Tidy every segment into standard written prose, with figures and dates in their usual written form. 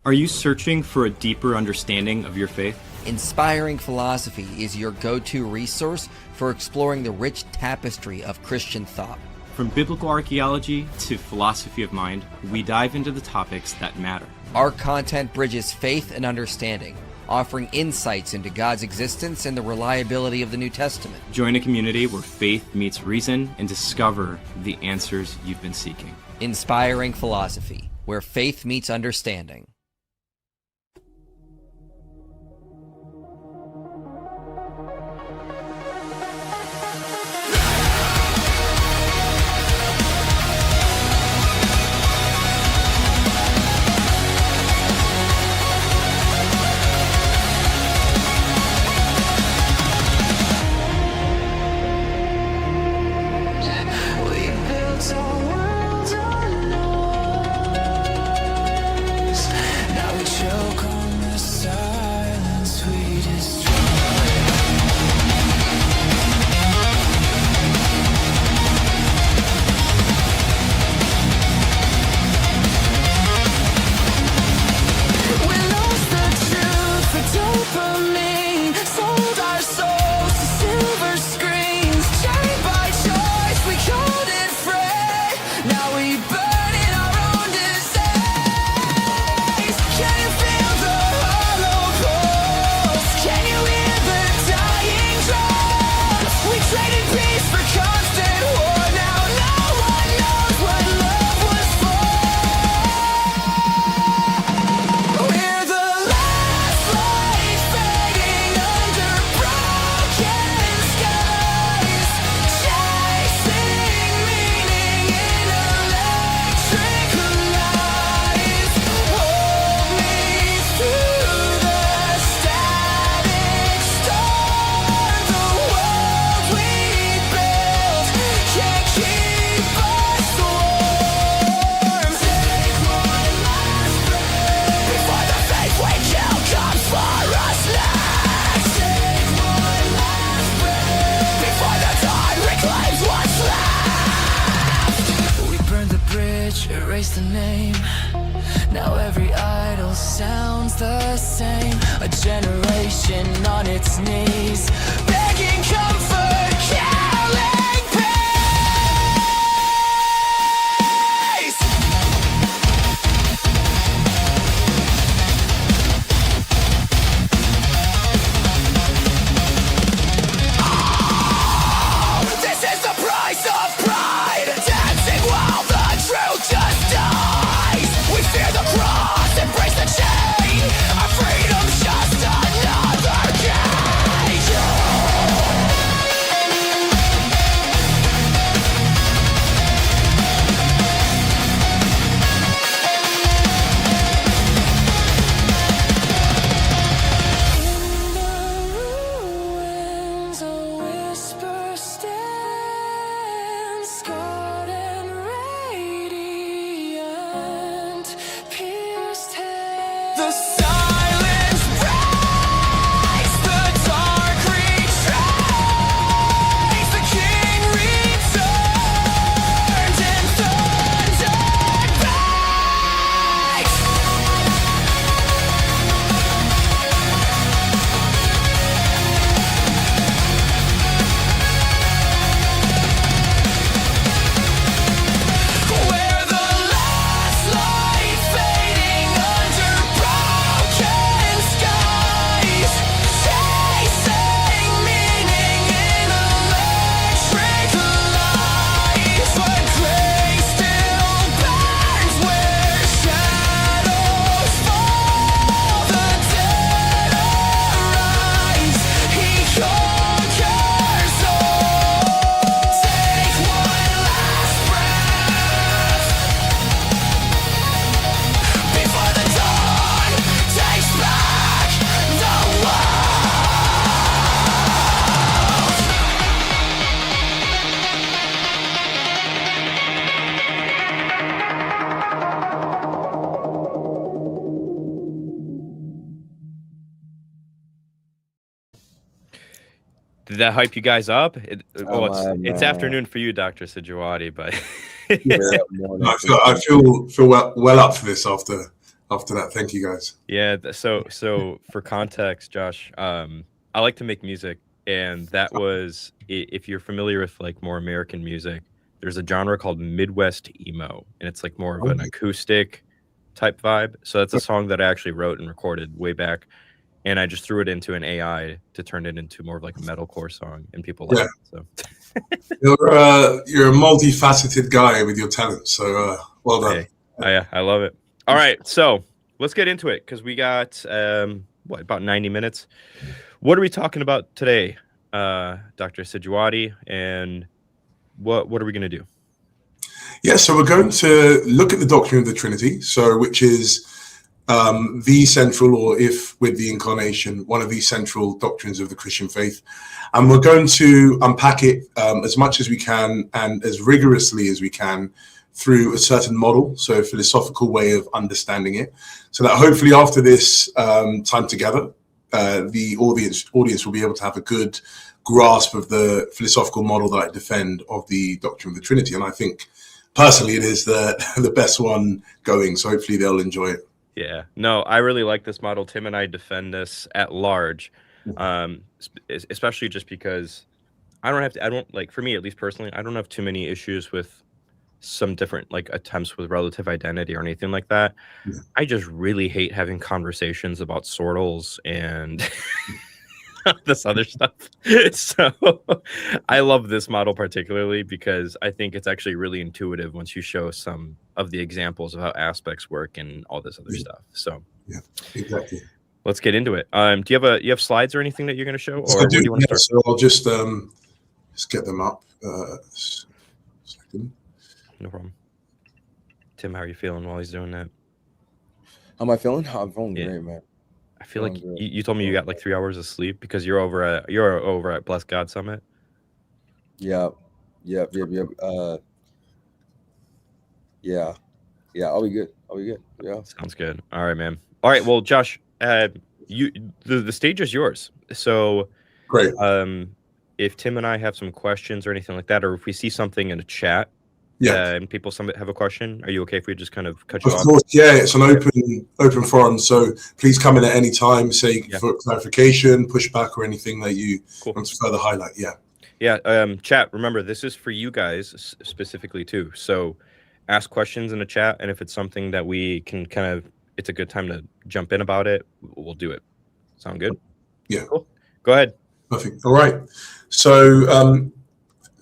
Are you searching for a deeper understanding of your faith? Inspiring Philosophy is your go-to resource for exploring the rich tapestry of Christian thought. From biblical archaeology to philosophy of mind, we dive into the topics that matter. Our content bridges faith and understanding, offering insights into God's existence and the reliability of the New Testament. Join a community where faith meets reason and discover the answers you've been seeking. Inspiring Philosophy, where faith meets understanding. Erase the name. Now every idol sounds the same. A generation on its knees, begging comfort, killing peace. Oh, this is the price of pride, dancing while the truth just dies. We fear the cross, embrace the chain. Our freedom's just another cage. In the ruins, a whisper stands, scarred and radiant, pierced hands. The silence breaks, the dark retreats. The king returned and thunder breaks. Where the last light fading under broken skies, chasing meaning in electric lights. But grace still burns where shadows fall. The dead arise, he conquers all. Take one last breath before the dawn takes back the Did that hype you guys up? It's man. afternoon for you, Dr. Sijuwade, but Yeah, I feel well up for this after after that. Thank you, guys. Yeah. So for context, Josh, I like to make music, and that was if you're familiar with like more American music, there's a genre called Midwest emo, and it's like more of an acoustic type vibe. So that's a song that I actually wrote and recorded way back, and I just threw it into an AI to turn it into more of like a metalcore song, and people like it. So you're a multifaceted guy with your talent. So well done. Hey, I love it. All right, so let's get into it because we got about 90 minutes. What are we talking about today, Dr. Sijuwade, and what are we going to do? Yeah, so we're going to look at the doctrine of the Trinity, which is the central, or if with the incarnation, one of the central doctrines of the Christian faith. And we're going to unpack it as much as we can and as rigorously as we can through a certain model, so a philosophical way of understanding it, so that hopefully after this time together, the audience will be able to have a good grasp of the philosophical model that I defend of the doctrine of the Trinity. And I think personally it is the best one going, so hopefully they'll enjoy it. Yeah, no, I really like this model. Tim and I defend this at large, especially just because I don't like, for me at least personally, I don't have too many issues with some different like attempts with relative identity or anything like that. I just really hate having conversations about sortals and this other stuff. So I love this model particularly because I think it's actually really intuitive once you show some of the examples of how aspects work and all this other stuff. So yeah, exactly. Let's get into it. Do you have slides or anything that you're going to show, or where do you want to start? So I'll just get them up. Second. No problem. Tim, how are you feeling while he's doing that? How am I feeling? I'm feeling great, man. I feel like you told me you got like 3 hours of sleep because you're over at Bless God Summit. Yep. Yeah. I'll be good. Yeah. Sounds good. All right, man. All right. Well, Josh, the stage is yours. So great. If Tim and I have some questions or anything like that, or if we see something in a chat, and people have a question, are you okay if we just kind of cut you off? Of course, yeah. It's an open forum, so please come in at any time. Say for clarification, pushback, or anything that you want to further highlight. Yeah. Chat. Remember, this is for you guys specifically too. So ask questions in the chat, and if it's something that we can it's a good time to jump in about it, we'll do it. Sound good? Yeah. Cool. Go ahead. Perfect. All right. So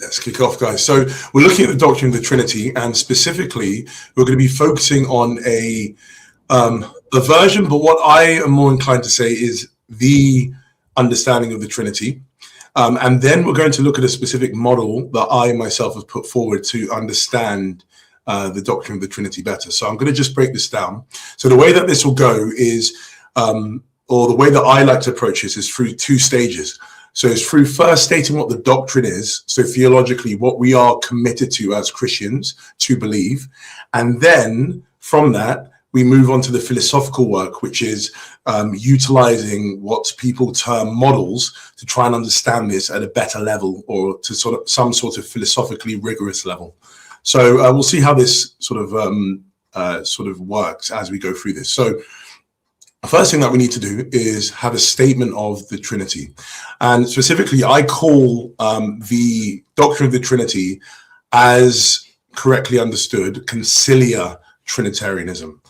let's kick off, guys. So we're looking at the doctrine of the Trinity, and specifically, we're going to be focusing on a version, but what I am more inclined to say is the understanding of the Trinity. And then we're going to look at a specific model that I myself have put forward to understand the doctrine of the Trinity better. So I'm going to just break this down. So the way that this will go is, or the way that I like to approach this is through 2 stages. So it's through first stating what the doctrine is, so theologically what we are committed to as Christians to believe, and then from that we move on to the philosophical work, which is utilizing what people term models to try and understand this at a better level, or to some sort of philosophically rigorous level. So we'll see how this sort of works as we go through this. So the first thing that we need to do is have a statement of the Trinity. And specifically, I call the doctrine of the Trinity, as correctly understood, conciliar Trinitarianism.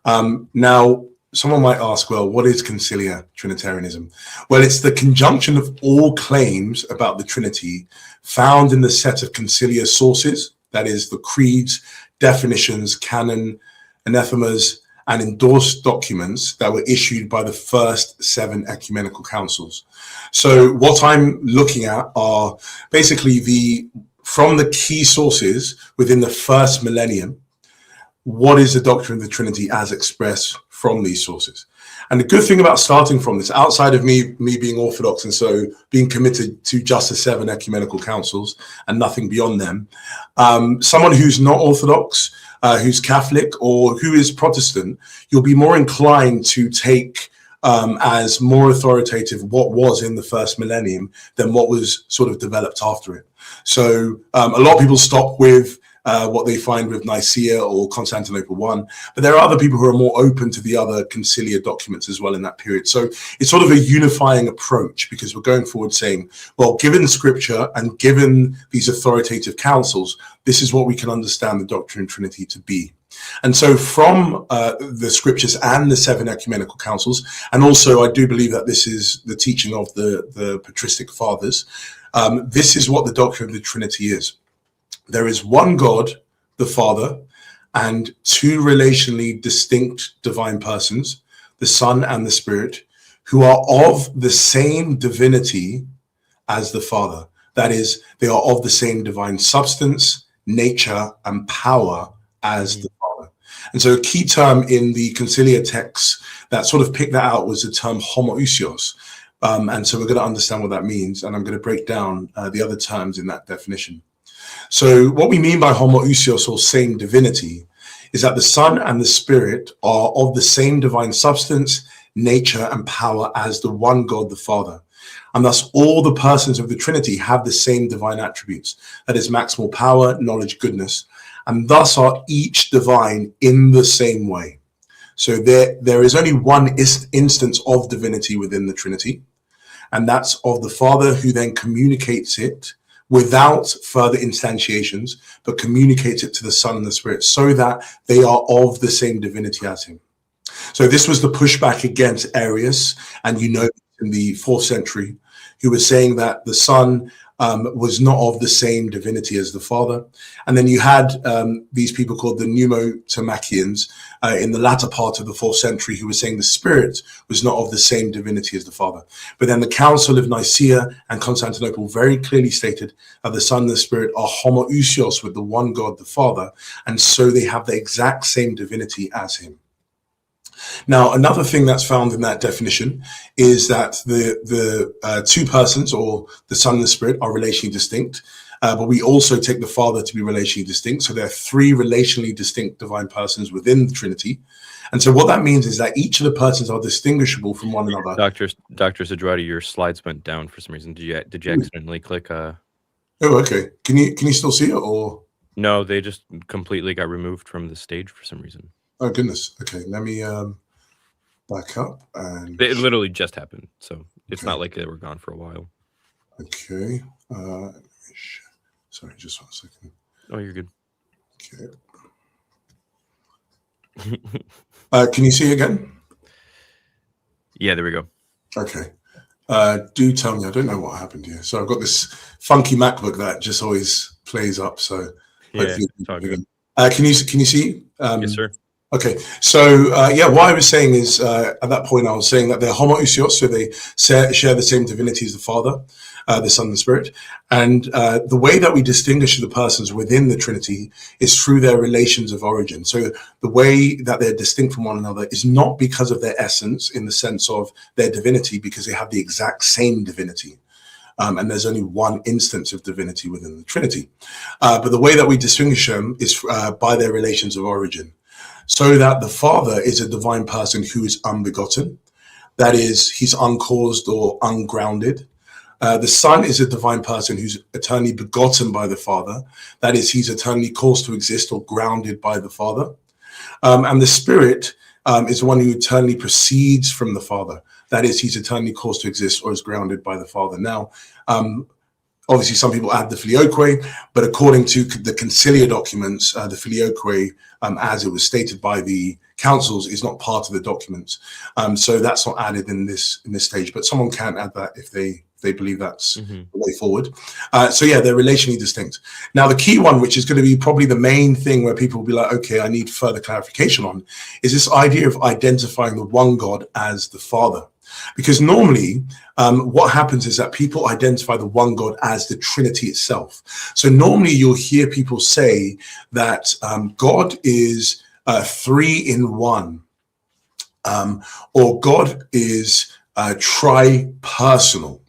Now, someone might ask, well, what is conciliar Trinitarianism? Well, it's the conjunction of all claims about the Trinity found in the set of conciliar sources, that is, the creeds, definitions, canon, anathemas, and endorsed documents that were issued by the first 7 ecumenical councils. So what I'm looking at are basically from the key sources within the first millennium, what is the doctrine of the Trinity as expressed from these sources? And the good thing about starting from this, outside of me being Orthodox and so being committed to just the 7 ecumenical councils and nothing beyond them, someone who's not Orthodox, who's Catholic, or who is Protestant, you'll be more inclined to take as more authoritative what was in the first millennium than what was sort of developed after it. So a lot of people stop with what they find with Nicaea or Constantinople I. But there are other people who are more open to the other conciliar documents as well in that period. So it's sort of a unifying approach, because we're going forward saying, well, given scripture and given these authoritative councils, this is what we can understand the doctrine of Trinity to be. And so from the scriptures and the 7 ecumenical councils, and also I do believe that this is the teaching of the patristic fathers, this is what the doctrine of the Trinity is. There is one God, the Father, and 2 relationally distinct divine persons, the Son and the Spirit, who are of the same divinity as the Father. That is, they are of the same divine substance, nature, and power as the Father. And so a key term in the conciliar texts that sort of picked that out was the term homoousios. And so we're going to understand what that means, and I'm going to break down the other terms in that definition. So what we mean by homoousios, or same divinity, is that the Son and the Spirit are of the same divine substance, nature, and power as the one God, the Father. And thus all the persons of the Trinity have the same divine attributes. That is maximal power, knowledge, goodness, and thus are each divine in the same way. So there is only one instance of divinity within the Trinity, and that's of the Father, who then communicates it without further instantiations, but communicates it to the Son and the Spirit, so that they are of the same divinity as him. So this was the pushback against Arius, and in the 4th century, who was saying that the Son was not of the same divinity as the Father. And then you had these people called the Pneumotomachians in the latter part of the 4th century, who were saying the Spirit was not of the same divinity as the Father. But then the Council of Nicaea and Constantinople very clearly stated that the Son and the Spirit are homoousios with the one God, the Father, and so they have the exact same divinity as him. Now, another thing that's found in that definition is that the 2 persons, or the Son and the Spirit, are relationally distinct, but we also take the Father to be relationally distinct. So there are 3 relationally distinct divine persons within the Trinity. And so what that means is that each of the persons are distinguishable from one another. Dr. Sijuwade, your slides went down for some reason. Did you accidentally click? Oh, okay. Can you still see it, or? No, they just completely got removed from the stage for some reason. Oh, goodness. Okay, let me back up. And It literally just happened, so it's not like they were gone for a while. Okay. Sorry, just 1 second. Oh, you're good. Okay. Can you see again? Yeah, there we go. Okay. Do tell me. I don't know what happened here. So I've got this funky MacBook that just always plays up. So Yeah, it's all good. Can you see? Yes, sir. Okay, so what I was saying is at that point I was saying that they're homoousios, so they share the same divinity as the Father, the Son, and the Spirit, and the way that we distinguish the persons within the Trinity is through their relations of origin. So the way that they're distinct from one another is not because of their essence, in the sense of their divinity, because they have the exact same divinity. And there's only one instance of divinity within the Trinity. But the way that we distinguish them is by their relations of origin. So that the Father is a divine person who is unbegotten. That is, he's uncaused or ungrounded. The Son is a divine person who's eternally begotten by the Father. That is, he's eternally caused to exist or grounded by the Father. And the Spirit is the one who eternally proceeds from the Father. That is, he's eternally caused to exist or is grounded by the Father. Now, obviously, some people add the filioque, but according to the conciliar documents, the filioque, as it was stated by the councils, is not part of the documents. So that's not added in this stage. But someone can add that if they believe that's the way forward. So yeah, they're relationally distinct. Now, the key one, which is going to be probably the main thing where people will be like, okay, I need further clarification on, is this idea of identifying the one God as the Father. Because normally what happens is that people identify the one God as the Trinity itself. So normally you'll hear people say that God is 3 in 1, or God is tri-personal,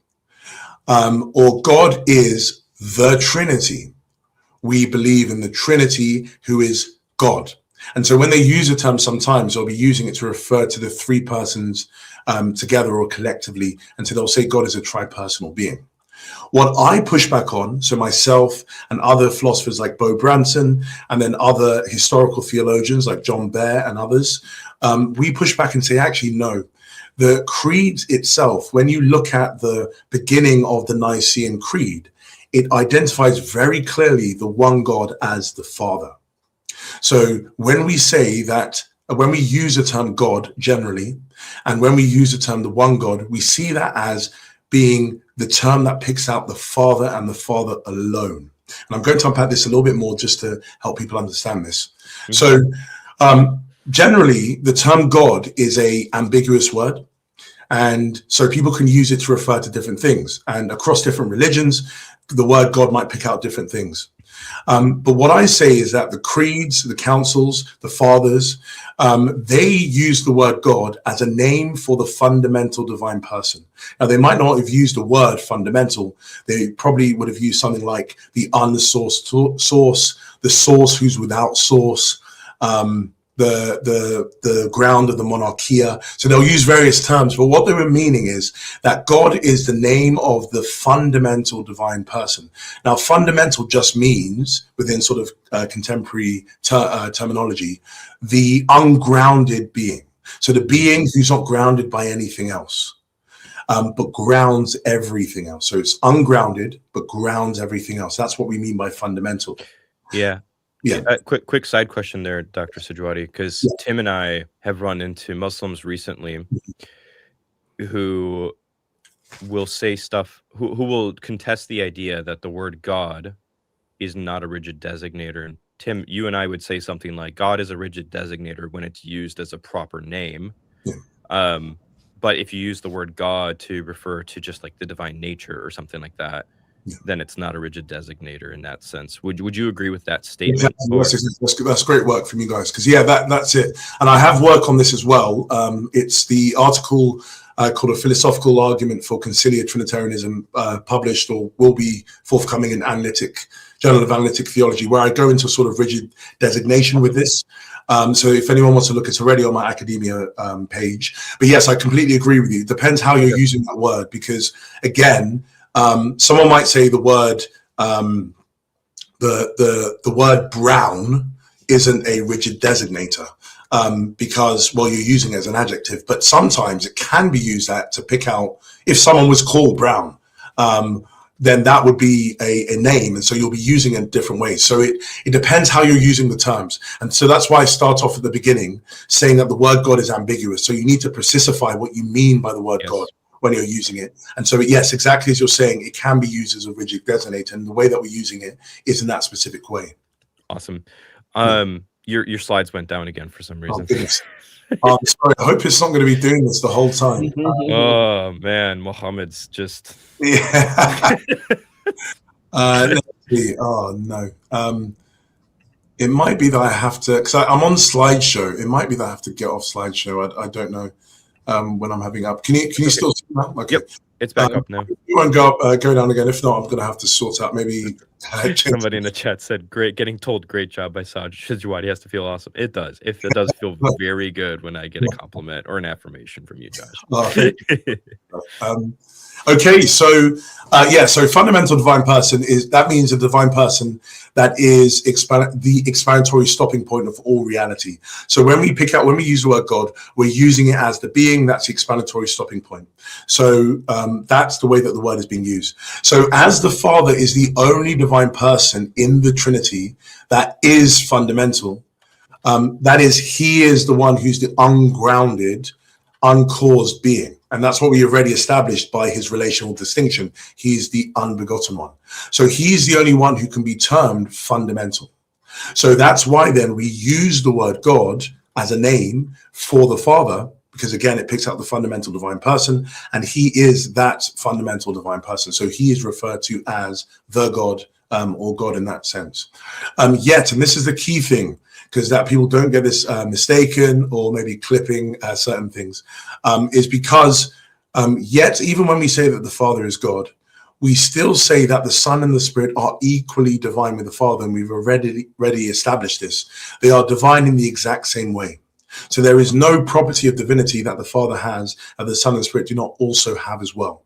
or God is the Trinity. We believe in the Trinity, who is God. And so when they use a term, sometimes they'll be using it to refer to the 3 persons together or collectively. And so they'll say God is a tri-personal being. What I push back on, so myself and other philosophers like Bo Branson, and then other historical theologians like John Bear and others, we push back and say, actually, no. The creed itself, when you look at the beginning of the Nicene Creed, it identifies very clearly the one God as the Father. So when we say that, when we use the term God generally, and when we use the term the one God, we see that as being the term that picks out the Father and the Father alone. And I'm going to unpack this a little bit more just to help people understand this. So generally, the term God is a ambiguous word. And so people can use it to refer to different things. And across different religions, the word God might pick out different things. But what I say is that the creeds, the councils, the fathers, they use the word God as a name for the fundamental divine person. Now, they might not have used the word fundamental. They probably would have used something like the unsourced source, the source who's without source, the ground of the monarchia. So they'll use various terms, but what they were meaning is that God is the name of the fundamental divine person. Now, fundamental just means, within sort of contemporary terminology, the ungrounded being. So the being who's not grounded by anything else, but grounds everything else. So it's ungrounded, but grounds everything else. That's what we mean by fundamental. Yeah. Yeah. Quick side question there, Dr. Sijuwade, because Tim and I have run into Muslims recently who will say stuff, who will contest the idea that the word God is not a rigid designator. And Tim, you and I would say something like God is a rigid designator when it's used as a proper name. Yeah. But if you use the word God to refer to just like the divine nature or something like that, then it's not a rigid designator in that sense. Would you agree with that statement? Exactly. That's great work from you guys, because that's it. And I have work on this as well. It's the article called A Philosophical Argument for Conciliar Trinitarianism, published or will be forthcoming in Journal of Analytic Theology, where I go into sort of rigid designation with this. So if anyone wants to look, it's already on my academia page. But yes, I completely agree with you. It depends how you're using that word, because again, someone might say the word the word brown isn't a rigid designator because, well, you're using it as an adjective, but sometimes it can be used to pick out if someone was called brown, then that would be a name, and so you'll be using it in different ways. So it depends how you're using the terms, and so that's why I start off at the beginning saying that the word God is ambiguous. So you need to precisify what you mean by the word God when you're using it. And so, yes, exactly as you're saying, it can be used as a rigid designator, and the way that we're using it is in that specific way. Awesome. Your slides went down again for some reason. Oh, sorry, I hope it's not going to be doing this the whole time. Oh man, Mohammed's just let's see. Oh no. It might be that I have to, because I'm on slideshow. It might be that I have to get off slideshow. I don't know. When I'm having up, can you still see that? Okay. Yep, it's back up now. You won't go down again. If not, I'm going to have to sort out maybe. Somebody in the chat said, "Great, getting told great job by Sijuwade. He has to feel awesome." It does. It does feel very good when I get a compliment or an affirmation from you, Josh. Okay, so so fundamental divine person means a divine person that is the explanatory stopping point of all reality. So when we use the word God, we're using it as the being that's the explanatory stopping point. So that's the way that the word is being used. So as the Father is the only divine person in the Trinity that is fundamental, that is, he is the one who's the ungrounded, uncaused being. And that's what we already established by his relational distinction. He's the unbegotten one. So he's the only one who can be termed fundamental. So that's why then we use the word God as a name for the Father, because again, it picks out the fundamental divine person, and he is that fundamental divine person. So he is referred to as the God, or God in that sense. And this is the key thing, because that people don't get this mistaken or maybe clipping certain things, is because yet even when we say that the Father is God, we still say that the Son and the Spirit are equally divine with the Father, and we've already established this. They are divine in the exact same way. So there is no property of divinity that the Father has that the Son and Spirit do not also have as well.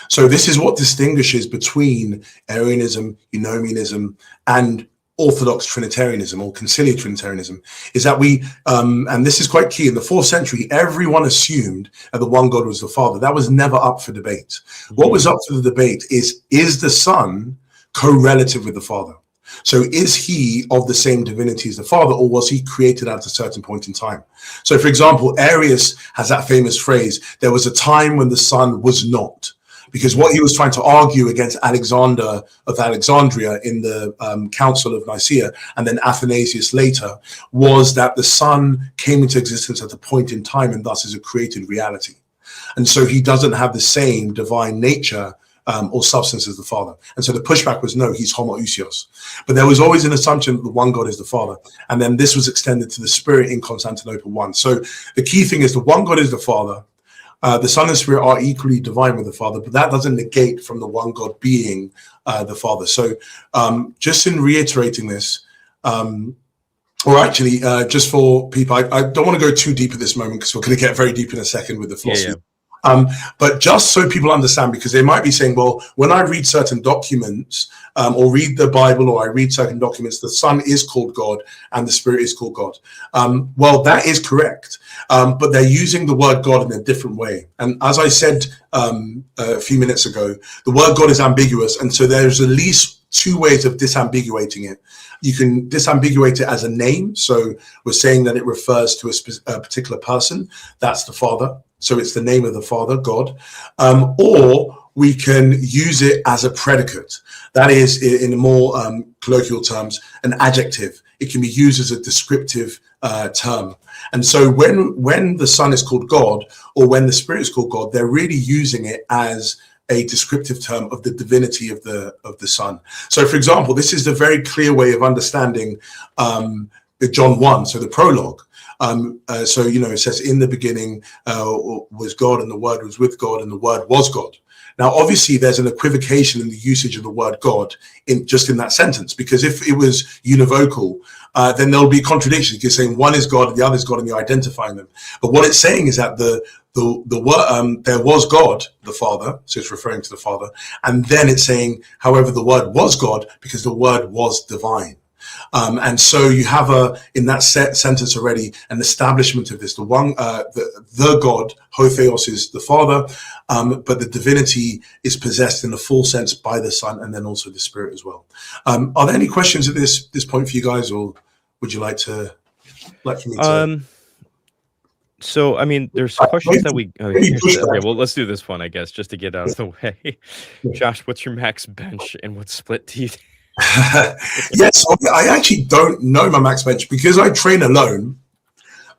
So this is what distinguishes between Arianism, Eunomianism, and Orthodox Trinitarianism or Conciliar Trinitarianism, is that we, and this is quite key, in the 4th century, everyone assumed that the one God was the Father. That was never up for debate. What was up for the debate is the Son co-relative with the Father? So is he of the same divinity as the Father, or was he created at a certain point in time? So, for example, Arius has that famous phrase, there was a time when the Son was not. Because what he was trying to argue against Alexander of Alexandria in the Council of Nicaea, and then Athanasius later, was that the Son came into existence at a point in time and thus is a created reality. And so he doesn't have the same divine nature or substance as the Father. And so the pushback was, no, he's homoousios. But there was always an assumption that the one God is the Father. And then this was extended to the Spirit in Constantinople I. So the key thing is the one God is the Father. The Son and Spirit are equally divine with the Father, but that doesn't negate from the one God being the Father. So just in reiterating this, or actually, just for people, I don't want to go too deep at this moment because we're going to get very deep in a second with the philosophy. But just so people understand, because they might be saying, well, when I read certain documents or read the Bible or I read certain documents, the Son is called God and the Spirit is called God. Well, that is correct. But they're using the word God in a different way. And as I said a few minutes ago, the word God is ambiguous. And so there's at least 2 ways of disambiguating it. You can disambiguate it as a name. So we're saying that it refers to a particular person. That's the Father. So it's the name of the Father, God. Or we can use it as a predicate. That is, in more colloquial terms, an adjective. It can be used as a descriptive term. And so when the Son is called God, or when the Spirit is called God, they're really using it as a descriptive term of the divinity of the Son. So, for example, this is the very clear way of understanding the John 1, so the prologue. So, it says, in the beginning was God, and the Word was with God, and the Word was God. Now, obviously, there's an equivocation in the usage of the word God in that sentence, because if it was univocal, then there'll be contradictions. You're saying one is God, the other is God, and you're identifying them. But what it's saying is that the word there was God, the Father, so it's referring to the Father, and then it's saying, however, the Word was God because the Word was divine. And so you have in that sentence already an establishment of this. The one, the God, Hotheos, is the Father, but the divinity is possessed in the full sense by the Son, and then also the Spirit as well. Are there any questions at this point for you guys, or would you like for me to? So, I mean, there's questions that we. Okay, well, let's do this one, I guess, just to get out of the way. Josh, what's your max bench, and what split do you? Yes, I actually don't know my max bench because I train alone,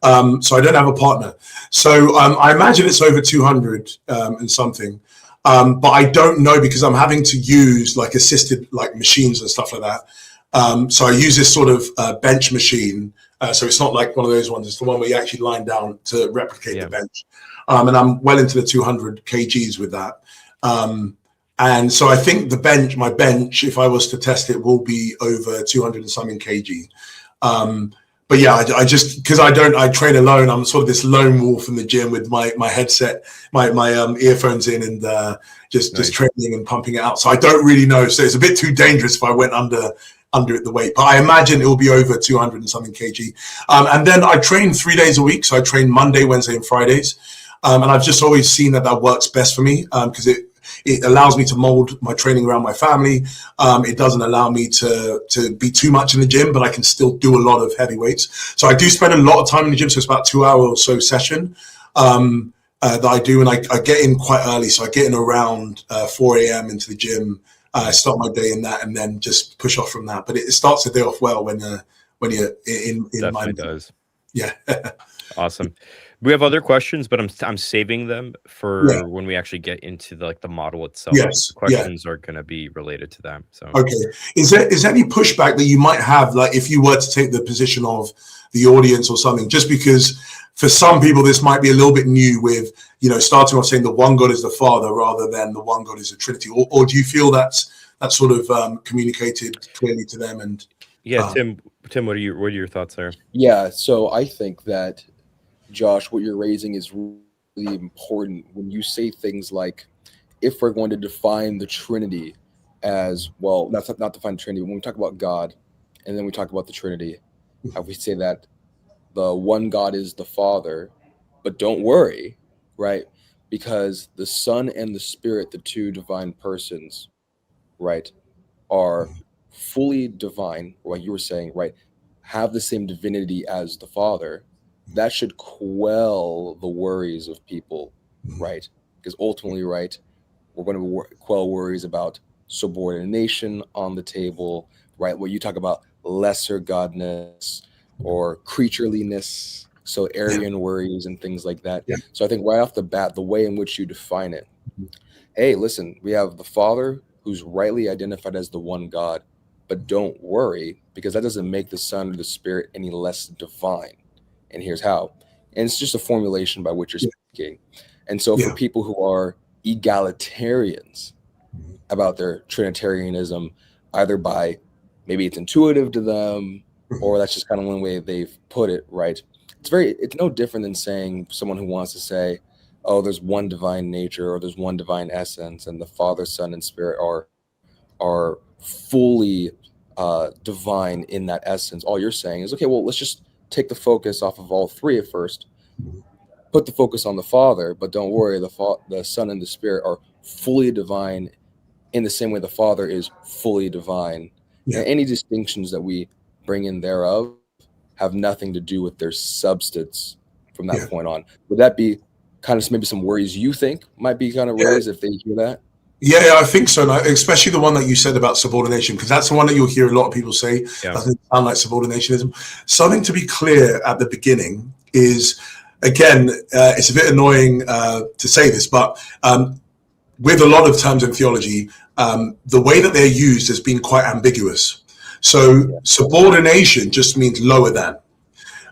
so I don't have a partner. So I imagine it's over 200 and something, but I don't know because I'm having to use like assisted like machines and stuff like that. So I use this sort of bench machine. So it's not like one of those ones. It's the one where you actually line down to replicate the bench, and I'm well into the 200 kgs with that. And so I think my bench, if I was to test it, will be over 200 and something kg. But yeah, I just, because I train alone, I'm sort of this lone wolf in the gym with my headset, my earphones in, and just training and pumping it out. So I don't really know. So it's a bit too dangerous if I went under it the weight. But I imagine it will be over 200 and something kg. And then I train 3 days a week. So I train Monday, Wednesday, and Fridays. And I've just always seen that works best for me because it allows me to mold my training around my family. It doesn't allow me to be too much in the gym, but I can still do a lot of heavy weights. So I do spend a lot of time in the gym. So it's about 2 hour or so session that I do. And I get in quite early. So I get in around 4 a.m. into the gym. I start my day in that and then just push off from that. But it starts the day off well when you're in Definitely my does. Yeah. Awesome. We have other questions, but I'm saving them for when we actually get into the model itself. Yes. The questions are going to be related to them. So okay, is there any pushback that you might have, like if you were to take the position of the audience or something? Just because for some people this might be a little bit new with starting off saying the one God is the Father rather than the one God is the Trinity, or do you feel that's sort of communicated clearly to them? And Tim, what are your thoughts there? Yeah, so I think that, Josh, what you're raising is really important when you say things like if we're going to define the Trinity as well, that's not define the Trinity. When we talk about God, and then we talk about the Trinity, how we say that the one God is the Father, but don't worry, right? Because the Son and the Spirit, the two divine persons, right, are fully divine, like you were saying, right, have the same divinity as the Father. That should quell the worries of people, right? Because ultimately, right, we're going to quell worries about subordination on the table, right? Where you talk about lesser godness or creatureliness, so Aryan worries and things like that. Yeah. So I think right off the bat, the way in which you define it, hey, listen, we have the Father who's rightly identified as the one God, but don't worry, because that doesn't make the Son or the Spirit any less divine. And here's how. And it's just a formulation by which you're speaking. And so for people who are egalitarians about their Trinitarianism, either by maybe it's intuitive to them, or that's just kind of one way they've put it, right? It's no different than saying someone who wants to say, oh, there's one divine nature or there's one divine essence, and the Father, Son, and Spirit are fully divine in that essence. All you're saying is, okay, well, let's just take the focus off of all three at first, put the focus on the Father, but don't worry, the Son and the Spirit are fully divine in the same way the Father is fully divine. And any distinctions that we bring in thereof have nothing to do with their substance from that point on. Would that be kind of maybe some worries you think might be kind of raised if they hear that? Yeah, I think so, and especially the one that you said about subordination, because that's the one that you'll hear a lot of people say. Doesn't sound like subordinationism. Something to be clear at the beginning is, again, it's a bit annoying to say this, but with a lot of terms in theology, the way that they're used has been quite ambiguous. So subordination just means lower than,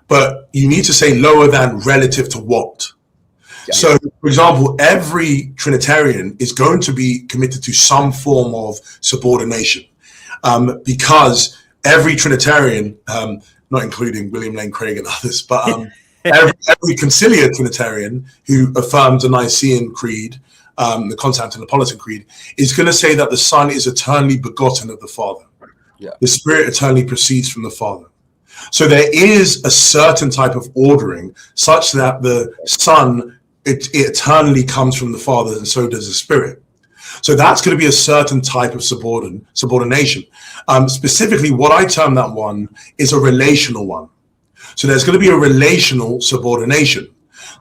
but you need to say lower than relative to what? So, for example, every Trinitarian is going to be committed to some form of subordination, because every Trinitarian, not including William Lane Craig and others, but every conciliar Trinitarian who affirms the Nicene Creed, the Constantinopolitan Creed, is going to say that the Son is eternally begotten of the Father. The Spirit eternally proceeds from the Father. So there is a certain type of ordering such that the Son it eternally comes from the Father, and so does the Spirit. So that's going to be a certain type of subordination. Specifically, what I term that one is a relational one. So there's going to be a relational subordination,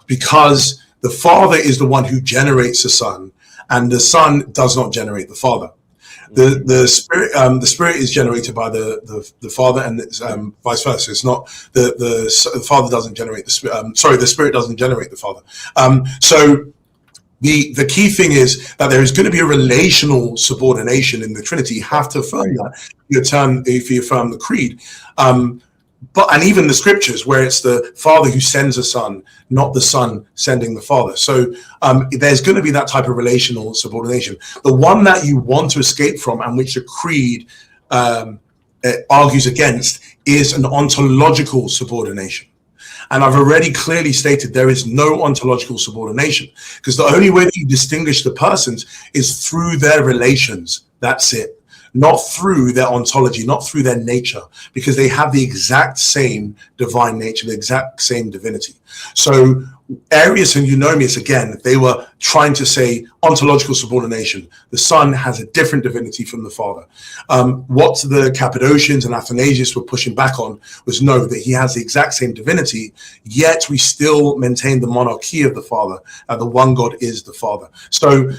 because the Father is the one who generates the Son, and the Son does not generate the Father. The Spirit is generated by the Father, and it's, vice versa. It's not the Father doesn't generate the Spirit. The Spirit doesn't generate the Father. So the key thing is that there is going to be a relational subordination in the Trinity. You have to affirm that if you affirm the Creed. And even the scriptures, where it's the Father who sends the Son, not the Son sending the Father. So there's going to be that type of relational subordination. The one that you want to escape from, and which the Creed argues against, is an ontological subordination. And I've already clearly stated there is no ontological subordination, because the only way that you distinguish the persons is through their relations. That's it. Not through their ontology, not through their nature, because they have the exact same divine nature, the exact same divinity. So Arius and Eunomius, again, they were trying to say ontological subordination. The Son has a different divinity from the Father. What the Cappadocians and Athanasius were pushing back on was no, that he has the exact same divinity, yet we still maintain the monarchy of the Father. The one God is the Father. So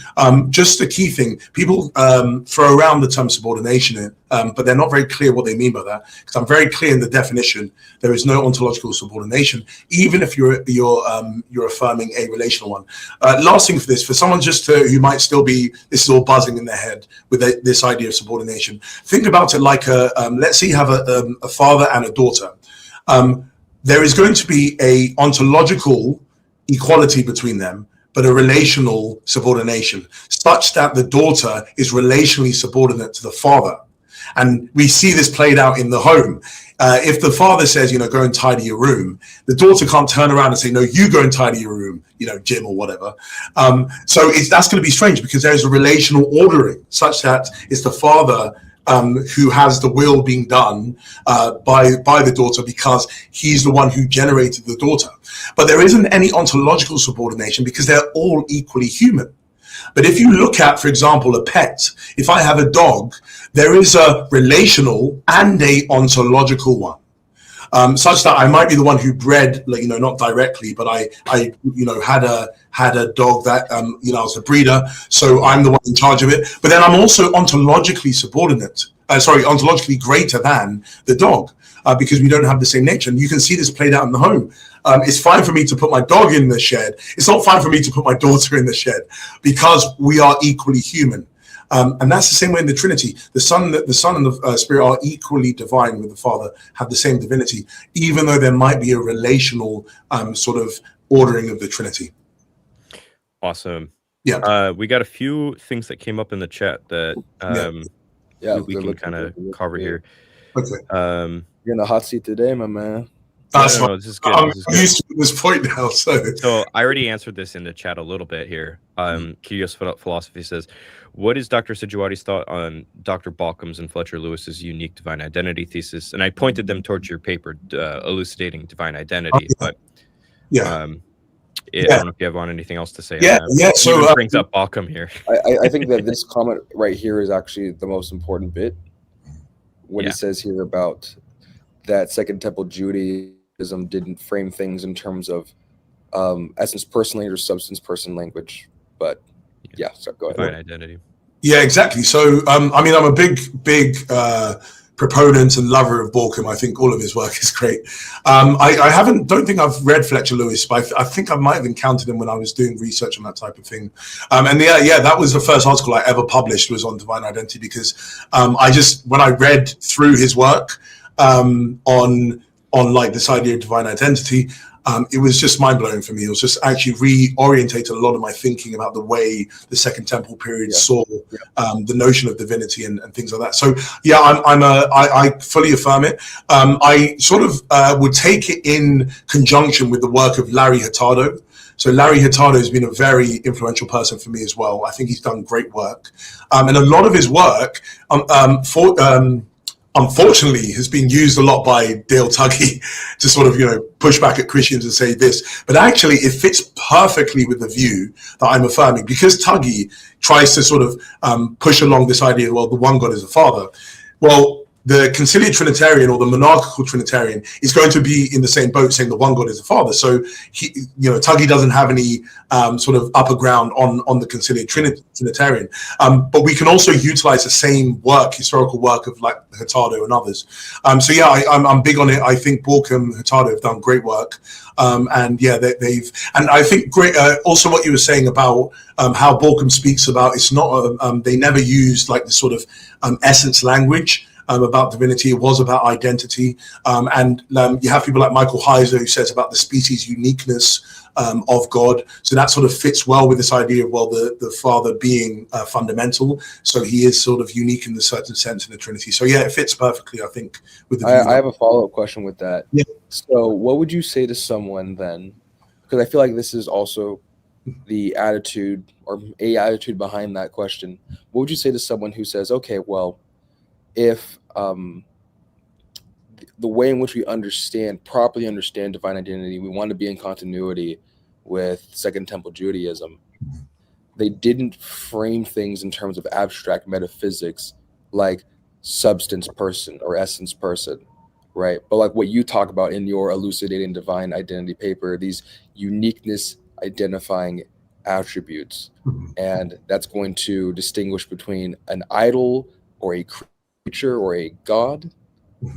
just the key thing, people throw around the term subordination, but they're not very clear what they mean by that, because I'm very clear in the definition. There is no ontological subordination, even if you're affirming a relational one. Last thing for this, for someone who might still be, this is all buzzing in their head with this idea of subordination. Think about it like let's say you have a father and a daughter. There is going to be a ontological equality between them, but a relational subordination, such that the daughter is relationally subordinate to the father. And we see this played out in the home. If the father says, go and tidy your room, the daughter can't turn around and say, no, you go and tidy your room, Jim or whatever. So that's going to be strange, because there's a relational ordering such that it's the father who has the will being done by the daughter, because he's the one who generated the daughter. But there isn't any ontological subordination, because they're all equally human. But if you look at, for example, a pet, if I have a dog, there is a relational and a ontological one. Such that I might be the one who bred, not directly, but I had a dog that, I was a breeder, so I'm the one in charge of it. But then I'm also ontologically ontologically greater than the dog, because we don't have the same nature. And you can see this played out in the home. It's fine for me to put my dog in the shed. It's not fine for me to put my daughter in the shed, because we are equally human. And that's the same way in the Trinity. The Son and the Spirit are equally divine with the Father, have the same divinity, even though there might be a relational sort of ordering of the Trinity. Awesome. Yeah. We got a few things that came up in the chat that we can kind of cover here. Okay. You're in the hot seat today, my man. No, this is good. I'm used to this point now. So I already answered this in the chat a little bit here. Curious Philosophy says, what is Dr. Sijuwade's thought on Dr. Balcom's and Fletcher Lewis's unique divine identity thesis? And I pointed them towards your paper, elucidating divine identity. But I don't know if you have anything else to say. On that. So it brings up Balcom here. I think that this comment right here is actually the most important bit. What he says here about that Second Temple Judaism didn't frame things in terms of essence person language or substance person language, but so go ahead. Divine identity. Yeah, exactly. So I'm a big proponent and lover of Balcom. I think all of his work is great. I don't think I've read Fletcher Lewis, but I think I might have encountered him when I was doing research on that type of thing. That was the first article I ever published, was on divine identity, because when I read through his work on like this idea of divine identity, it was just mind-blowing for me. It was just actually reorientated a lot of my thinking about the way the Second Temple period saw the notion of divinity and things like that. So I fully affirm it. I sort of would take it in conjunction with the work of Larry Hurtado. So Larry Hurtado has been a very influential person for me as well. I think he's done great work, and a lot of his work unfortunately has been used a lot by Dale Tuggy to sort of, push back at Christians and say this, but actually it fits perfectly with the view that I'm affirming, because Tuggy tries to sort of push along this idea, well, the one God is the Father. Well, the conciliar Trinitarian or the monarchical Trinitarian is going to be in the same boat, saying the one God is the Father. So Tuggy doesn't have any sort of upper ground on the conciliar Trinitarian. But we can also utilize the same historical work of like Hurtado and others. I'm big on it. I think Balcom, Hurtado have done great work. And I think great. Also, what you were saying about how Balcom speaks about, it's not they never used like the sort of essence language about divinity. It was about identity. You have people like Michael Heiser, who says about the species uniqueness of God. So that sort of fits well with this idea of, well, the Father being fundamental. So he is sort of unique in the certain sense in the Trinity. So yeah, it fits perfectly, I think, with the I have a follow-up question with that. Yeah. So what would you say to someone then? Because I feel like this is also the attitude or a attitude behind that question. What would you say to someone who says, okay, well, if the way in which we properly understand divine identity, we want to be in continuity with Second Temple Judaism, they didn't frame things in terms of abstract metaphysics like substance person or essence person, right? But like what you talk about in your elucidating divine identity paper, these uniqueness identifying attributes, and that's going to distinguish between an idol or a creature or a God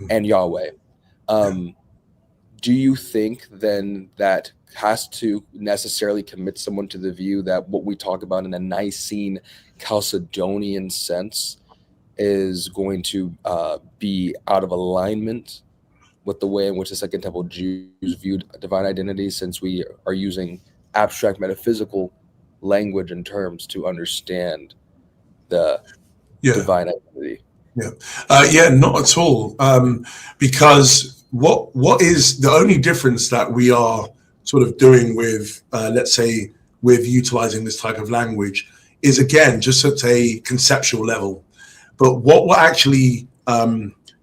and Yahweh. Do you think then that has to necessarily commit someone to the view that what we talk about in a Nicene Chalcedonian sense is going to be out of alignment with the way in which the Second Temple Jews viewed divine identity, since we are using abstract metaphysical language and terms to understand the divine identity? Yeah, not at all. Because what is the only difference that we are sort of doing with, let's say, with utilizing this type of language is, again, just at a conceptual level. But what we're actually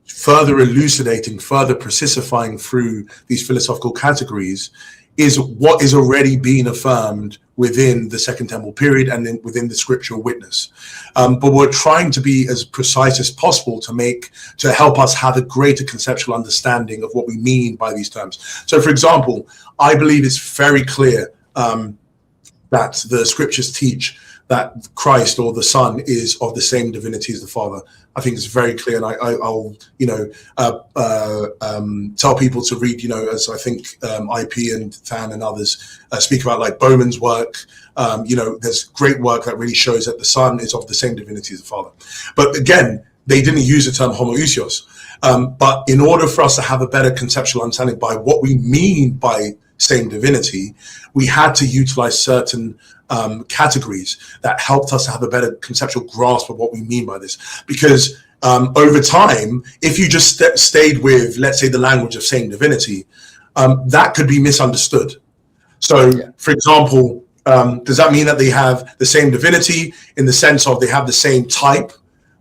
further elucidating, further precisifying through these philosophical categories is what is already being affirmed within the Second Temple period and then within the scriptural witness. But we're trying to be as precise as possible to help us have a greater conceptual understanding of what we mean by these terms. So, for example, I believe it's very clear that the scriptures teach that Christ or the Son is of the same divinity as the Father. I think it's very clear, and I'll tell people to read, as I think IP and Than and others speak about, like Bowman's work. There's great work that really shows that the Son is of the same divinity as the Father. But again, they didn't use the term homoousios. But in order for us to have a better conceptual understanding by what we mean by same divinity, we had to utilize certain categories that helped us to have a better conceptual grasp of what we mean by this. Because over time, if you just stayed with, let's say, the language of same divinity, that could be misunderstood. So, for example, does that mean that they have the same divinity in the sense of they have the same type,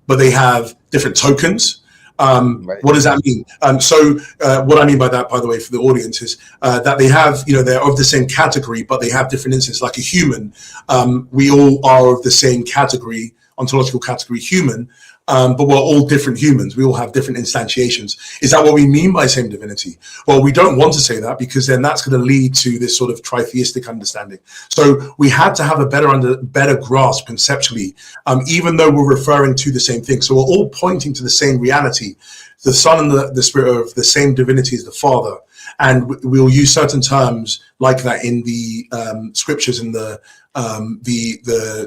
but they have different tokens? Right. What does that mean? So what I mean by that, by the way, for the audience, is that they have, they're of the same category, but they have different instances. Like a human, we all are of the same category, ontological category human, but we're all different humans. We all have different instantiations. Is that what we mean by same divinity? Well, we don't want to say that, because then that's going to lead to this sort of tritheistic understanding. So we had to have a better grasp conceptually, even though we're referring to the same thing. So we're all pointing to the same reality, the Son and the Spirit of the same divinity as the Father. And we'll use certain terms like that in the scriptures in the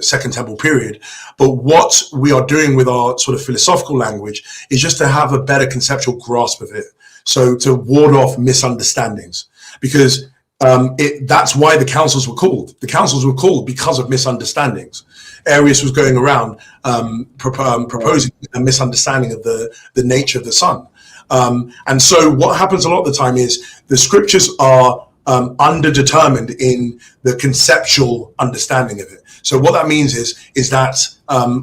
Second Temple period. But what we are doing with our sort of philosophical language is just to have a better conceptual grasp of it. So to ward off misunderstandings, because that's why the councils were called. The councils were called because of misunderstandings. Arius was going around proposing a misunderstanding of the nature of the Son. And so what happens a lot of the time is the scriptures are underdetermined in the conceptual understanding of it. So what that means is that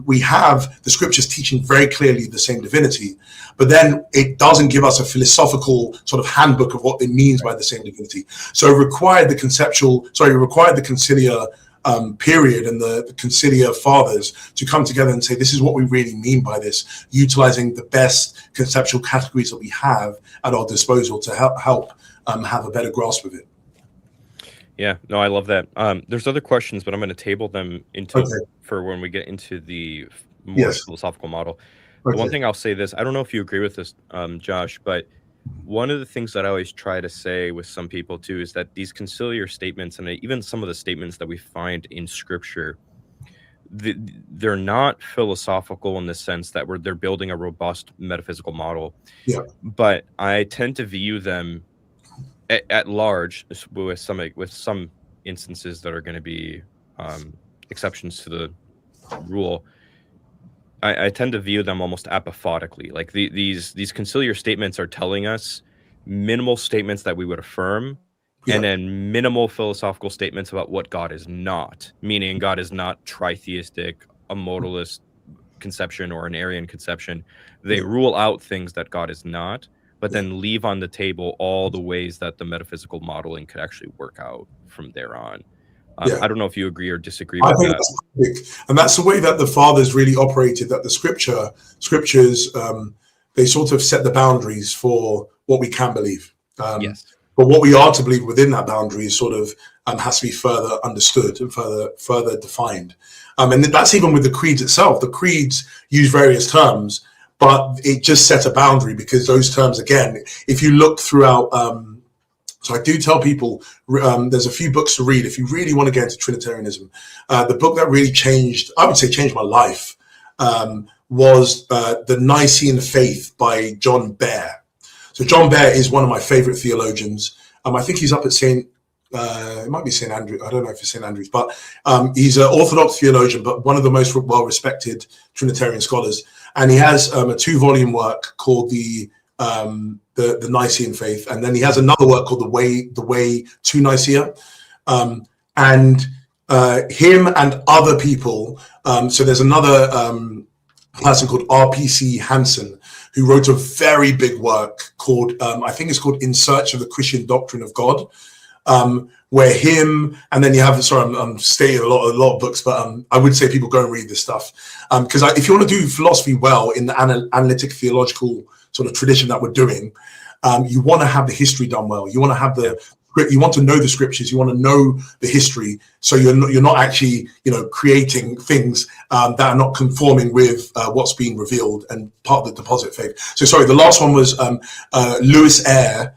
we have the scriptures teaching very clearly the same divinity, but then it doesn't give us a philosophical sort of handbook of what it means by the same divinity. So it required the conciliar period and the conciliar fathers to come together and say, this is what we really mean by this, utilizing the best conceptual categories that we have at our disposal to help have a better grasp of it. Yeah, no, I love that. There's other questions, but I'm going to table them for when we get into the more philosophical model. The one thing I'll say this, I don't know if you agree with this, Josh, but one of the things that I always try to say with some people too is that these conciliar statements, and even some of the statements that we find in scripture, they're not philosophical in the sense that they're building a robust metaphysical model. Yeah. But I tend to view them at large, with some instances that are going to be exceptions to the rule. I tend to view them almost apophatically. Like these conciliar statements are telling us minimal statements that we would affirm, and then minimal philosophical statements about what God is not, meaning God is not tritheistic, a modalist conception or an Arian conception. They rule out things that God is not, but then leave on the table all the ways that the metaphysical modeling could actually work out from there on. I don't know if you agree or disagree with that. That's perfect. And that's the way that the fathers really operated, that the scriptures, they sort of set the boundaries for what we can believe. But what we are to believe within that boundary is sort of has to be further understood and further defined. And that's even with the creeds itself. The creeds use various terms, but it just set a boundary, because those terms, again, if you look throughout, so I do tell people there's a few books to read if you really want to get into Trinitarianism. The book that really changed my life, was The Nicene Faith by John Baer. So John Baer is one of my favorite theologians. I think he's up at it might be St. Andrews. I don't know if it's St. Andrews, but he's an Orthodox theologian, but one of the most well-respected Trinitarian scholars. and he has a 2-volume work called the Nicene Faith, and then he has another work called the Way to Nicaea, and him and other people. So there's another person called R.P.C. Hansen who wrote a very big work called I think it's called In Search of the Christian Doctrine of God. Where him, and then you have, sorry, I'm stating a lot of books, but I would say people go and read this stuff. Because if you want to do philosophy well in the analytic theological sort of tradition that we're doing, you want to have the history done well. You want to have you want to know the scriptures, you want to know the history, so you're not actually, creating things that are not conforming with what's being revealed and part of the deposit faith. So sorry, the last one was Lewis Eyre.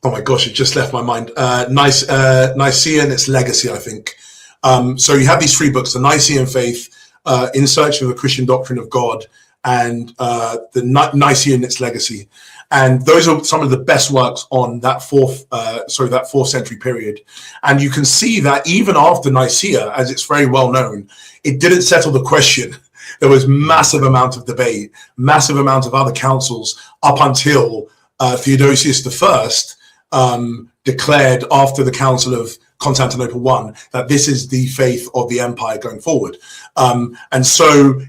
Oh my gosh, it just left my mind. Nicaea and its Legacy, I think. So you have these 3 books: the Nicene Faith, In Search of the Christian Doctrine of God, and the Nicaea and its Legacy. And those are some of the best works on that 4th century period. And you can see that even after Nicaea, as it's very well known, it didn't settle the question. There was massive amount of debate, massive amount of other councils up until Theodosius I declared after the Council of Constantinople I that this is the faith of the empire going forward. And so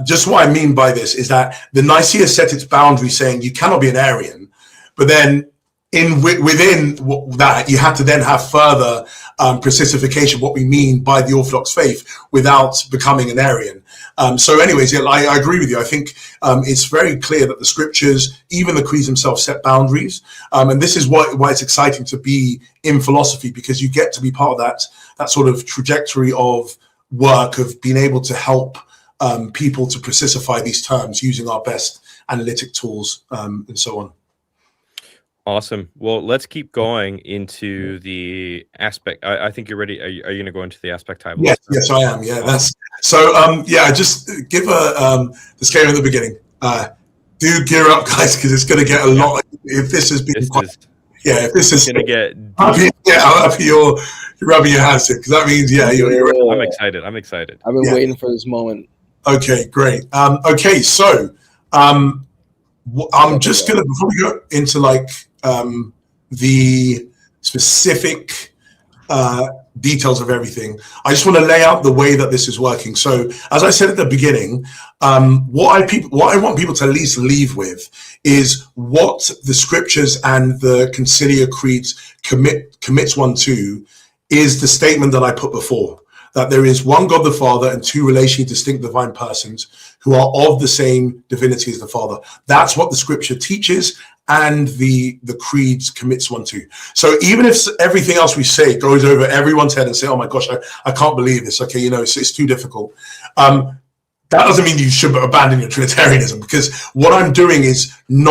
just what I mean by this is that the Nicaea set its boundary saying you cannot be an Arian, but then within that you have to then have further precisification, what we mean by the Orthodox faith without becoming an Arian. So anyways, yeah, I agree with you. I think it's very clear that the scriptures, even the creeds themselves, set boundaries. And this is why it's exciting to be in philosophy, because you get to be part of that sort of trajectory of work of being able to help people to precify these terms using our best analytic tools and so on. Awesome. Well, let's keep going into the aspect. I think you're ready. Are you going to go into the aspectivalist? Yes, I am. Yeah, that's so. Just give a disclaimer at the beginning. Do gear up, guys, because it's going to get a lot. If this has been, if this is going to get, happy you're rubbing your hands in, because that means you're. I'm excited. I've been waiting for this moment. Okay, great. So I'm just gonna, before we go into the specific details of everything, I just want to lay out the way that this is working. So as I said at the beginning, what I want people to at least leave with is what the scriptures and the Concilia creeds commits one to is the statement that I put before, that there is one God the Father and 2 relationally distinct divine persons who are of the same divinity as the Father. That's what the scripture teaches, and the creeds commits one to. So even if everything else we say goes over everyone's head and say, oh my gosh, I can't believe this, okay, it's too difficult. That doesn't mean you should abandon your Trinitarianism, because what I'm doing is I'm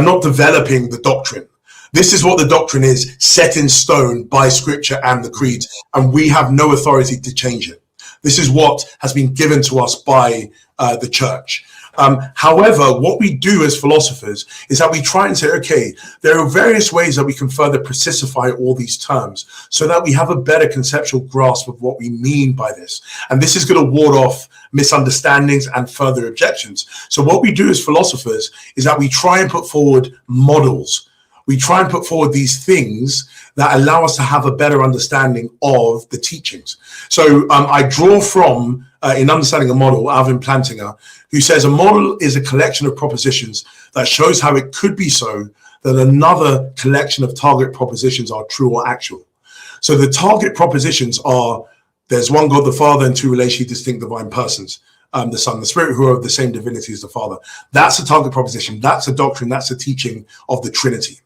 not developing the doctrine. This is what the doctrine is, set in stone by scripture and the creeds, and we have no authority to change it. This is what has been given to us by the church. However, what we do as philosophers is that we try and say, okay, there are various ways that we can further precify all these terms so that we have a better conceptual grasp of what we mean by this. And this is going to ward off misunderstandings and further objections. So what we do as philosophers is that we try and put forward models. We try and put forward these things that allow us to have a better understanding of the teachings. So I draw from, in Understanding a Model, Alvin Plantinga, who says a model is a collection of propositions that shows how it could be so that another collection of target propositions are true or actual. So the target propositions are, there's one God the Father and 2 relationally distinct divine persons, the Son and the Spirit, who are of the same divinity as the Father. That's a target proposition. That's a doctrine. That's a teaching of the Trinity.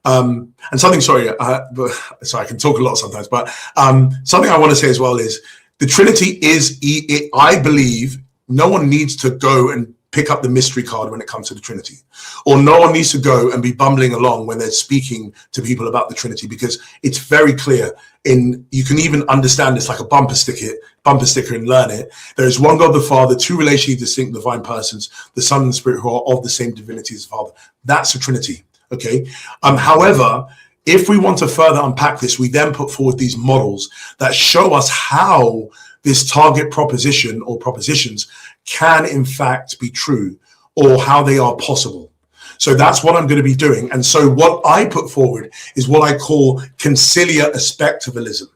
And something, sorry, I can talk a lot sometimes, but something I want to say as well is the Trinity is, I believe, no one needs to go and pick up the mystery card when it comes to the Trinity, or no one needs to go and be bumbling along when they're speaking to people about the Trinity, because it's very clear. You can even understand this like a bumper sticker and learn it. There is one God the Father, 2 relationally distinct divine persons, the Son and the Spirit, who are of the same divinity as the Father. That's the Trinity. Okay. However, if we want to further unpack this, we then put forward these models that show us how this target proposition or propositions can in fact be true, or how they are possible. So that's what I'm going to be doing. And so what I put forward is what I call conciliar aspectivalism.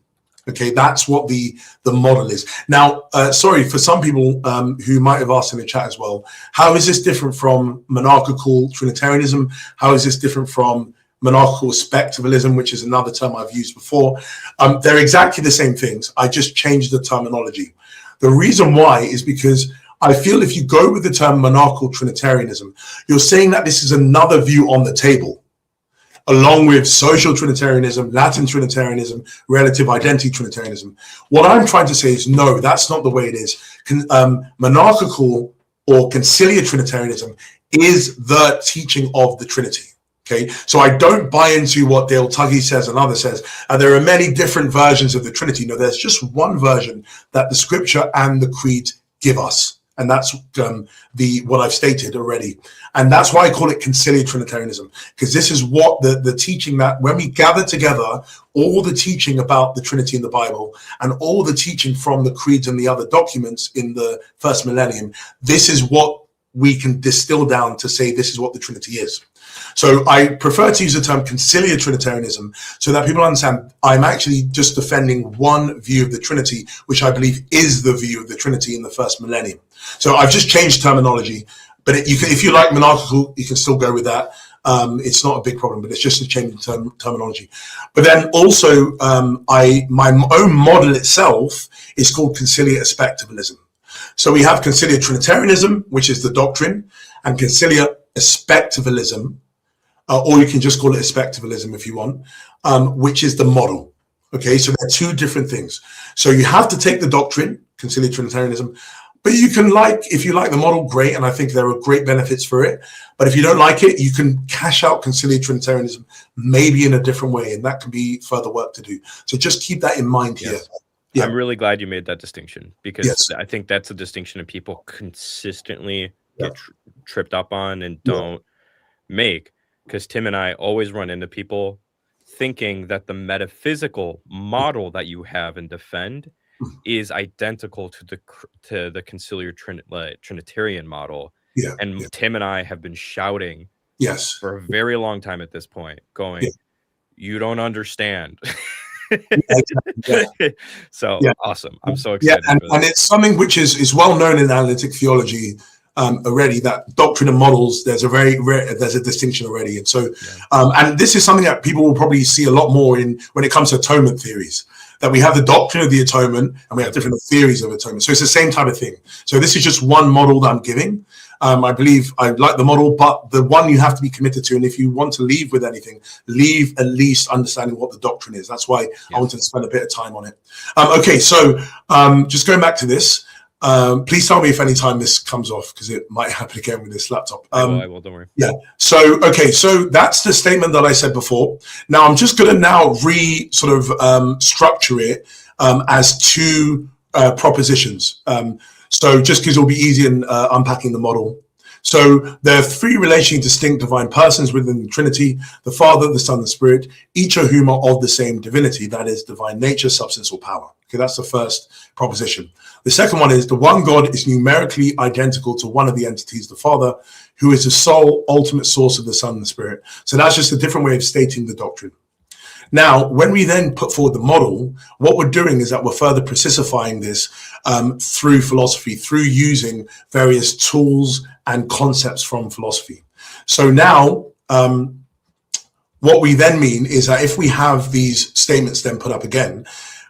Okay, that's what the model is. Now, sorry, for some people who might have asked in the chat as well, how is this different from monarchical Trinitarianism? How is this different from monarchical aspectivalism, which is another term I've used before? They're exactly the same things. I just changed the terminology. The reason why is because I feel if you go with the term monarchical Trinitarianism, you're saying that this is another view on the table, along with social Trinitarianism, Latin Trinitarianism, relative identity Trinitarianism. What I'm trying to say is, no, that's not the way it is. Monarchical or conciliar Trinitarianism is the teaching of the Trinity. Okay, so I don't buy into what Dale Tuggy says and others says. There are many different versions of the Trinity. No, there's just one version that the Scripture and the Creed give us. And that's what I've stated already. And that's why I call it conciliar Trinitarianism, because this is what the teaching that when we gather together all the teaching about the Trinity in the Bible and all the teaching from the creeds and the other documents in the first millennium, this is what we can distill down to say this is what the Trinity is. So I prefer to use the term conciliar Trinitarianism so that people understand I'm actually just defending one view of the Trinity, which I believe is the view of the Trinity in the first millennium. So I've just changed terminology, but if you like monarchical, you can still go with that. It's not a big problem, but it's just a change in terminology. But then also my own model itself is called conciliar aspectivalism. So we have conciliar Trinitarianism, which is the doctrine, and conciliar aspectivalism, or you can just call it aspectivalism if you want, which is the model. Okay, so they're two different things. So you have to take the doctrine, conciliar Trinitarianism, but you can if you like the model, great, and I think there are great benefits for it. But if you don't like it, you can cash out conciliar Trinitarianism maybe in a different way, and that can be further work to do. So just keep that in mind here. Yes. Yeah. I'm really glad you made that distinction, because Yes. I think that's a distinction that people consistently get tripped up on and don't make, because Tim and I always run into people thinking that the metaphysical model that you have and defend is identical to the conciliar Trinitarian model. Yeah. And Tim and I have been shouting for a very long time at this point, going, you don't understand. So awesome. I'm so excited. And it's something which is well known in analytic theology already, that doctrine and models, there's a distinction already. And so and this is something that people will probably see a lot more in when it comes to atonement theories, that we have the doctrine of the atonement and we have different theories of atonement. So it's the same type of thing. So this is just one model that I'm giving. I believe I like the model, but the one you have to be committed to. And if you want to leave with anything, leave at least understanding what the doctrine is. That's why I wanted to spend a bit of time on it. Okay, so just going back to this, please tell me if any time this comes off, because it might happen again with this laptop. I will, don't worry. Yeah. So, okay, so that's the statement that I said before. Now I'm just going to now structure it as two propositions. So just because it'll be easy in unpacking the model. So there are three relationally distinct divine persons within the Trinity: the Father, the Son, the Spirit, each of whom are of the same divinity, that is, divine nature, substance, or power. Okay, that's the first proposition. The second one is the one God is numerically identical to one of the entities, the Father, who is the sole ultimate source of the Son and the Spirit. So that's just a different way of stating the doctrine. Now, when we then put forward the model, what we're doing is that we're further precisifying this through philosophy, through using various tools and concepts from philosophy. So now, what we then mean is that if we have these statements then put up again,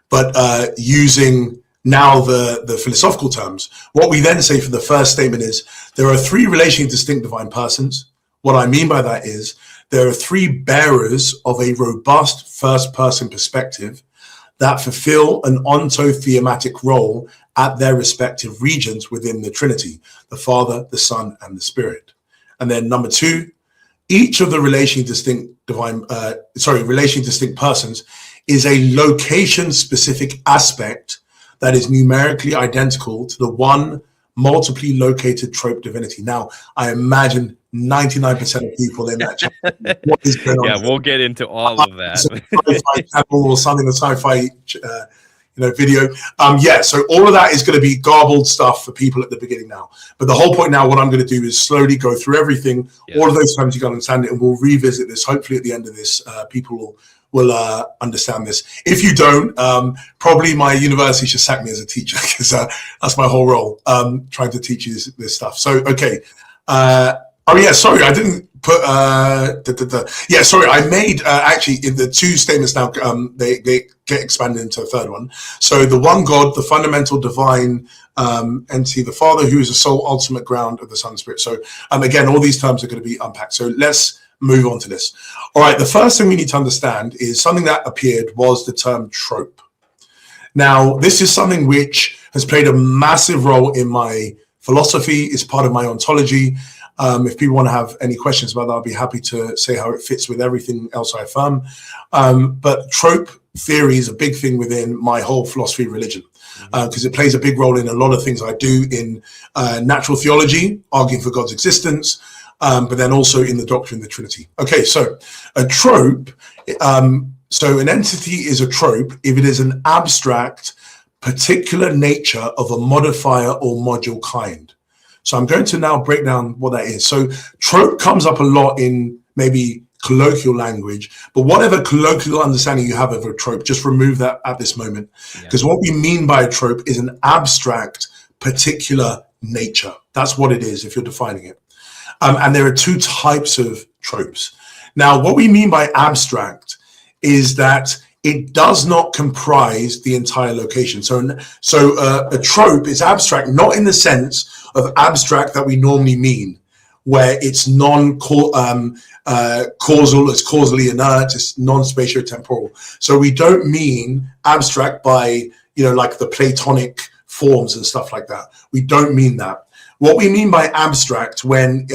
but using now the philosophical terms, what we then say for the first statement is there are three relationally distinct divine persons. What I mean by that is there are three bearers of a robust first-person perspective that fulfill an ontothematic role at their respective regions within the Trinity: the Father, the Son, and the Spirit. And then number two, each of the relationally distinct persons is a location-specific aspect that is numerically identical to the one multiply located trope divinity. Now, I imagine 99% of people in that chat, what is going on? Yeah, we'll get into all of that. Sci-fi channel or something, a sci-fi, video. Yeah, so all of that is going to be garbled stuff for people at the beginning now. But the whole point now, what I'm going to do is slowly go through everything, all of those times you got to understand it, and we'll revisit this. Hopefully at the end of this, people will understand this. If you don't, probably my university should sack me as a teacher, because that's my whole role, trying to teach you this stuff. So, okay. Oh yeah, sorry, I didn't put yeah, sorry, I made actually in the two statements now, they get expanded into a third one. So the one God, the fundamental divine entity, the Father, who is the sole ultimate ground of the Son and Spirit. So again, all these terms are going to be unpacked. So let's move on to this. All right, the first thing we need to understand is something that appeared was the term trope. Now, this is something which has played a massive role in my philosophy. It's part of my ontology. If people want to have any questions about that, I'll be happy to say how it fits with everything else I affirm. But trope theory is a big thing within my whole philosophy of religion, because it plays a big role in a lot of things I do in natural theology, arguing for God's existence, but then also in the doctrine of the Trinity. Okay, so a trope, so an entity is a trope if it is an abstract, particular nature of a modifier or module kind. So I'm going to now break down what that is. So trope comes up a lot in maybe colloquial language, but whatever colloquial understanding you have of a trope, just remove that at this moment. Because what we mean by a trope is an abstract, particular nature. That's what it is if you're defining it. And there are two types of tropes. Now, what we mean by abstract is that it does not comprise the entire location. So a trope is abstract, not in the sense of abstract that we normally mean, where it's non-causal, it's causally inert, it's non-spatio-temporal. So we don't mean abstract by, like the Platonic forms and stuff like that. We don't mean that. What we mean by abstract, when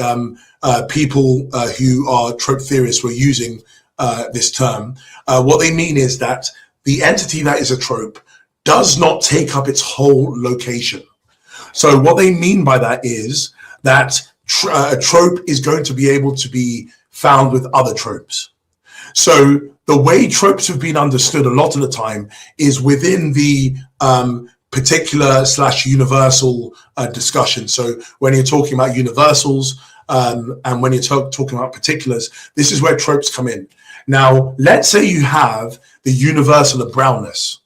people who are trope theorists were using this term, what they mean is that the entity that is a trope does not take up its whole location. So what they mean by that is that a trope is going to be able to be found with other tropes. So the way tropes have been understood a lot of the time is within the particular / universal discussion. So when you're talking about universals and when you're talking about particulars, this is where tropes come in. Now, let's say you have the universal of brownness.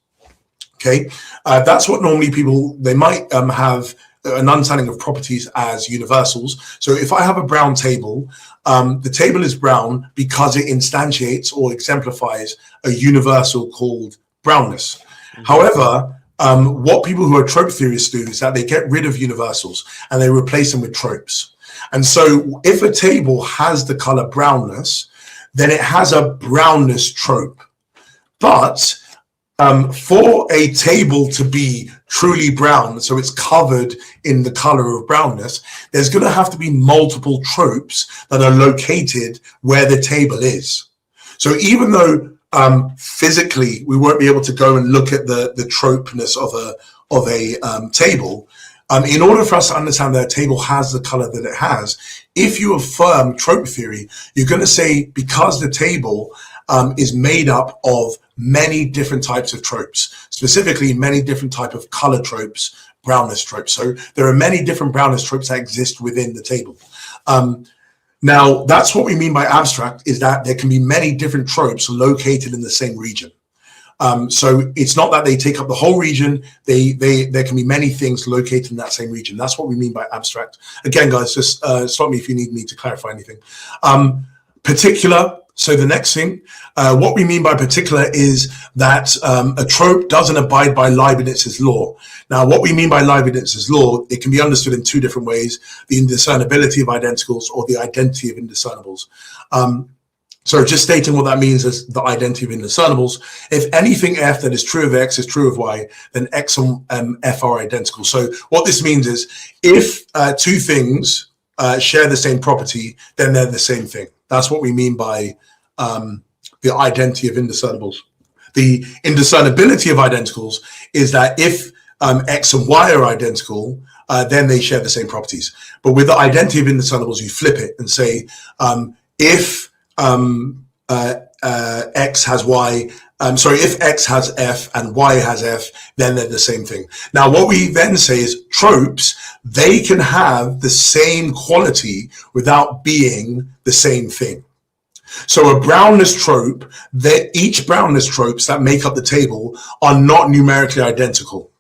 Okay, that's what normally people, they might have an understanding of properties as universals. So if I have a brown table, the table is brown because it instantiates or exemplifies a universal called brownness. However, what people who are trope theorists do is that they get rid of universals and they replace them with tropes. And so if a table has the color brownness, then it has a brownness trope. But for a table to be truly brown, so it's covered in the color of brownness, there's going to have to be multiple tropes that are located where the table is. So even though physically we won't be able to go and look at the tropeness of a table, in order for us to understand that a table has the color that it has, if you affirm trope theory, you're going to say because the table is made up of many different types of tropes, specifically many different types of color tropes, brownness tropes. So there are many different brownness tropes that exist within the table. Now, that's what we mean by abstract, is that there can be many different tropes located in the same region. So it's not that they take up the whole region. There can be many things located in that same region. That's what we mean by abstract. Again, guys, just stop me if you need me to clarify anything. Particular. So the next thing, what we mean by particular is that a trope doesn't abide by Leibniz's law. Now, what we mean by Leibniz's law, it can be understood in two different ways: the indiscernibility of identicals or the identity of indiscernibles. So just stating what that means is the identity of indiscernibles. If anything F that is true of X is true of Y, then X and F are identical. So what this means is if two things share the same property, then they're the same thing. That's what we mean by the identity of indiscernibles. The indiscernibility of identicals is that if X and Y are identical, then they share the same properties. But with the identity of indiscernibles, you flip it and say, if X has Y if X has F and Y has F, then they're the same thing. Now, what we then say is tropes, they can have the same quality without being the same thing. So a brownness trope, each brownness tropes that make up the table are not numerically identical.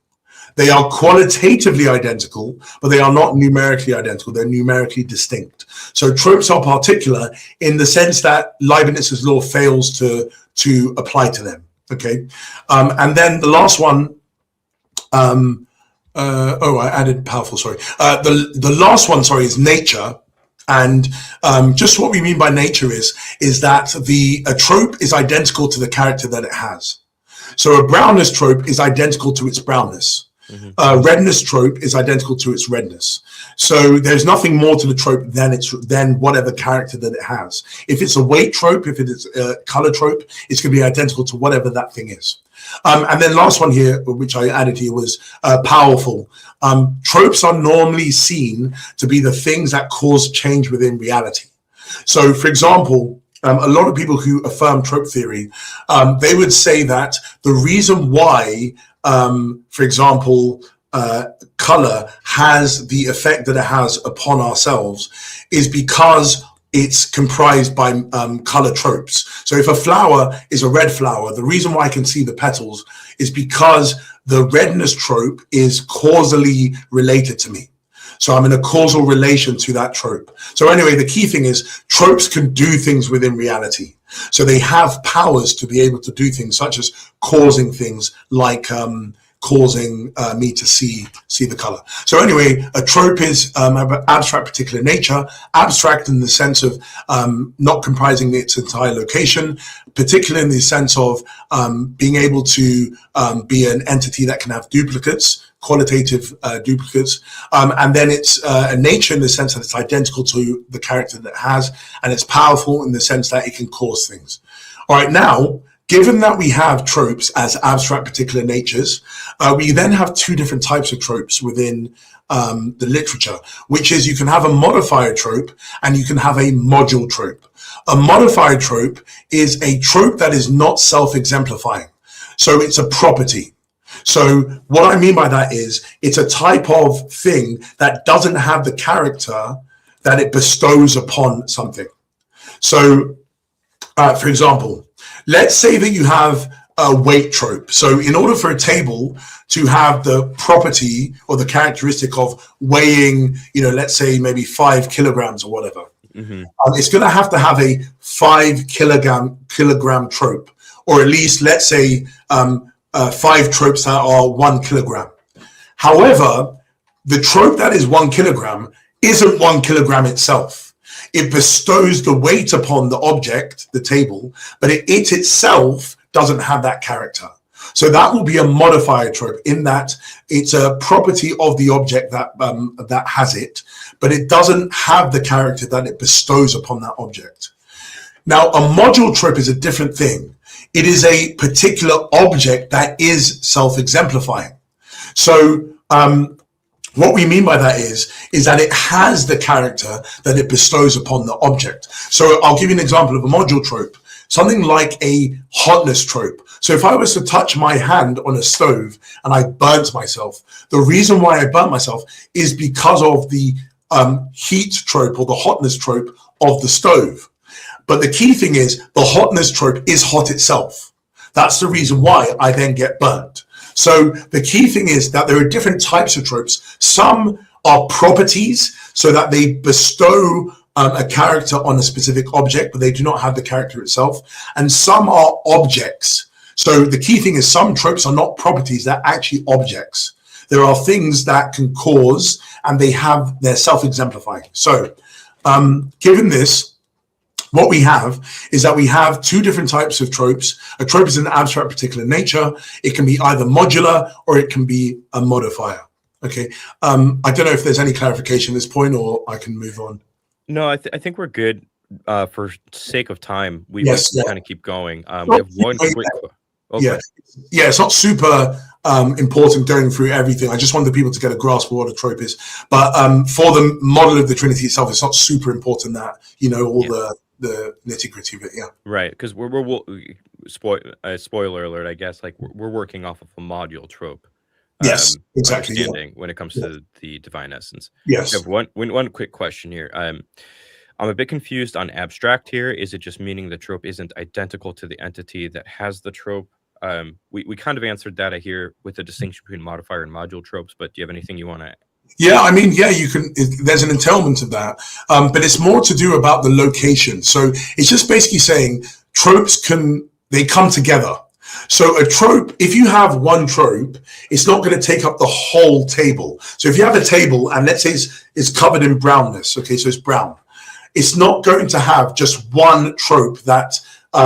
They are qualitatively identical, but they are not numerically identical. They're numerically distinct. So tropes are particular in the sense that Leibniz's law fails to apply to them. Okay. And then the last one, I added powerful, sorry. The last one, sorry, is nature. And just what we mean by nature is that a trope is identical to the character that it has. So a brownness trope is identical to its brownness. Redness trope is identical to its redness. So there's nothing more to the trope than whatever character that it has. If it's a weight trope, if it is a color trope, it's going to be identical to whatever that thing is. And then last one here, which I added here, was powerful. Tropes are normally seen to be the things that cause change within reality. So, for example, a lot of people who affirm trope theory, they would say that the reason why, for example, color has the effect that it has upon ourselves is because it's comprised by color tropes. So if a flower is a red flower, the reason why I can see the petals is because the redness trope is causally related to me. So I'm in a causal relation to that trope. So anyway, the key thing is tropes can do things within reality. So they have powers to be able to do things such as causing things like causing me to see the color. So anyway, a trope is abstract particular nature, abstract in the sense of not comprising its entire location, particularly in the sense of being able to be an entity that can have duplicates, qualitative duplicates, and then it's a nature in the sense that it's identical to the character that it has, and it's powerful in the sense that it can cause things. All right, now, given that we have tropes as abstract particular natures, we then have two different types of tropes within the literature, which is you can have a modifier trope and you can have a module trope. A modifier trope is a trope that is not self-exemplifying. So it's a property. So what I mean by that is it's a type of thing that doesn't have the character that it bestows upon something. So, for example, let's say that you have a weight trope. So in order for a table to have the property or the characteristic of weighing, let's say maybe 5 kilograms or whatever, it's going to have a 5 kilogram trope, or at least let's say 5 tropes that are 1 kilogram. However, the trope that is 1 kilogram isn't 1 kilogram itself. It bestows the weight upon the object, the table, but it itself doesn't have that character. So that will be a modifier trope in that it's a property of the object that has it, but it doesn't have the character that it bestows upon that object. Now, a module trope is a different thing. It is a particular object that is self-exemplifying. So what we mean by that is that it has the character that it bestows upon the object. So I'll give you an example of a module trope, something like a hotness trope. So if I was to touch my hand on a stove and I burnt myself, the reason why I burnt myself is because of the heat trope or the hotness trope of the stove. But the key thing is the hotness trope is hot itself. That's the reason why I then get burnt. So the key thing is that there are different types of tropes. Some are properties, so that they bestow a character on a specific object, but they do not have the character itself. And some are objects. So the key thing is some tropes are not properties, they're actually objects. There are things that can cause, and they're self-exemplifying. So given this, what we have is that we have two different types of tropes. A trope is an abstract particular nature. It can be either modular or it can be a modifier. Okay. I don't know if there's any clarification at this point, or I can move on. No, I think we're good. For sake of time, we kind of keep going. We have one quick. Okay. Yeah, it's not super important going through everything. I just wanted people to get a grasp of what a trope is. But for the model of the Trinity itself, it's not super important that all nitty gritty of it. Yeah. Right, because spoiler alert, I guess. Like we're working off of a module trope. Yes, exactly. Understanding when it comes to the divine essence. Yes. I have one quick question here. I'm a bit confused on abstract here. Is it just meaning the trope isn't identical to the entity that has the trope? We kind of answered that, I hear, with the distinction between modifier and module tropes, but do you have anything you want to? Yeah, I mean, yeah, you can. There's an entailment of that, but it's more to do about the location. So it's just basically saying tropes they come together. So a trope, if you have one trope, it's not going to take up the whole table. So if you have a table and let's say it's covered in brownness, okay, so it's brown, it's not going to have just one trope that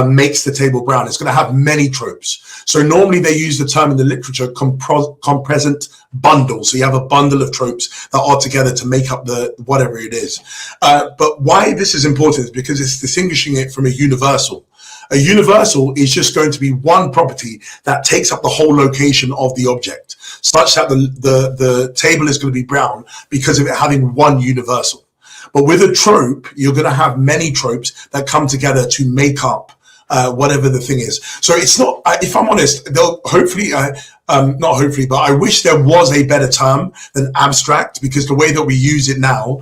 makes the table brown. It's going to have many tropes. So normally they use the term in the literature compresent bundle. So you have a bundle of tropes that are together to make up the whatever it is. But why this is important is because it's distinguishing it from a universal. A universal is just going to be one property that takes up the whole location of the object, such that the table is going to be brown because of it having one universal. But with a trope, you're going to have many tropes that come together to make up whatever the thing is. So it's not, if I'm honest, they'll hopefully, not hopefully, but I wish there was a better term than abstract, because the way that we use it now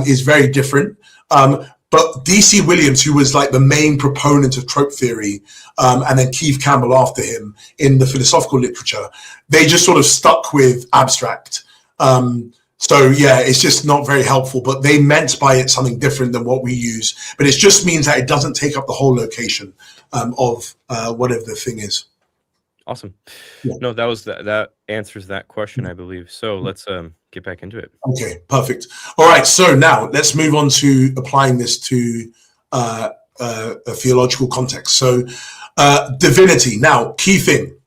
is very different. But D.C. Williams, who was like the main proponent of trope theory, and then Keith Campbell after him in the philosophical literature, they just sort of stuck with abstract. So yeah, it's just not very helpful, but they meant by it something different than what we use. But it just means that it doesn't take up the whole location of whatever the thing is. Awesome. Yeah. No, that answers that question, I believe. So let's get back into it. Okay, perfect. All right, so now let's move on to applying this to a theological context. So divinity. Now, key thing.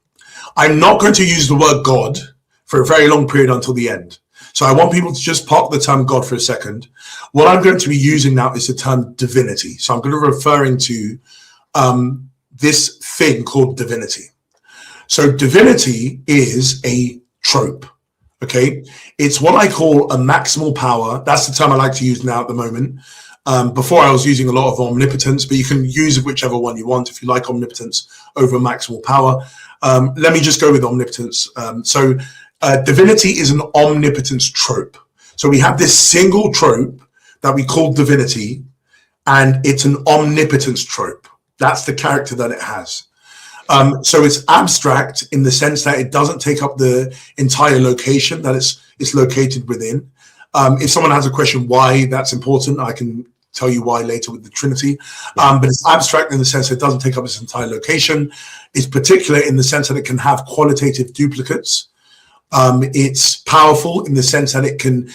I'm not going to use the word God for a very long period until the end. So I want people to just park the term God for a second. What I'm going to be using now is the term divinity. So I'm going to be referring to this thing called divinity. So divinity is a trope, okay? It's what I call a maximal power. That's the term I like to use now at the moment. Before I was using a lot of omnipotence, but you can use whichever one you want if you like omnipotence over maximal power. Let me just go with omnipotence. Divinity is an omnipotence trope. So we have this single trope that we call divinity, and it's an omnipotence trope. That's the character that it has. So it's abstract in the sense that it doesn't take up the entire location that it's located within. If someone has a question why that's important, I can tell you why later with the Trinity. But it's abstract in the sense that it doesn't take up its entire location. It's particular in the sense that it can have qualitative duplicates. It's powerful in the sense that it can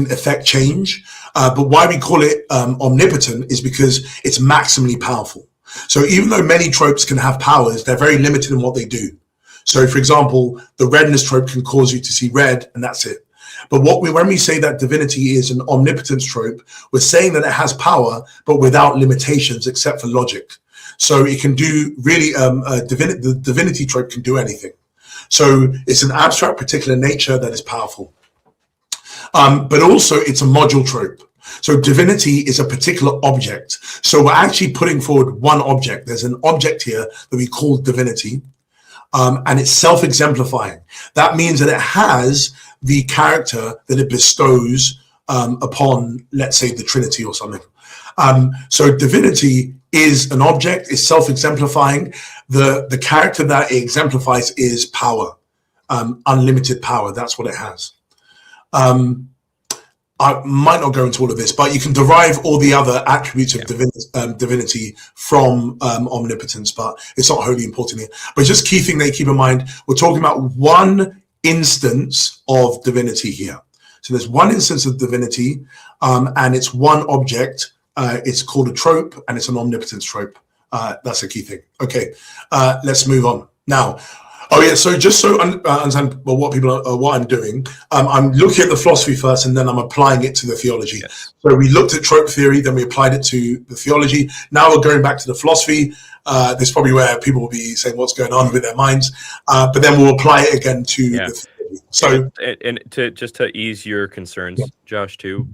affect change. But why we call it omnipotent is because it's maximally powerful. So even though many tropes can have powers, they're very limited in what they do. So for example, the redness trope can cause you to see red, and that's it. But when we say that divinity is an omnipotence trope, we're saying that it has power, but without limitations except for logic. So it can do really, the divinity trope can do anything. So it's an abstract particular nature that is powerful. But also it's a module trope. So divinity is a particular object. So we're actually putting forward one object. There's an object here that we call divinity, and it's self-exemplifying. That means that it has the character that it bestows upon, let's say, the Trinity or something. So divinity is an object, is self-exemplifying. The character that it exemplifies is power, unlimited power. That's what it has. I might not go into all of this, but you can derive all the other attributes of divinity from omnipotence, but it's not wholly important here. But just key thing that you keep in mind, we're talking about one instance of divinity here. So there's one instance of divinity, and it's one object. It's called a trope, and it's an omnipotence trope. That's a key thing. Okay, let's move on now. Oh yeah, so just so understand what I'm doing, I'm looking at the philosophy first, and then I'm applying it to the theology. Yes. So we looked at trope theory, then we applied it to the theology. Now we're going back to the philosophy. This is probably where people will be saying what's going on with their minds, but then we'll apply it again to the theology. So, and to ease your concerns, Josh, too.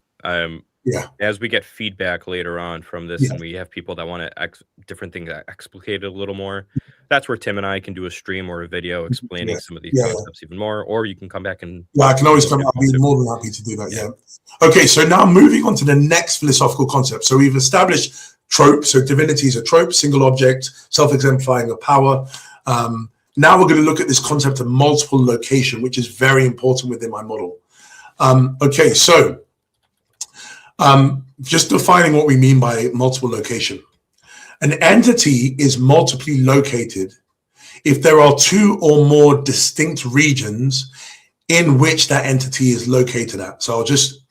Yeah. as we get feedback later on from this, Yeah. and we have people that want to different things explicated a little more, that's where Tim and I can do a stream or a video explaining Yeah. some of these Yeah. concepts even more, or you can come back and Yeah, I can always come. I'll be more than happy to do that. Yeah. Okay, so now moving on to the next philosophical concept. So we've established trope. So divinity is a trope, single object, self-exemplifying a power. Now we're going to look at this concept of multiple location, which is very important within my model. Okay, so just defining what we mean by multiple location. An entity is multiply located if there are two or more distinct regions in which that entity is located at. So I'll just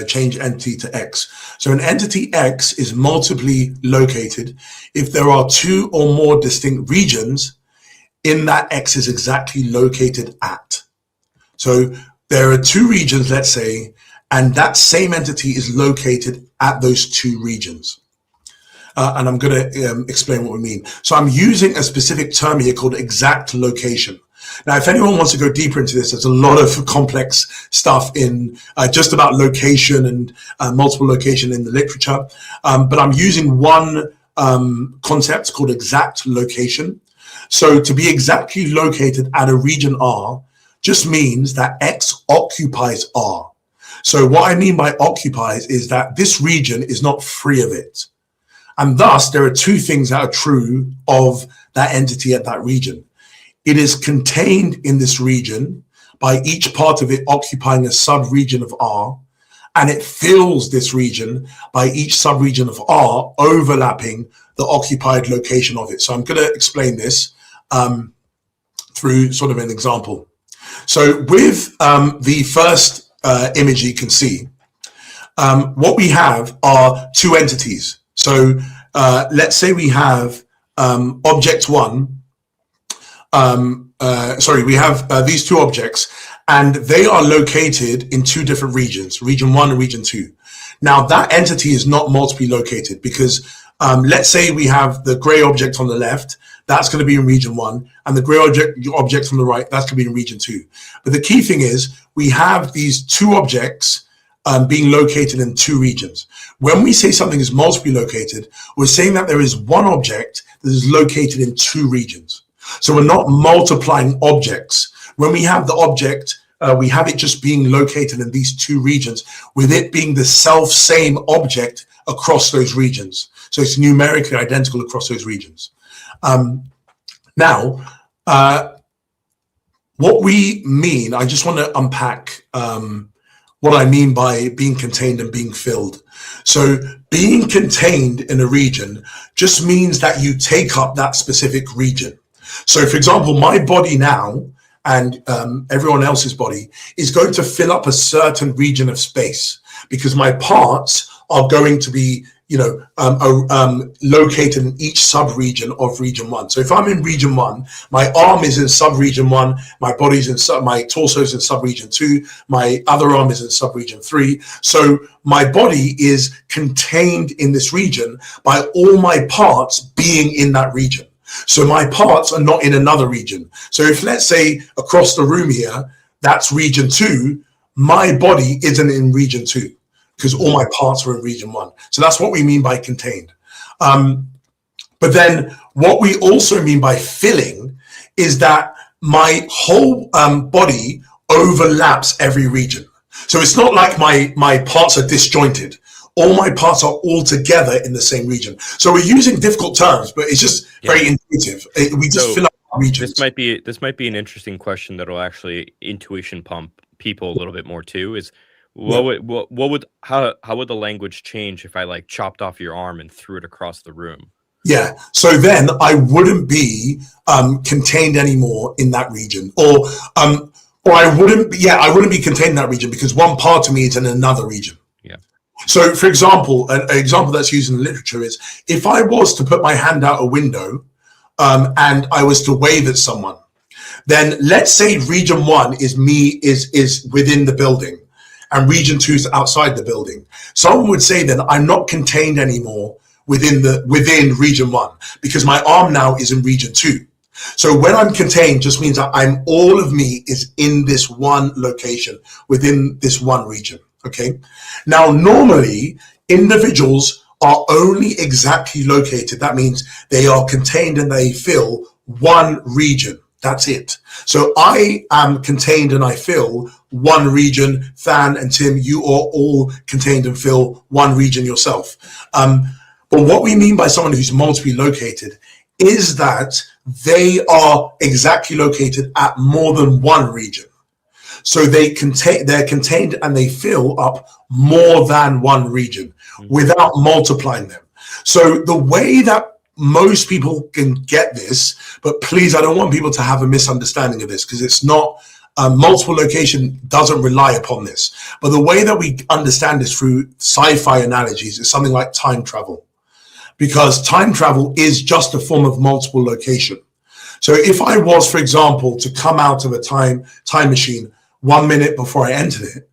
change entity to X. So an entity X is multiply located if there are two or more distinct regions in that X is exactly located at. So there are two regions, let's say, and that same entity is located at those two regions. And I'm going to explain what we mean. So I'm using a specific term here called exact location. Now, if anyone wants to go deeper into this, there's a lot of complex stuff in just about location and multiple location in the literature. But I'm using one concept called exact location. So to be exactly located at a region R just means that X occupies R. So what I mean by occupies is that this region is not free of it. And thus, there are two things that are true of that entity at that region. It is contained in this region by each part of it occupying a sub-region of R, and it fills this region by each sub-region of R overlapping the occupied location of it. So I'm going to explain this through sort of an example. So with the first image you can see, what we have are two entities. So let's say we have object one. We have these two objects, and they are located in two different regions, region one and region two. Now that entity is not multiply located because let's say we have the gray object on the left, that's going to be in region one, and the gray object on the right, that's going to be in region two. But the key thing is we have these two objects being located in two regions. When we say something is multiply located, we're saying that there is one object that is located in two regions. So we're not multiplying objects. When we have the object, we have it just being located in these two regions, with it being the self-same object across those regions. So it's numerically identical across those regions. Now, what we mean, I just want to unpack what I mean by being contained and being filled. So being contained in a region just means that you take up that specific region. So for example, my body now and everyone else's body is going to fill up a certain region of space because my parts are going to be, located in each sub-region of region one. So if I'm in region one, my arm is in sub-region one, my body's in my torso is in sub-region two, my other arm is in sub-region three. So my body is contained in this region by all my parts being in that region. So my parts are not in another region. So if let's say across the room here, that's region two, my body isn't in region two, because all my parts are in region one. So that's what we mean by contained. But then what we also mean by filling is that my whole body overlaps every region. So it's not like my parts are disjointed. All my parts are all together in the same region. So we're using difficult terms, but it's just very intuitive. We just fill up regions. This might be an interesting question that will actually intuition pump people a little bit more too. Is how would the language change if I like chopped off your arm and threw it across the room? Yeah. So then I wouldn't be contained anymore in that region, or I wouldn't be contained in that region because one part of me is in another region. Yeah. So for example, an example that's used in the literature is if I was to put my hand out a window and I was to wave at someone, then let's say region one is within the building and region two is outside the building. Someone would say then I'm not contained anymore within region one because my arm now is in region two. So when I'm contained just means that all of me is in this one location within this one region. Okay. Now, normally individuals are only exactly located. That means they are contained and they fill one region. That's it. So I am contained and I fill one region. Than and Tim, you are all contained and fill one region yourself. But what we mean by someone who's multiply located is that they are exactly located at more than one region. So they're contained and they fill up more than one region without multiplying them. So the way that most people can get this, but please, I don't want people to have a misunderstanding of this, because it's not, multiple location doesn't rely upon this. But the way that we understand this through sci-fi analogies is something like time travel, because time travel is just a form of multiple location. So if I was, for example, to come out of a time machine 1 minute before I entered it,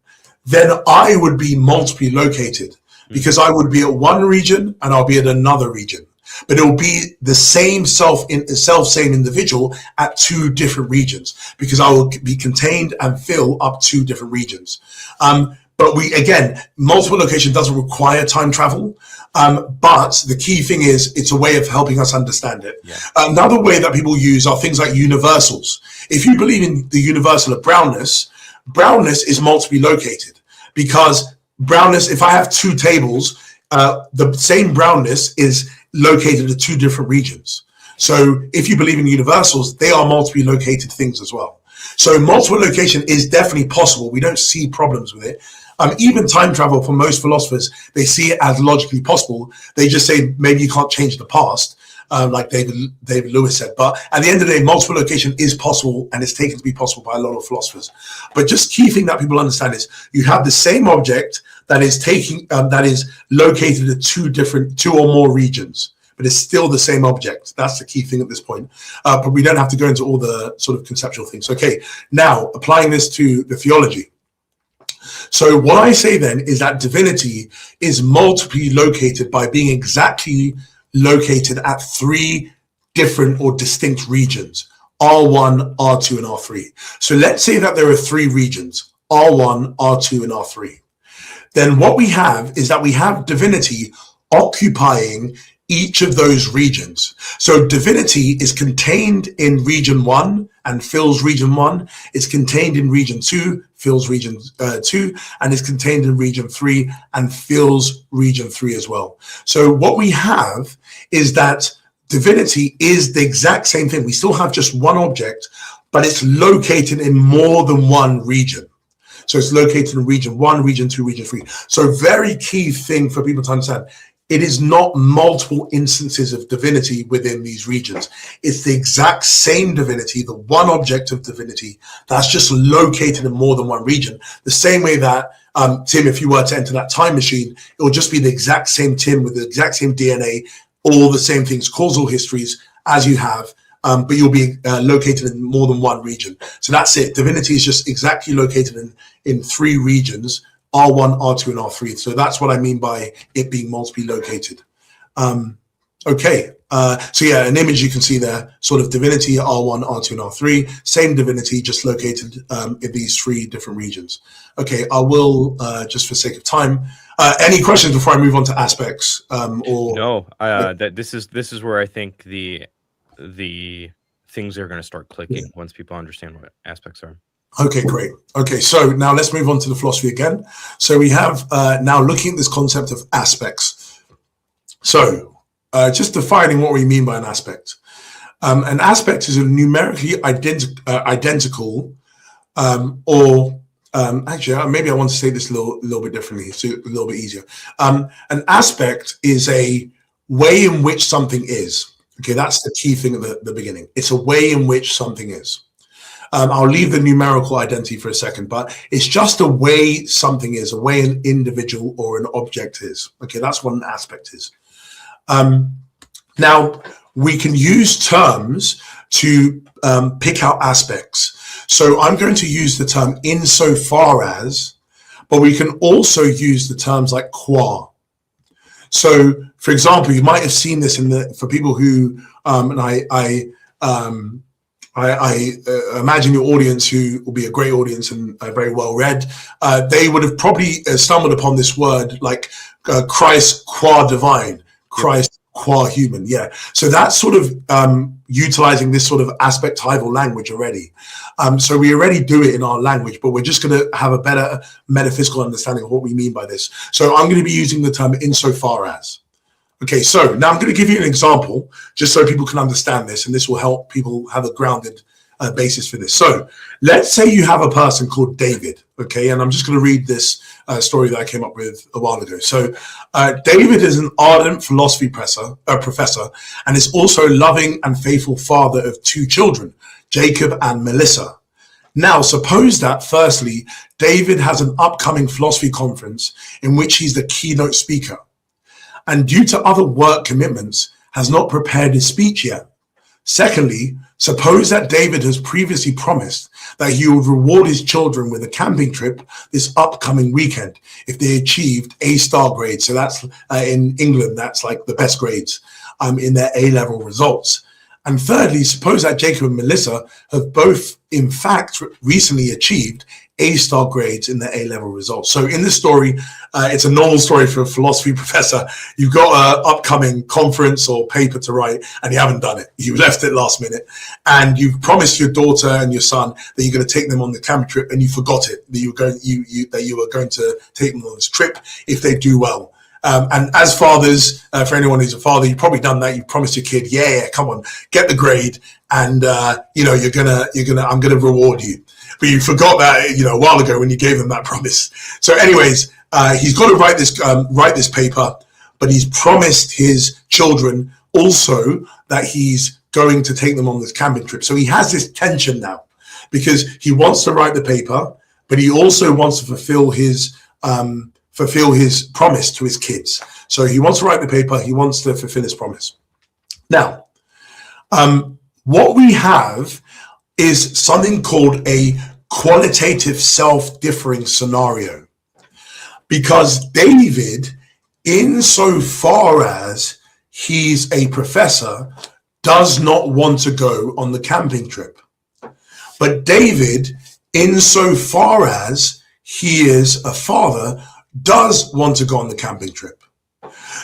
then I would be multiply located, because I would be at one region and I'll be at another region. But it will be the same same individual at two different regions, because I will be contained and fill up two different regions. But multiple location doesn't require time travel. But the key thing is it's a way of helping us understand it. Yeah. Another way that people use are things like universals. If you believe in the universal of brownness is multiply located, because brownness, if I have two tables, the same brownness is located at two different regions. So if you believe in universals, they are multiply located things as well. So multiple location is definitely possible. We don't see problems with it. Even time travel, for most philosophers, they see it as logically possible. They just say maybe you can't change the past, like David Lewis said. But at the end of the day, multiple location is possible, and it's taken to be possible by a lot of philosophers. But just key thing that people understand is you have the same object that is located at two or more regions, but it's still the same object. That's the key thing at this point. But we don't have to go into all the sort of conceptual things. Okay, now applying this to the theology. So what I say then is that divinity is multiply located by being exactly located at three different or distinct regions: R1, R2, and R3. So let's say that there are three regions: R1, R2, and R3. Then what we have is that we have divinity occupying each of those regions. So divinity is contained in region 1 and fills region 1. It's contained in region 2, fills region 2, and is contained in region 3 and fills region 3 as well. So what we have is that divinity is the exact same thing. We still have just one object, but it's located in more than one region. So it's located in region 1, region 2, region 3. So very key thing for people to understand. It is not multiple instances of divinity within these regions. It's the exact same divinity, the one object of divinity that's just located in more than one region. The same way that, Tim, if you were to enter that time machine, it will just be the exact same Tim with the exact same DNA, all the same things, causal histories as you have, but you'll be located in more than one region. So that's it. Divinity is just exactly located in three regions: R1, R2, and R3. So that's what I mean by it being multiply located. Okay. So yeah, an image you can see there, sort of divinity, R1, R2, and R3, same divinity, just located in these three different regions. Okay, I will, just for sake of time, any questions before I move on to aspects? No, this is where I think the things are going to start clicking once people understand what aspects are. Okay, great. Okay, so now let's move on to the philosophy again. So we have now looking at this concept of aspects. So just defining what we mean by an aspect. An aspect is a numerically identical, actually, maybe I want to say this a little bit differently, so a little bit easier. An aspect is a way in which something is. Okay, that's the key thing at the beginning. It's a way in which something is. I'll leave the numerical identity for a second, but it's just a way something is, a way an individual or an object is. Okay, that's what an aspect is. Now, we can use terms to pick out aspects. So I'm going to use the term insofar as, but we can also use the terms like qua. So, for example, you might have seen this for people who, I imagine your audience, who will be a great audience and very well read, they would have probably stumbled upon this word like Christ qua divine, Christ qua human. Yeah. So that's sort of utilizing this sort of aspectival language already. So we already do it in our language, but we're just going to have a better metaphysical understanding of what we mean by this. So I'm going to be using the term insofar as. Okay, so now I'm going to give you an example just so people can understand this, and this will help people have a grounded basis for this. So let's say you have a person called David, okay, and I'm just going to read this story that I came up with a while ago. So David is an ardent philosophy professor, and is also a loving and faithful father of 2 children, Jacob and Melissa. Now, suppose that, firstly, David has an upcoming philosophy conference in which he's the keynote speaker, and due to other work commitments, has not prepared his speech yet. Secondly, suppose that David has previously promised that he would reward his children with a camping trip this upcoming weekend if they achieved A-star grades. So that's in England, that's like the best grades in their A-level results. And thirdly, suppose that Jacob and Melissa have both, in fact, recently achieved A-star grades in their A-level results. So in this story, it's a normal story for a philosophy professor. You've got an upcoming conference or paper to write, and you haven't done it. You left it last minute, and you've promised your daughter and your son that you're going to take them on the camping trip, and you forgot it, that you were going to take them on this trip if they do well. And as fathers, for anyone who's a father, you've probably done that. You promised your kid, come on, get the grade, and I'm gonna reward you. But you forgot that, a while ago when you gave them that promise. So, anyways, he's got to write this paper, but he's promised his children also that he's going to take them on this camping trip. So he has this tension now because he wants to write the paper, but he also wants to fulfill his promise to his kids. So he wants to write the paper, he wants to fulfill his promise. Now, what we have is something called a qualitative self-differing scenario. Because David, insofar as he's a professor, does not want to go on the camping trip. But David, insofar as he is a father, does want to go on the camping trip.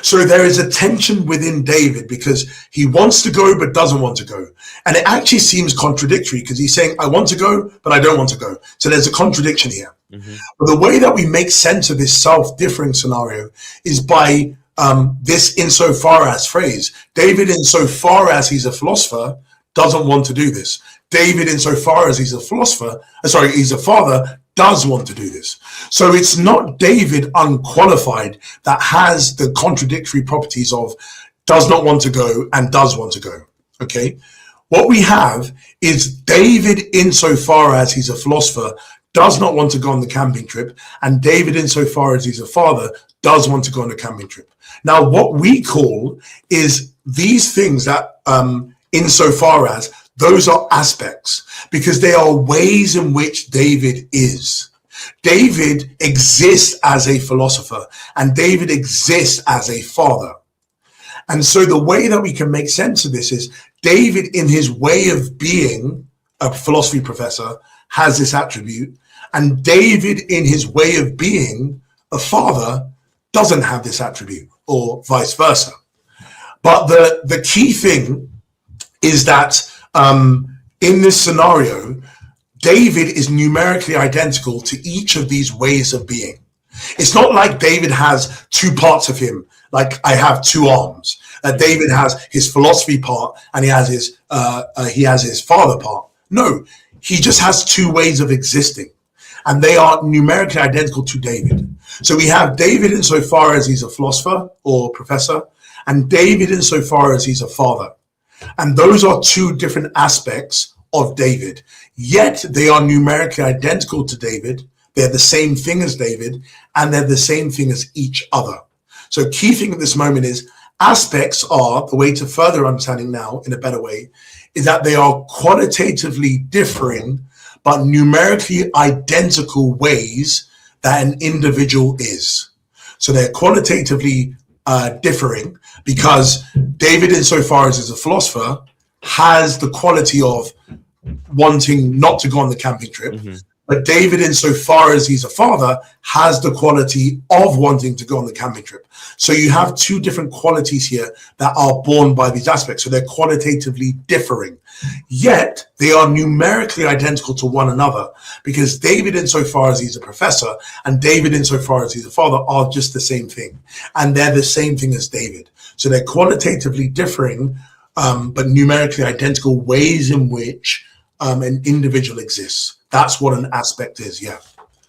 So there is a tension within David because he wants to go but doesn't want to go. And it actually seems contradictory because he's saying, I want to go, but I don't want to go. So there's a contradiction here. Mm-hmm. But the way that we make sense of this self-differing scenario is by this insofar as phrase. David, insofar as he's a philosopher, doesn't want to do this. David, insofar as he's a he's a father, does want to do this. So it's not David unqualified that has the contradictory properties of does not want to go and does want to go. Okay. What we have is David, insofar as he's a philosopher, does not want to go on the camping trip, and David, insofar as he's a father, does want to go on a camping trip. Now, what we call is these things that, insofar as, those are aspects because they are ways in which David is. David exists as a philosopher and David exists as a father. And so the way that we can make sense of this is David, in his way of being a philosophy professor, has this attribute, and David, in his way of being a father, doesn't have this attribute, or vice versa. But the key thing is that in this scenario, David is numerically identical to each of these ways of being. It's not like David has 2 parts of him, like I have 2 arms. David has his philosophy part and he has his father part. No, he just has 2 ways of existing, and they are numerically identical to David. So we have David insofar as he's a philosopher or professor, and David insofar as he's a father. And those are 2 different aspects of David, yet they are numerically identical to David. They're the same thing as David, and they're the same thing as each other. So key thing at this moment is aspects are, the way to further understanding now in a better way, is that they are qualitatively differing, but numerically identical ways that an individual is. So they're qualitatively differing because David, insofar as he's a philosopher, has the quality of wanting not to go on the camping trip. Mhm. But David, insofar as he's a father, has the quality of wanting to go on the camping trip. So you have two different qualities here that are born by these aspects. So they're qualitatively differing. Yet they are numerically identical to one another, because David, insofar as he's a professor, and David, insofar as he's a father, are just the same thing. And they're the same thing as David. So they're qualitatively differing, but numerically identical ways in which an individual exists. That's what an aspect is. Yeah.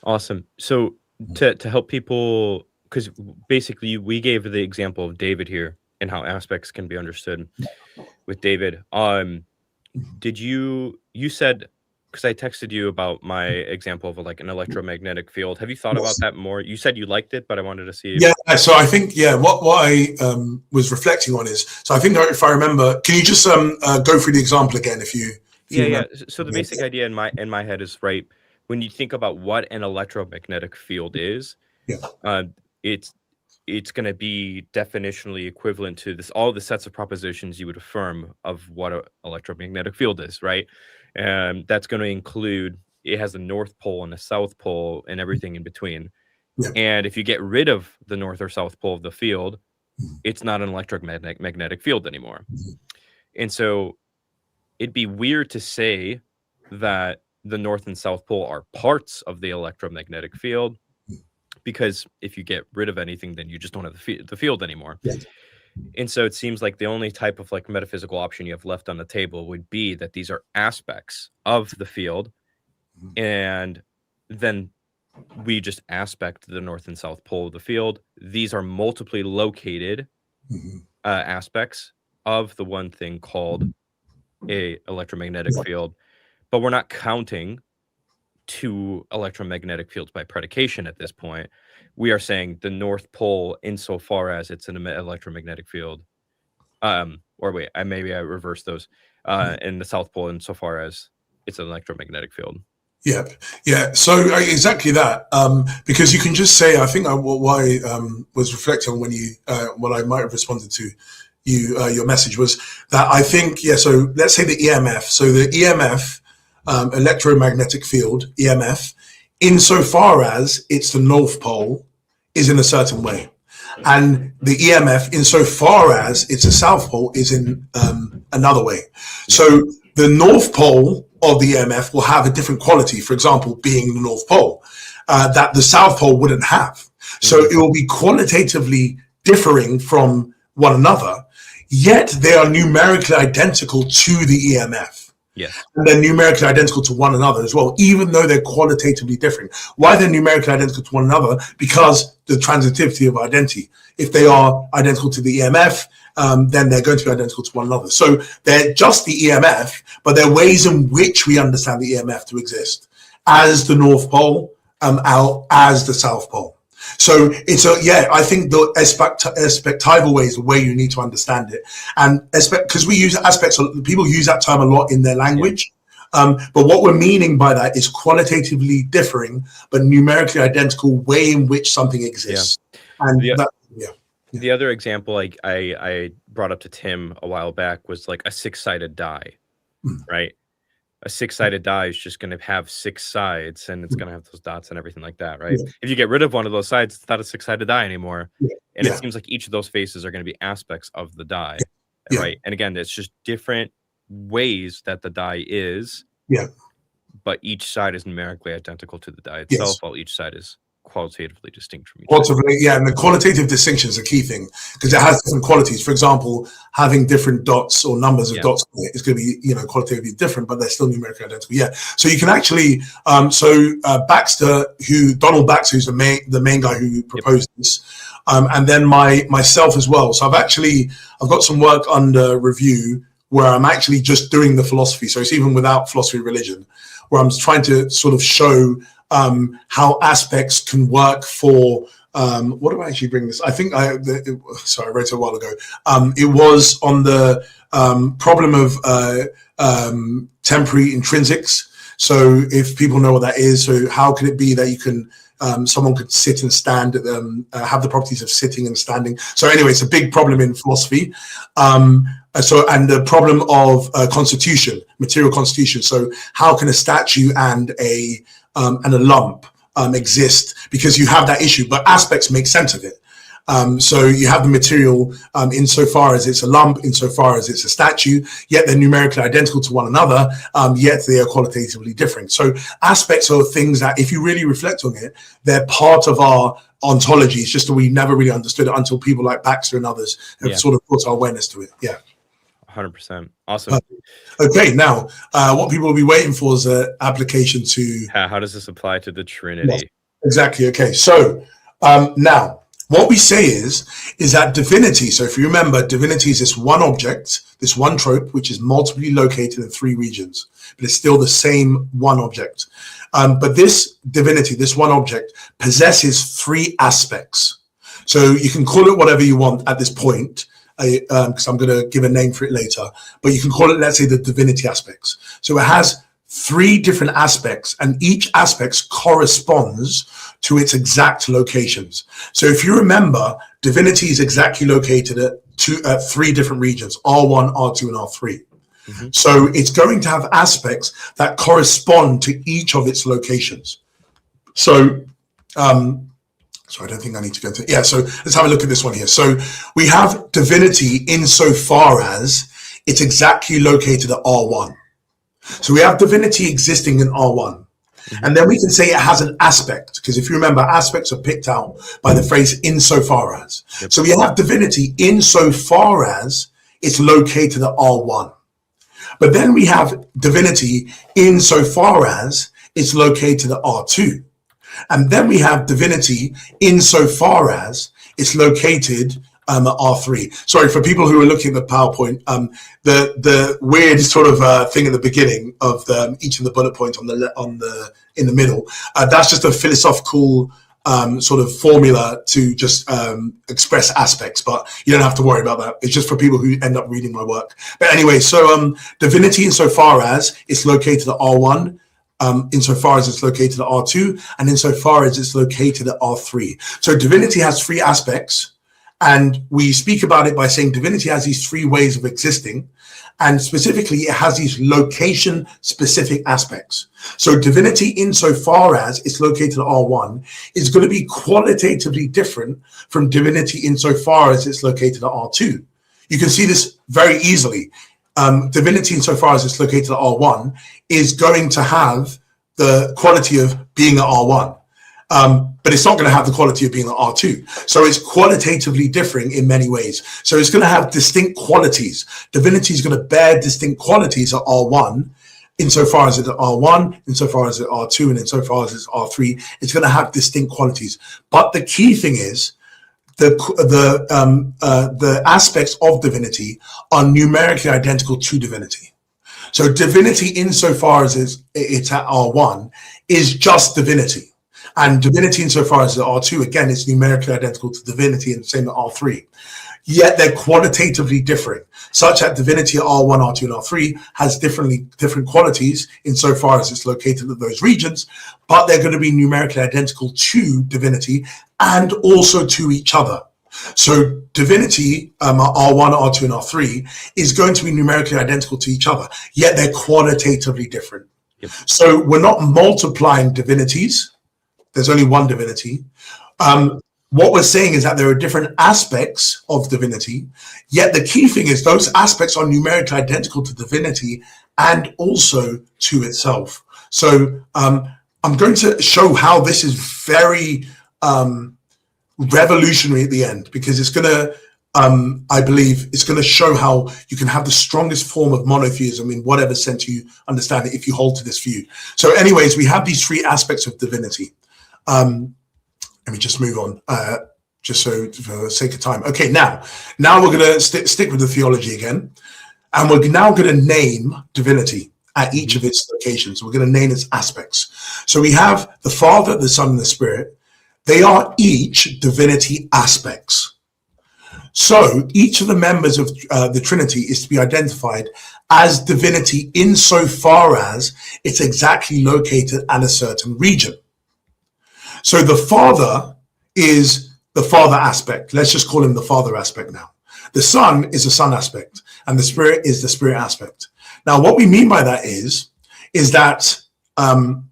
Awesome. So to help people, because basically we gave the example of David here and how aspects can be understood with David. Did you said, because I texted you about my example of like an electromagnetic field. Have you thought about that more? You said you liked it, but I wanted to see. Yeah. So I think, what I was reflecting on is, so I think if I remember, can you just go through the example again if you remember? So the basic idea in my head is, right, when you think about what an electromagnetic field is, it's going to be definitionally equivalent to all the sets of propositions you would affirm of what an electromagnetic field is, right? And that's going to include, it has a north pole and a south pole and everything in between. Yeah. And if you get rid of the north or south pole of the field, it's not an electromagnetic field anymore. And so it'd be weird to say that the north and south pole are parts of the electromagnetic field, because if you get rid of anything, then you just don't have the field anymore. Yeah. And so it seems like the only type of like metaphysical option you have left on the table would be that these are aspects of the field, and then we just aspect the north and south pole of the field. These are multiply located aspects of the one thing called a electromagnetic field, but we're not counting two electromagnetic fields by predication at this point. We are saying the north pole insofar as it's an electromagnetic field, or wait, I reverse those, and the south pole insofar as it's an electromagnetic field. Yeah. So exactly that, because you can just say, I think what I was reflecting on when you what I might have responded to your message was that I think, so let's say the EMF. So the EMF, electromagnetic field, EMF, insofar as it's the north pole, is in a certain way. And the EMF, insofar as it's a south pole, is in another way. So the north pole of the EMF will have a different quality, for example, being the north pole, that the south pole wouldn't have. So it will be qualitatively differing from one another, yet they are numerically identical to the EMF. Yes. And they're numerically identical to one another as well, even though they're qualitatively different. Why they're numerically identical to one another? Because the transitivity of identity. If they are identical to the EMF, then they're going to be identical to one another. So they're just the EMF, but there are ways in which we understand the EMF to exist as the North Pole, out as the South Pole. So it's I think the aspectival way is the way you need to understand it. And because we use aspects, people use that term a lot in their language. But what we're meaning by that is qualitatively differing, but numerically identical way in which something exists. And the other example I brought up to Tim a while back was like a six-sided die, right? A six-sided die is just going to have six sides, and it's going to have those dots and everything like that, right? If you get rid of one of those sides, it's not a six-sided die anymore. And it seems like each of those faces are going to be aspects of the die, right? And again, it's just different ways that the die is, but each side is numerically identical to the die itself, while each side is qualitatively distinct from each other. And the qualitative distinction is a key thing because it has different qualities. For example, having different dots or numbers of dots is going to be, qualitatively different, but they're still numerically identical. So you can actually, Donald Baxter, who's the main guy who proposed this, and then myself as well. So I've got some work under review where I'm actually just doing the philosophy. So it's even without philosophy of religion, where I'm trying to sort of show how aspects can work for what do I actually bring this? I think I wrote it a while ago. It was on the problem of temporary intrinsics. So if people know what that is, so how can it be that you can someone could sit and stand, have the properties of sitting and standing? So anyway, it's a big problem in philosophy. and the problem of constitution, material constitution. So how can a statue and a lump exist? Because you have that issue, but aspects make sense of it. So you have the material insofar as it's a lump, insofar as it's a statue, yet they're numerically identical to one another, yet they are qualitatively different. So aspects are things that, if you really reflect on it, they're part of our ontology. It's just that we never really understood it until people like Baxter and others have sort of brought our awareness to it. Yeah. 100%. Awesome. Okay, now what people will be waiting for is an application to... How does this apply to the Trinity? Yes, exactly. Okay, so now what we say is that divinity, so if you remember, divinity is this one object, this one trope, which is multiply located in 3 regions, but it's still the same one object. But this divinity, this one object, possesses 3 aspects. So you can call it whatever you want at this point, because I'm going to give a name for it later, but you can call it, let's say, the divinity aspects. So it has 3 different aspects, and each aspect corresponds to its exact locations. So if you remember, divinity is exactly located at 3 different regions, R1, R2, and R3. Mm-hmm. So it's going to have aspects that correspond to each of its locations. So, so I don't think I need to go into it. Yeah, so let's have a look at this one here. So we have divinity insofar as it's exactly located at R1. So we have divinity existing in R1. Mm-hmm. And then we can say it has an aspect, because if you remember, aspects are picked out by the phrase insofar as. Yep. So we have divinity insofar as it's located at R1. But then we have divinity insofar as it's located at R2. And then we have divinity insofar as it's located at R3. Sorry, for people who are looking at the PowerPoint, the weird sort of thing at the beginning of each of the bullet points in the middle, that's just a philosophical sort of formula to just express aspects, but you don't have to worry about that. It's just for people who end up reading my work. But anyway, so divinity insofar as it's located at R1, insofar as it's located at R2, and insofar as it's located at R3. So divinity has 3 aspects, and we speak about it by saying divinity has these 3 ways of existing, and specifically it has these location-specific aspects. So divinity insofar as it's located at R1 is going to be qualitatively different from divinity insofar as it's located at R2. You can see this very easily. Divinity insofar as it's located at R1 is going to have the quality of being at R1, but it's not going to have the quality of being at R2. So it's qualitatively differing in many ways. So it's going to have distinct qualities. Divinity is going to bear distinct qualities at R1, insofar as it's at R1, insofar as it's at R2, and insofar as it's R3. It's going to have distinct qualities. But the key thing is, the aspects of divinity are numerically identical to divinity. So divinity insofar as it's at R1 is just divinity. And divinity insofar as it's at R2, again, it's numerically identical to divinity and same at R3. Yet they're qualitatively differing, such that divinity at R1, R2, and R3 has different qualities insofar as it's located at those regions, but they're going to be numerically identical to divinity and also to each other. So divinity at R1, R2, and R3 is going to be numerically identical to each other, yet they're qualitatively different. Yep. So we're not multiplying divinities. There's only one divinity. What we're saying is that there are different aspects of divinity, yet the key thing is those aspects are numerically identical to divinity and also to itself. So I'm going to show how this is very revolutionary at the end, because it's going to, I believe, it's going to show how you can have the strongest form of monotheism in whatever sense you understand it if you hold to this view. So anyways, we have these 3 aspects of divinity. Let me just move on, just so for the sake of time. Okay, now we're going to stick with the theology again, and we're now going to name divinity at each of its locations. We're going to name its aspects. So we have the Father, the Son, and the Spirit. They are each divinity aspects. So each of the members of the Trinity is to be identified as divinity insofar as it's exactly located at a certain region. So the Father is the Father aspect. Let's just call him the Father aspect now. The Son is the Son aspect, and the Spirit is the Spirit aspect. Now, what we mean by that is that the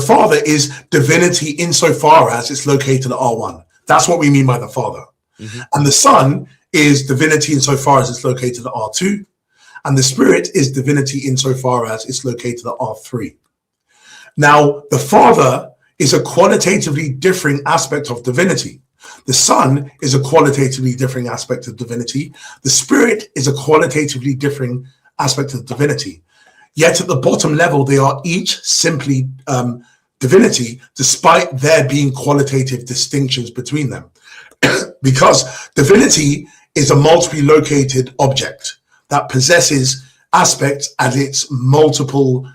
Father is divinity insofar as it's located at R1. That's what we mean by the Father. Mm-hmm. And the Son is divinity insofar as it's located at R2. And the Spirit is divinity insofar as it's located at R3. Now, the Father is a qualitatively differing aspect of divinity. The Son is a qualitatively differing aspect of divinity. The Spirit is a qualitatively differing aspect of divinity. Yet at the bottom level, they are each simply divinity, despite there being qualitative distinctions between them. Because divinity is a multiply located object that possesses aspects at its multiple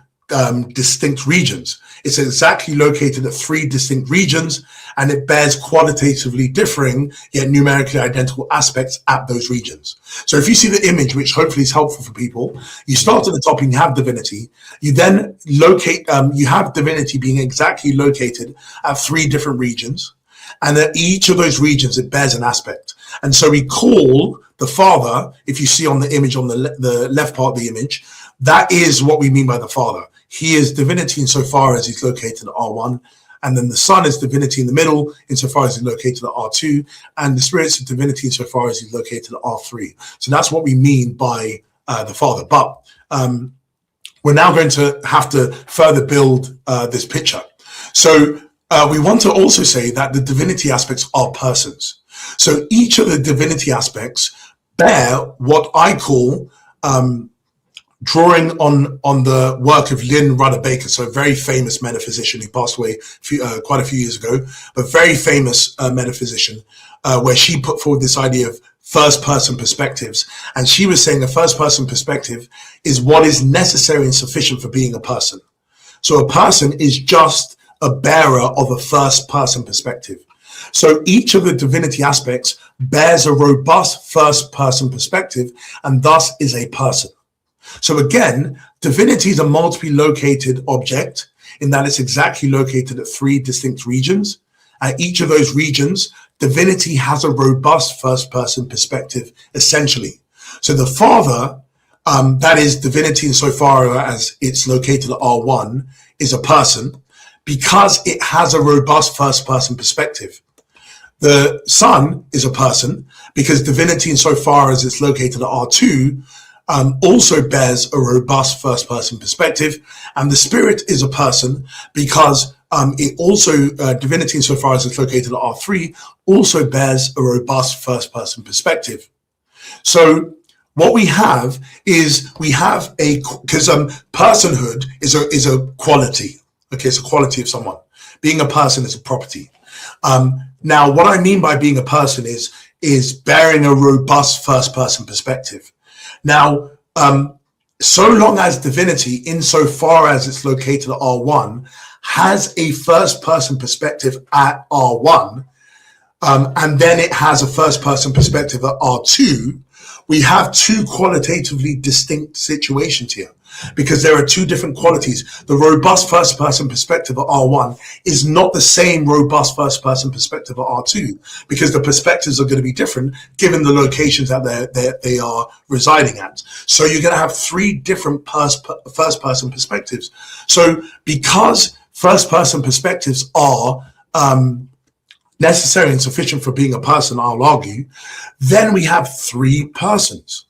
distinct regions. It's exactly located at 3 distinct regions, and it bears qualitatively differing yet numerically identical aspects at those regions. So if you see the image, which hopefully is helpful for people, you start at the top and you have divinity. You then locate, you have divinity being exactly located at 3 different regions, and at each of those regions it bears an aspect. And so we call the Father, if you see on the image on the left part of the image, that is what we mean by the Father. He is divinity insofar as he's located at R1, and then the Son is divinity in the middle insofar as he's located at R2, and the Spirit's divinity insofar as he's located at R3. So that's what we mean by the Father. But we're now going to have to further build this picture. So we want to also say that the divinity aspects are persons. So each of the divinity aspects bear what I call drawing on the work of Lynn Rudder Baker, so a very famous metaphysician who passed away quite a few years ago, but very famous metaphysician, where she put forward this idea of first-person perspectives. And she was saying a first-person perspective is what is necessary and sufficient for being a person. So a person is just a bearer of a first-person perspective. So each of the divinity aspects bears a robust first-person perspective and thus is a person. So again, divinity is a multiply located object in that it's exactly located at 3 distinct regions. At each of those regions, divinity has a robust first-person perspective, essentially. So the Father, that is divinity insofar as it's located at R1, is a person because it has a robust first-person perspective. The Son is a person because divinity insofar as it's located at R2 also bears a robust first-person perspective, and the Spirit is a person because it also, divinity insofar as it's located at R3, also bears a robust first-person perspective. So what we have is because personhood is a quality. Okay, it's a quality of someone. Being a person is a property. Now, what I mean by being a person is bearing a robust first-person perspective. Now, so long as divinity, insofar as it's located at R1, has a first-person perspective at R1, and then it has a first-person perspective at R2, we have 2 qualitatively distinct situations here, because there are 2 different qualities. The robust first-person perspective at R1 is not the same robust first-person perspective at R2, because the perspectives are going to be different given the locations that they are residing at. So you're going to have 3 different first-person perspectives. So because first-person perspectives are necessary and sufficient for being a person, I'll argue, then we have 3 persons.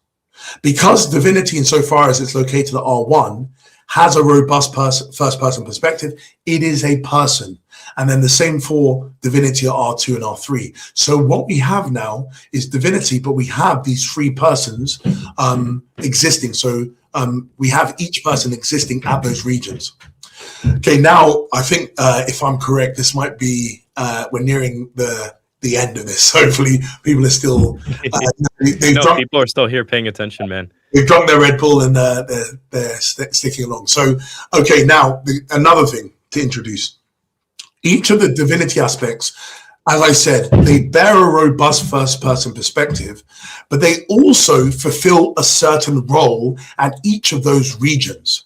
Because divinity, insofar as it's located at R1, has a robust first-person perspective, it is a person. And then the same for divinity at R2 and R3. So what we have now is divinity, but we have these 3 persons existing. So we have each person existing at those regions. Okay, now I think if I'm correct, this might be, we're nearing the end of this. Hopefully people are still people are still here paying attention, man. They've drunk their Red Bull and they're sticking along. So okay, now another thing to introduce. Each of the divinity aspects, as I said, they bear a robust first-person perspective, but they also fulfill a certain role at each of those regions.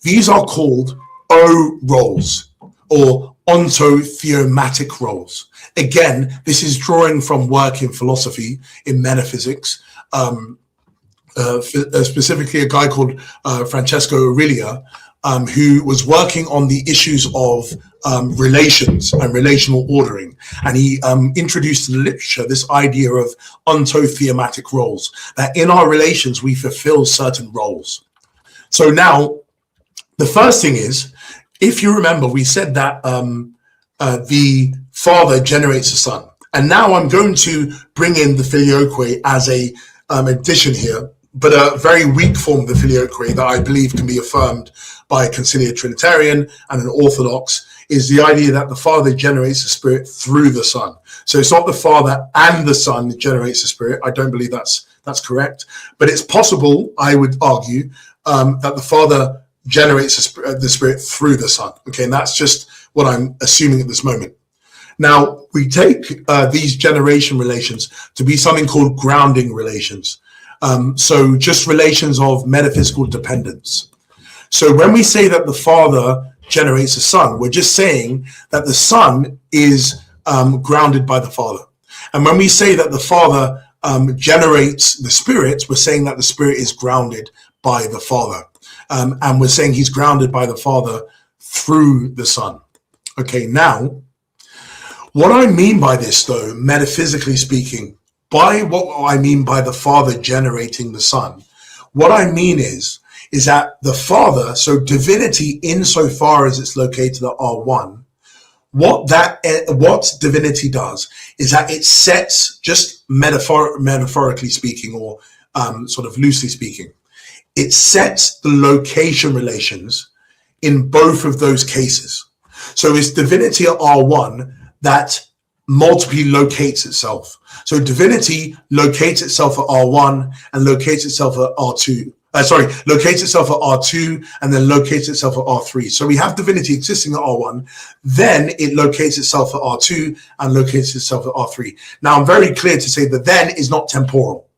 These are called O roles, or ontotheomatic roles. Again, this is drawing from work in philosophy, in metaphysics, specifically a guy called Francesco Aurelia, who was working on the issues of relations and relational ordering. And he introduced in the literature this idea of ontotheomatic roles, that in our relations, we fulfill certain roles. So now, the first thing is, if you remember, we said that the Father generates the Son. And now I'm going to bring in the filioque as a addition here, but a very weak form of the filioque that I believe can be affirmed by a conciliar Trinitarian and an Orthodox, is the idea that the Father generates the Spirit through the Son. So it's not the Father and the Son that generates the Spirit. I don't believe that's correct. But it's possible, I would argue, that the Father generates the Spirit through the Son. Okay, and that's just what I'm assuming at this moment. Now, we take these generation relations to be something called grounding relations. So just relations of metaphysical dependence. So when we say that the Father generates the Son, we're just saying that the Son is grounded by the Father. And when we say that the Father generates the Spirit, we're saying that the Spirit is grounded by the Father. And we're saying he's grounded by the Father through the Son. Okay, now, what I mean by this, though, metaphysically speaking, by what I mean by the Father generating the Son, what I mean is that the Father, so divinity insofar as it's located at R1, what divinity does is that it sets, just metaphorically speaking, or sort of loosely speaking, it sets the location relations in both of those cases. So it's divinity at R1 that multiply locates itself. So divinity locates itself at R1 and locates itself at R2. Locates itself at R2 and then locates itself at R3. So we have divinity existing at R1, then it locates itself at R2 and locates itself at R3. Now, I'm very clear to say that then is not temporal,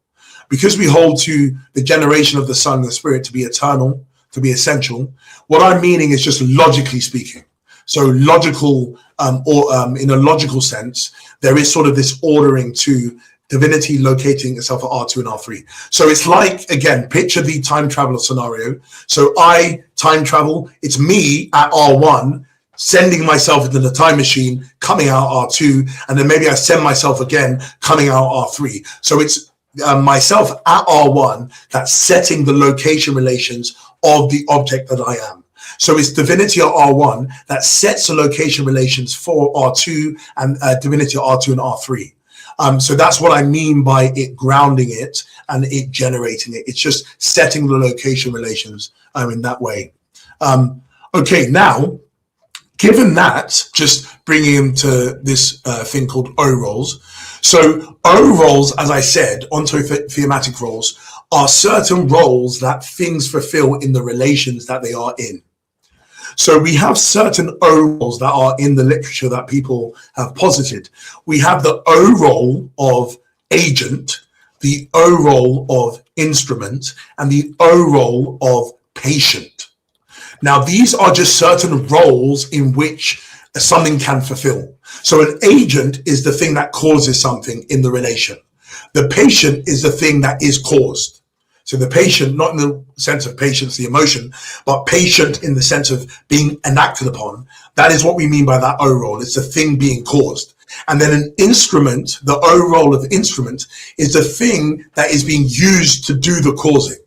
because we hold to the generation of the Son and the Spirit to be eternal, to be essential. What I'm meaning is just logically speaking. So logical, in a logical sense, there is sort of this ordering to divinity locating itself at R2 and R3. So it's like, again, picture the time traveler scenario. So I time travel, it's me at R1, sending myself into the time machine, coming out R2, and then maybe I send myself again, coming out R3. So it's myself at R1 that's setting the location relations of the object that I am. So it's divinity at R1 that sets the location relations for R2 and divinity at R2 and R3. So that's what I mean by it grounding it and it generating it. It's just setting the location relations in that way. Okay, now, given that, just bringing into this thing called O roles. So O roles, as I said, ontotheomatic roles, are certain roles that things fulfill in the relations that they are in. So we have certain O roles that are in the literature that people have posited. We have the O role of agent, the O role of instrument, and the O role of patient. Now, these are just certain roles in which something can fulfill. So an agent is the thing that causes something in the relation. The patient is the thing that is caused. So the patient, not in the sense of patience, the emotion, but patient in the sense of being enacted upon. That is what we mean by that O role. It's the thing being caused. And then an instrument, the O role of instrument, is the thing that is being used to do the causing.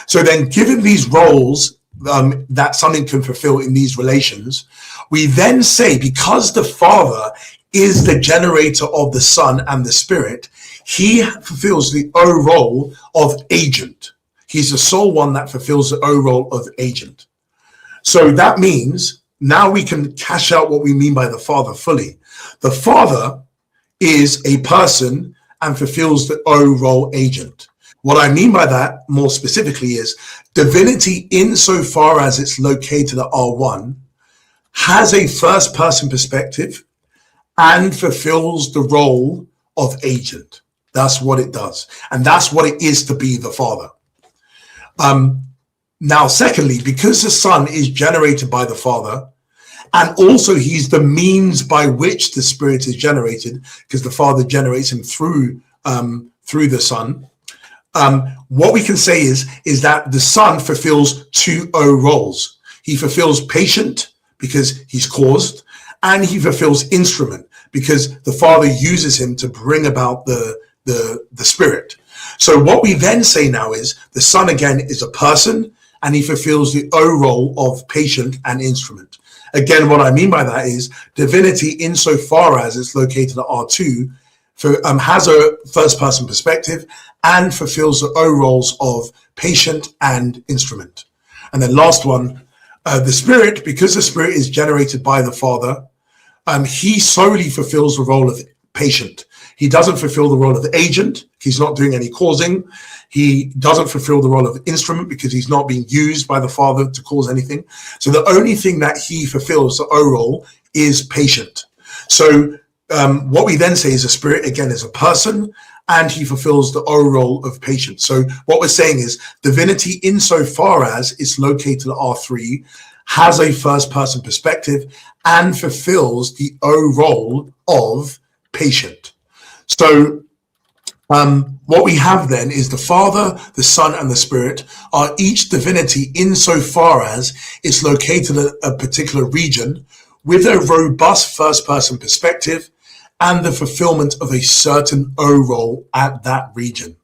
So then, given these roles that something can fulfill in these relations, we then say, because the Father is the generator of the Son and the Spirit, he fulfills the O role of agent. He's the sole one that fulfills the O role of agent. So that means now we can cash out what we mean by the Father fully. The Father is a person and fulfills the O role agent. What I mean by that more specifically is divinity, insofar as it's located at R1, has a first person perspective and fulfills the role of agent. That's what it does. And that's what it is to be the Father. Now, secondly, because the Son is generated by the Father And also he's the means by which the Spirit is generated, because the Father generates him through the Son. What we can say is that the Son fulfills two roles. He fulfills patient because he's caused, and he fulfills instrument because the Father uses him to bring about the Spirit. So what we then say now is the Son again is a person, and he fulfills the O role of patient and instrument. Again, what I mean by that is divinity, insofar as it's located at R2, has a first person perspective and fulfills the O roles of patient and instrument. And then last one, the Spirit, because the Spirit is generated by the Father, he solely fulfills the role of patient. He doesn't fulfill the role of agent. He's not doing any causing. He doesn't fulfill the role of instrument because he's not being used by the Father to cause anything. So the only thing that he fulfills, the O role, is patient. So what we then say is the Spirit, again, is a person, and he fulfills the O role of patient. So what we're saying is divinity, insofar as it's located at R3, has a first person perspective and fulfills the O role of patient. So what we have then is the Father, the Son, and the Spirit are each divinity insofar as it's located at a particular region with a robust first-person perspective and the fulfillment of a certain O role at that region.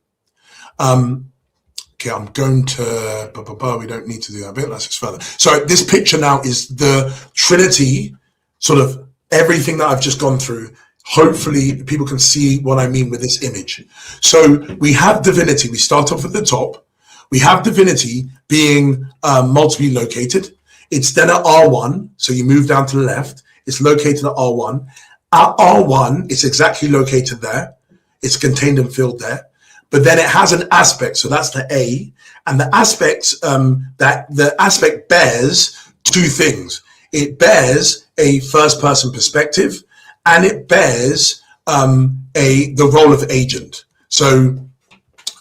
Okay, I'm going to, we don't need to do that bit, let's just further. So this picture now is the Trinity, sort of everything that I've just gone through. Hopefully people can see what I mean with this image. So we have divinity. We start off at the top. We have divinity being multiply located. It's then at R1. So you move down to the left. It's located at R1. At R1, it's exactly located there. It's contained and filled there. But then it has an aspect. So that's the A. And the aspect, that the aspect bears two things. It bears a first person perspective, and it bears the role of agent. So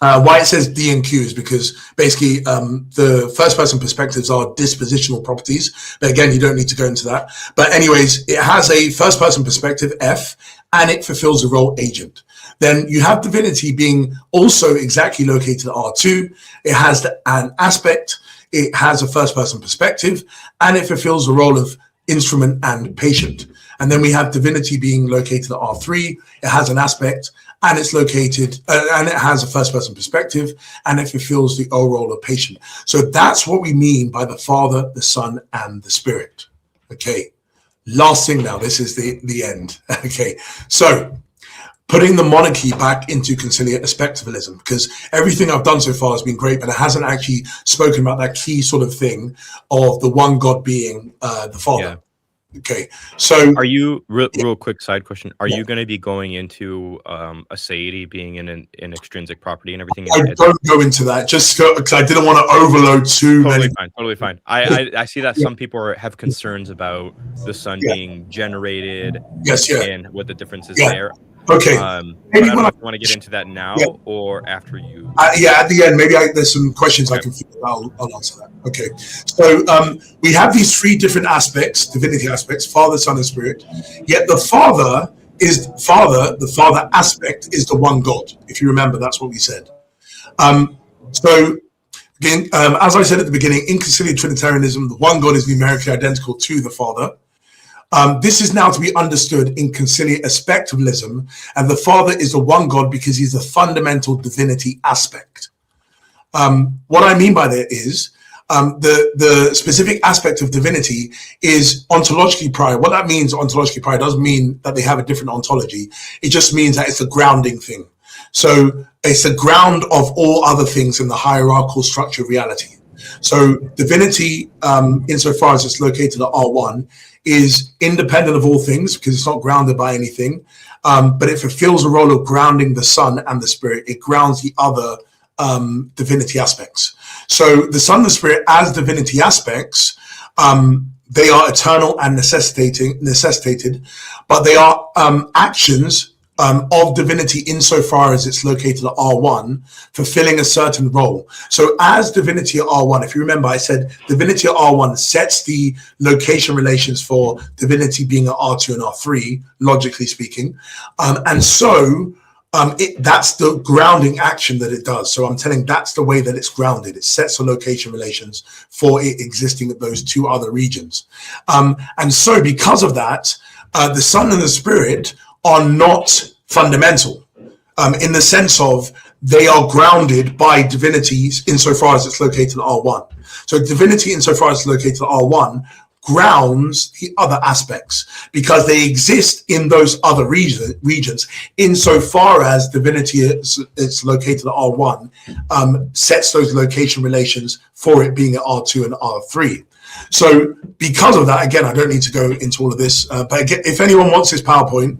why it says D and Q is because basically the first person perspectives are dispositional properties. But again, you don't need to go into that. But anyways, it has a first person perspective, F, and it fulfills the role agent. Then you have divinity being also exactly located at R2. It has an aspect. It has a first person perspective, and it fulfills the role of instrument and patient. And then we have divinity being located at R3. It has an aspect, and it's located, and it has a first-person perspective, and it fulfills the O role of patient. So that's what we mean by the Father, the Son, and the Spirit. Okay. Last thing now. This is the end. Okay. So putting the monarchy back into conciliate aspectivalism, because everything I've done so far has been great, but it hasn't actually spoken about that key sort of thing of the one God being the Father. Yeah. Okay, so are you real quick side question? Are you going to be going into aseity being an extrinsic property and everything? I don't go into that just because I didn't want to overload too many. Totally fine. I see that some people have concerns about the Son being generated. Yes, and what the difference is there. Okay. But I don't know if you want to get into that now or after you. At the end, maybe there's some questions I can figure out. I'll answer that. Okay. So we have these three different aspects, divinity aspects, Father, Son, and Spirit. Yet the Father aspect is the one God. If you remember, that's what we said. So again, as I said at the beginning, in conciliar Trinitarianism, the one God is numerically identical to the Father. This is now to be understood in conciliar aspectivalism, and the Father is the one God because he's the fundamental divinity aspect. What I mean by that is the specific aspect of divinity is ontologically prior. What that means, ontologically prior, doesn't mean that they have a different ontology. It just means that it's a grounding thing. So it's the ground of all other things in the hierarchical structure of reality. So divinity, insofar as it's located at R1, is independent of all things because it's not grounded by anything, but it fulfills a role of grounding the Son and the Spirit. It grounds the other divinity aspects. So the Son and the Spirit as divinity aspects, they are eternal and necessitated, but they are actions of divinity insofar as it's located at R1, fulfilling a certain role. So as divinity at R1, if you remember, I said divinity at R1 sets the location relations for divinity being at R2 and R3, logically speaking. And so that's the grounding action that it does. So I'm telling that's the way that it's grounded. It sets the location relations for it existing at those two other regions. And so because of that, the Son and the Spirit are not fundamental in the sense of they are grounded by divinities insofar as it's located at R1. So divinity insofar as it's located at R1 grounds the other aspects because they exist in those other regions insofar as divinity is located at R1 sets those location relations for it being at R2 and R3. So because of that, again, I don't need to go into all of this, but again, if anyone wants this PowerPoint,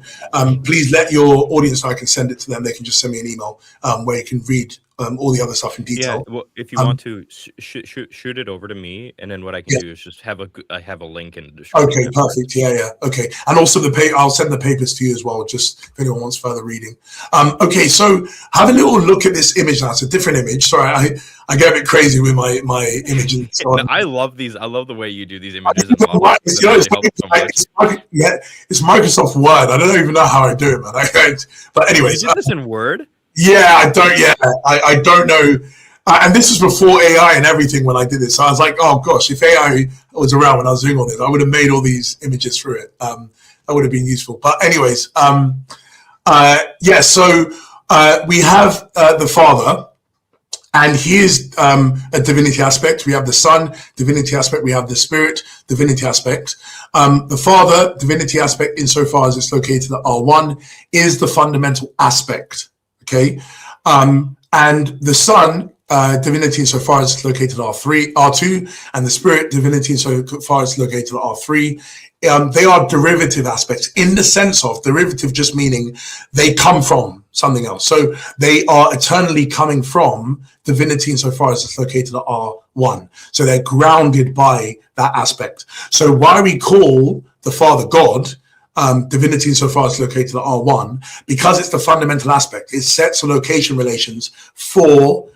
please let your audience know. I can send it to them. They can just send me an email where you can read all the other stuff in detail. Yeah, well, if you want to shoot it over to me, and then what I can do is just have a link in the description. Okay, perfect. Yeah. Okay, and also I'll send the papers to you as well, just if anyone wants further reading. Okay, so have a little look at this image now. It's a different image. Sorry, I get a bit crazy with my images. So I love these. I love the way you do these images. It's Microsoft Word. I don't even know how I do it, man. But anyways, you did this in Word? Yeah, I don't know. And this was before AI and everything when I did this. So I was like, oh gosh, if AI was around when I was doing all this, I would have made all these images through it. That would have been useful. But anyways, so we have the Father, and he is a divinity aspect. We have the Son, divinity aspect. We have the Spirit, divinity aspect. The Father, divinity aspect, insofar as it's located at R1, is the fundamental aspect. Okay, and the Son, divinity insofar as it's located at R2, and the Spirit, divinity insofar as it's located at R3. They are derivative aspects in the sense of derivative, just meaning they come from something else. So they are eternally coming from divinity insofar as it's located at R1. So they're grounded by that aspect. So why we call the Father God, divinity insofar as it's located at R1, because it's the fundamental aspect. It sets the location relations for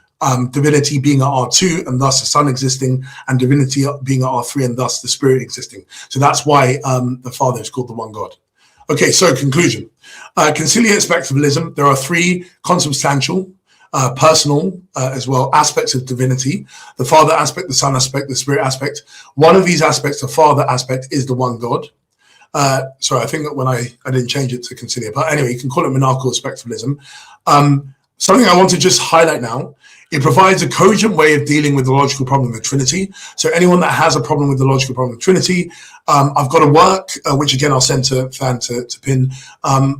divinity being at R2 and thus the Son existing, and divinity being at R3 and thus the Spirit existing. So that's why the Father is called the one God. Okay, so conclusion. Conciliar aspectivalism, there are three consubstantial, personal as well, aspects of divinity: the Father aspect, the Son aspect, the Spirit aspect. One of these aspects, the Father aspect, is the one God. Sorry, I think that when I didn't change it to conciliar, but anyway, you can call it monarchical aspectivalism. Something I want to just highlight now, it provides a cogent way of dealing with the logical problem of the Trinity. So anyone that has a problem with the logical problem of the Trinity, I've got a work, which again I'll send to Fan to pin,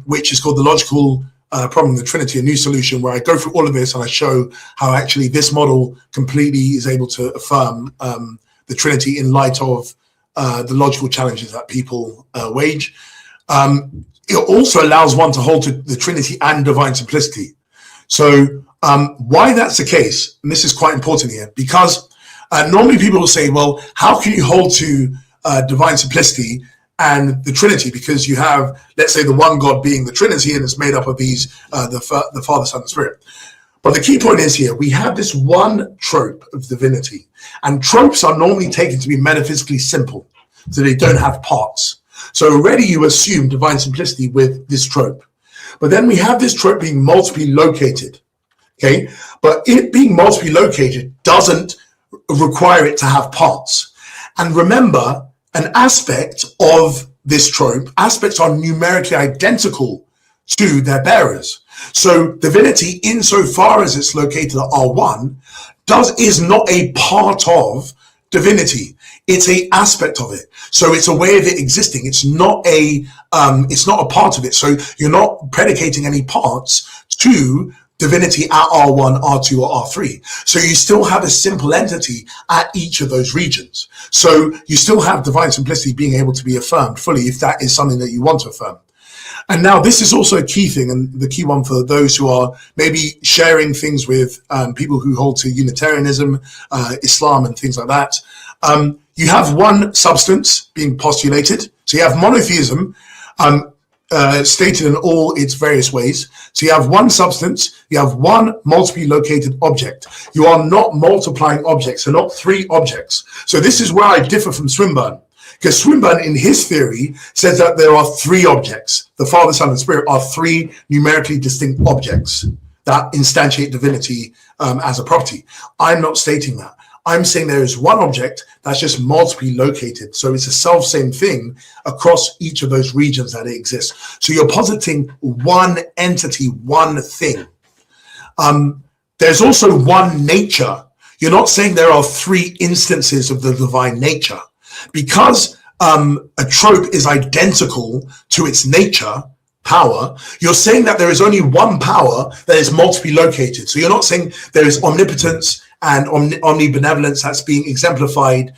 which is called The Logical Problem of the Trinity, a new solution, where I go through all of this and I show how actually this model completely is able to affirm the Trinity in light of the logical challenges that people wage. It also allows one to hold to the Trinity and divine simplicity. So why that's the case, and this is quite important here, because normally people will say, well, how can you hold to divine simplicity and the Trinity? Because you have, let's say, the one God being the Trinity, and it's made up of these, the Father, Son, and Spirit. But the key point is here, we have this one trope of divinity, and tropes are normally taken to be metaphysically simple, so they don't have parts. So already you assume divine simplicity with this trope. But then we have this trope being multiply located, okay? But it being multiply located doesn't require it to have parts. And remember, an aspect of this trope, aspects are numerically identical to their bearers. So divinity, insofar as it's located at R1, is not a part of divinity. It's a aspect of it. So it's a way of it existing. It's not a part of it. So you're not predicating any parts to divinity at R1, R2, or R3. So you still have a simple entity at each of those regions. So you still have divine simplicity being able to be affirmed fully if that is something that you want to affirm. And now this is also a key thing, and the key one for those who are maybe sharing things with people who hold to Unitarianism, Islam, and things like that. You have one substance being postulated. So you have monotheism. stated in all its various ways. So you have one substance, you have one multiply located object. You are not multiplying objects, so not three objects. So this is where I differ from Swinburne, because Swinburne in his theory says that there are three objects. The Father, Son, and Spirit are three numerically distinct objects that instantiate divinity as a property. I'm not stating that. I'm saying there is one object that's just multiply located. So it's a self-same thing across each of those regions that it exists. So you're positing one entity, one thing. There's also one nature. You're not saying there are three instances of the divine nature. Because a trope is identical to its nature, power, you're saying that there is only one power that is multiply located. So you're not saying there is omnipotence and omnibenevolence that's being exemplified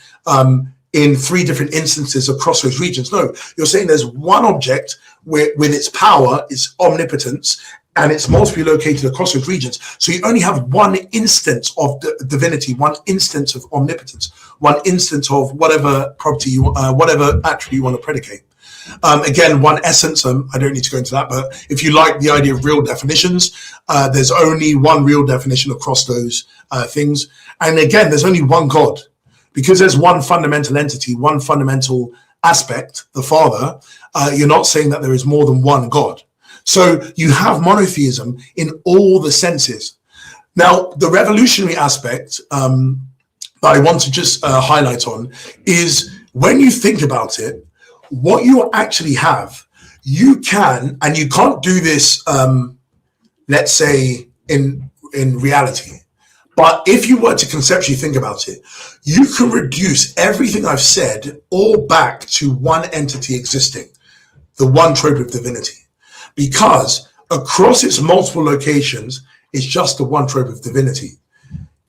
in three different instances across those regions. No, you're saying there's one object with its power, its omnipotence, and it's multiply located across those regions. So you only have one instance of divinity, one instance of omnipotence, one instance of whatever property whatever attribute you want to predicate. Again, one essence, I don't need to go into that, but if you like the idea of real definitions, there's only one real definition across those things. And again, there's only one God, because there's one fundamental entity, one fundamental aspect, the Father. You're not saying that there is more than one God. So you have monotheism in all the senses. Now, the revolutionary aspect that I want to just highlight on is when you think about it, what you actually have, you can, and you can't do this, let's say in reality, but if you were to conceptually think about it, you can reduce everything I've said all back to one entity existing, the one trope of divinity, because across its multiple locations is just the one trope of divinity.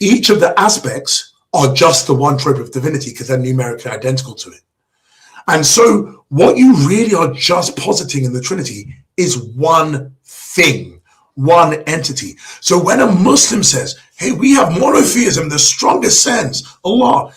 Each of the aspects are just the one trope of divinity because they're numerically identical to it. And so what you really are just positing in the Trinity is one thing, one entity. So when a Muslim says, hey, we have monotheism, the strongest sense, Allah,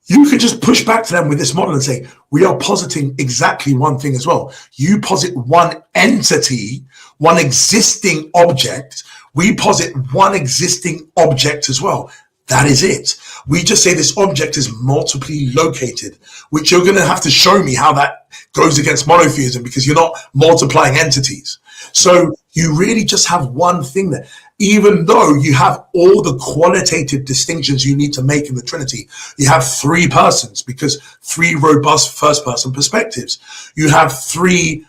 you can just push back to them with this model and say, we are positing exactly one thing as well. You posit one entity, one existing object. We posit one existing object as well. That is it. We just say this object is multiply located, which you're going to have to show me how that goes against monotheism because you're not multiplying entities. So you really just have one thing there, even though you have all the qualitative distinctions you need to make in the Trinity. You have three persons because three robust first person perspectives. You have three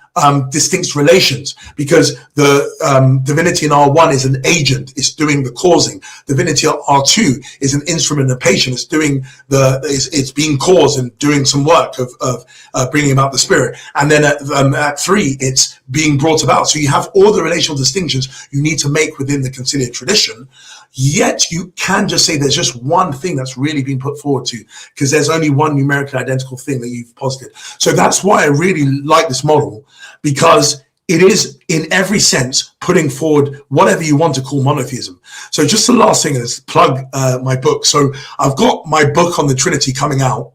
distinct relations because the divinity in R1 is an agent, it's doing the causing. Divinity R2 is an instrument and patient, it's doing it's being caused and doing some work of bringing about the spirit. And then at 3, it's being brought about. So you have all the relational distinctions you need to make within the conciliar tradition. Yet you can just say there's just one thing that's really been put forward to, because there's only one numerically identical thing that you've posited. So that's why I really like this model, because it is in every sense putting forward whatever you want to call monotheism. So just the last thing is plug my book. So I've got my book on the Trinity coming out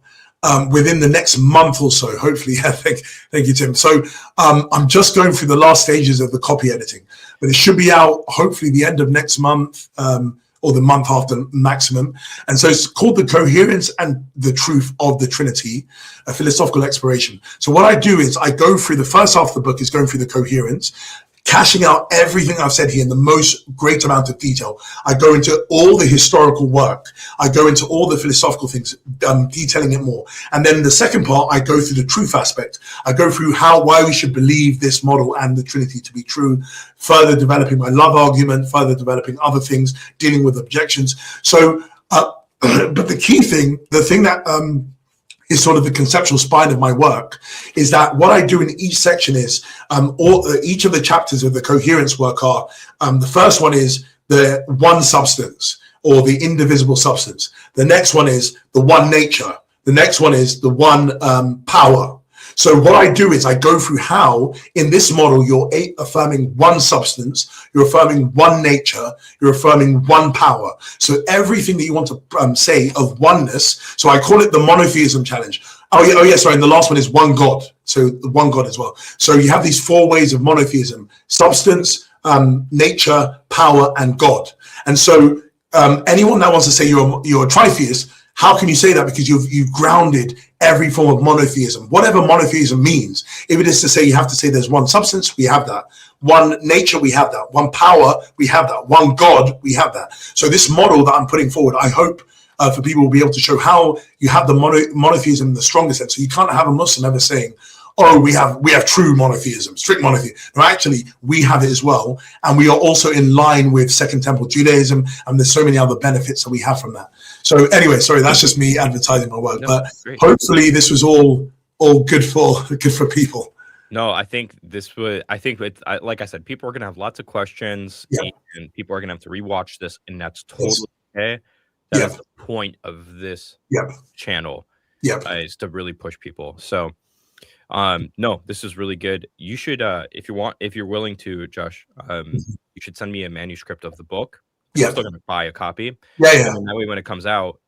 within the next month or so, hopefully. Thank you, Tim. So I'm just going through the last stages of the copy editing, but it should be out hopefully the end of next month or the month after maximum. And so it's called The Coherence and the Truth of the Trinity, a philosophical exploration. So what I do is I go through the first half of the book is going through the coherence, cashing out everything I've said here in the most great amount of detail. I go into all the historical work. I go into all the philosophical things, detailing it more. And then the second part, I go through the truth aspect. I go through why we should believe this model and the Trinity to be true, further developing my love argument, further developing other things, dealing with objections. So, but the key thing, the thing that is sort of the conceptual spine of my work, is that what I do in each section is each of the chapters of the coherence work are the first one is the one substance or the indivisible substance. The next one is the one nature. The next one is the one power. So what I do is I go through how in this model you're affirming one substance, you're affirming one nature, you're affirming one power. So everything that you want to say of oneness, so I call it the monotheism challenge. Sorry. And the last one is one God. So one God as well. So you have these 4 ways of monotheism: substance, nature, power, and God. And so anyone that wants to say you're a tritheist, how can you say that? Because you've grounded every form of monotheism, whatever monotheism means. If it is to say you have to say there's one substance, we have that. One nature, we have that. One power, we have that. One God, we have that. So this model that I'm putting forward, I hope for people will be able to show how you have the monotheism in the strongest sense. So you can't have a Muslim ever saying, oh, we have true monotheism, strict monotheism. No, actually, we have it as well. And we are also in line with Second Temple Judaism. And there's so many other benefits that we have from that. So anyway, sorry, that's just me advertising my work. No, but great. Hopefully this was all good for people. No, I think like I said, people are going to have lots of questions, and people are going to have to rewatch this, and that's totally okay. That's the point of this channel, is to really push people. So, no, this is really good. You should, if you're willing to, Josh, you should send me a manuscript of the book. I'm still going to buy a copy. And that way, when it comes out,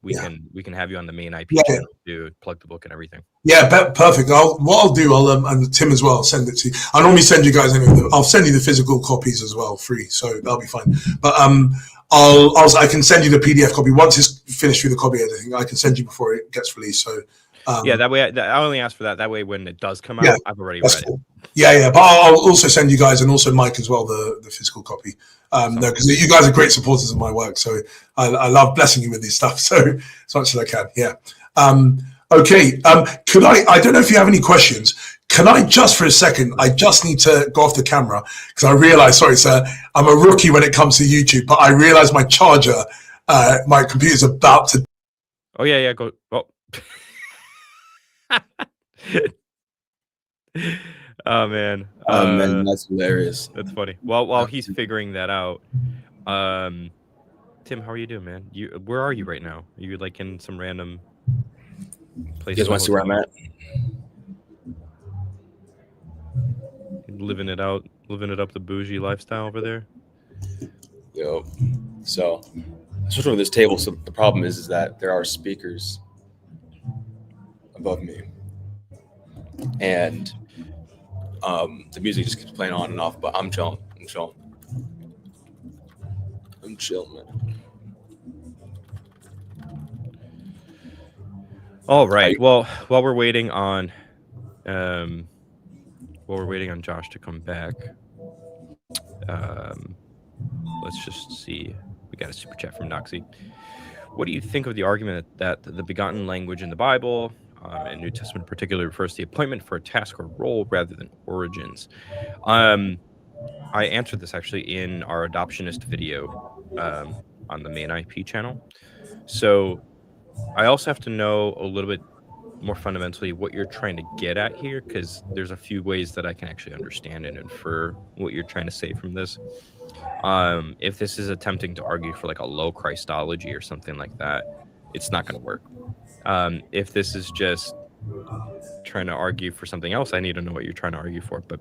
we can have you on the main IP channel to plug the book and everything. Yeah, perfect. What I'll do, and Tim as well, I'll send it to you. I normally send you guys I'll send you the physical copies as well, free, so that'll be fine. But I can send you the PDF copy once it's finished with the copy editing. I can send you before it gets released. So that way I only ask for that. That way, when it does come out, I've already read it. But I'll also send you guys, and also Mike as well, the physical copy. Because you guys are great supporters of my work, so I love blessing you with this stuff. So as much as I can, okay. Could I don't know if you have any questions. Can I just for a second? I just need to go off the camera because I realize, sorry, sir, I'm a rookie when it comes to YouTube, but I realize my charger, my computer's about to. Oh yeah, go. Oh. Oh man, that's hilarious. That's funny. Well, while he's figuring that out, Tim, how are you doing, man? Where are you right now? Are you like in some random place? You guys want to see where I'm at? Living it up the bougie lifestyle over there. Yo, so especially with this table. So the problem is that there are speakers above me, and the music just keeps playing on and off, but I'm chilling, man. All right. Well, while we're waiting on Josh to come back, let's just see. We got a super chat from Noxie. What do you think of the argument that the begotten language in the Bible, and New Testament in particular, refers to the appointment for a task or role rather than origins? I answered this actually in our adoptionist video on the main IP channel. So I also have to know a little bit more fundamentally what you're trying to get at here, because there's a few ways that I can actually understand and infer what you're trying to say from this. If this is attempting to argue for like a low Christology or something like that, it's not going to work. If this is just trying to argue for something else, I need to know what you're trying to argue for. But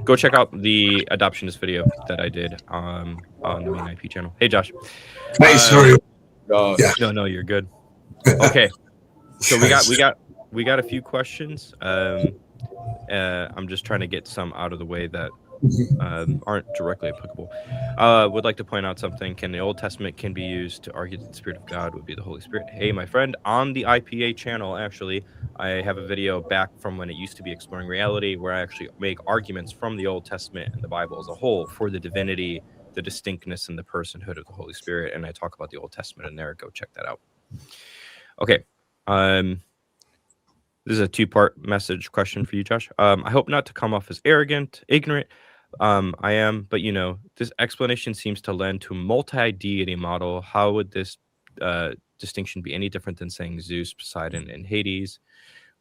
go check out the adoptionist video that I did on the main IP channel. Hey, Josh. Hey, sorry. No, you're good. Okay, so we got a few questions. I'm just trying to get some out of the way that aren't directly applicable. Would like to point out something. Can the Old Testament be used to argue that the Spirit of God would be the Holy Spirit? Hey, my friend, on the IPA channel, actually, I have a video back from when it used to be Exploring Reality, where I actually make arguments from the Old Testament and the Bible as a whole for the divinity, the distinctness, and the personhood of the Holy Spirit, and I talk about the Old Testament in there. Go check that out. Okay. This is a two-part message question for you, Josh. I hope not to come off as arrogant, ignorant. I am, but this explanation seems to lend to a multi-deity model. How would this distinction be any different than saying Zeus, Poseidon, and Hades?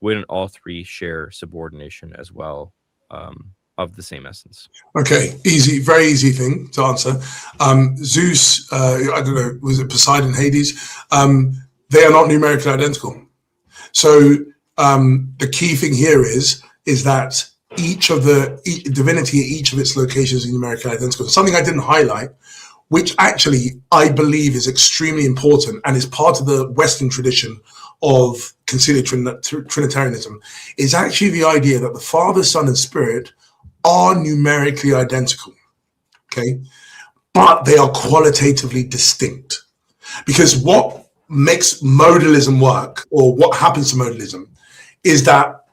Wouldn't all three share subordination as well, of the same essence? Okay, easy, very easy thing to answer. Zeus, I don't know, was it Poseidon, Hades? They are not numerically identical. So the key thing here is that each divinity at each of its locations is numerically identical. Something I didn't highlight, which actually I believe is extremely important and is part of the Western tradition of conciliar Trinitarianism, is actually the idea that the Father, Son, and Spirit are numerically identical, okay? But they are qualitatively distinct. Because what makes modalism work, or what happens to modalism, is that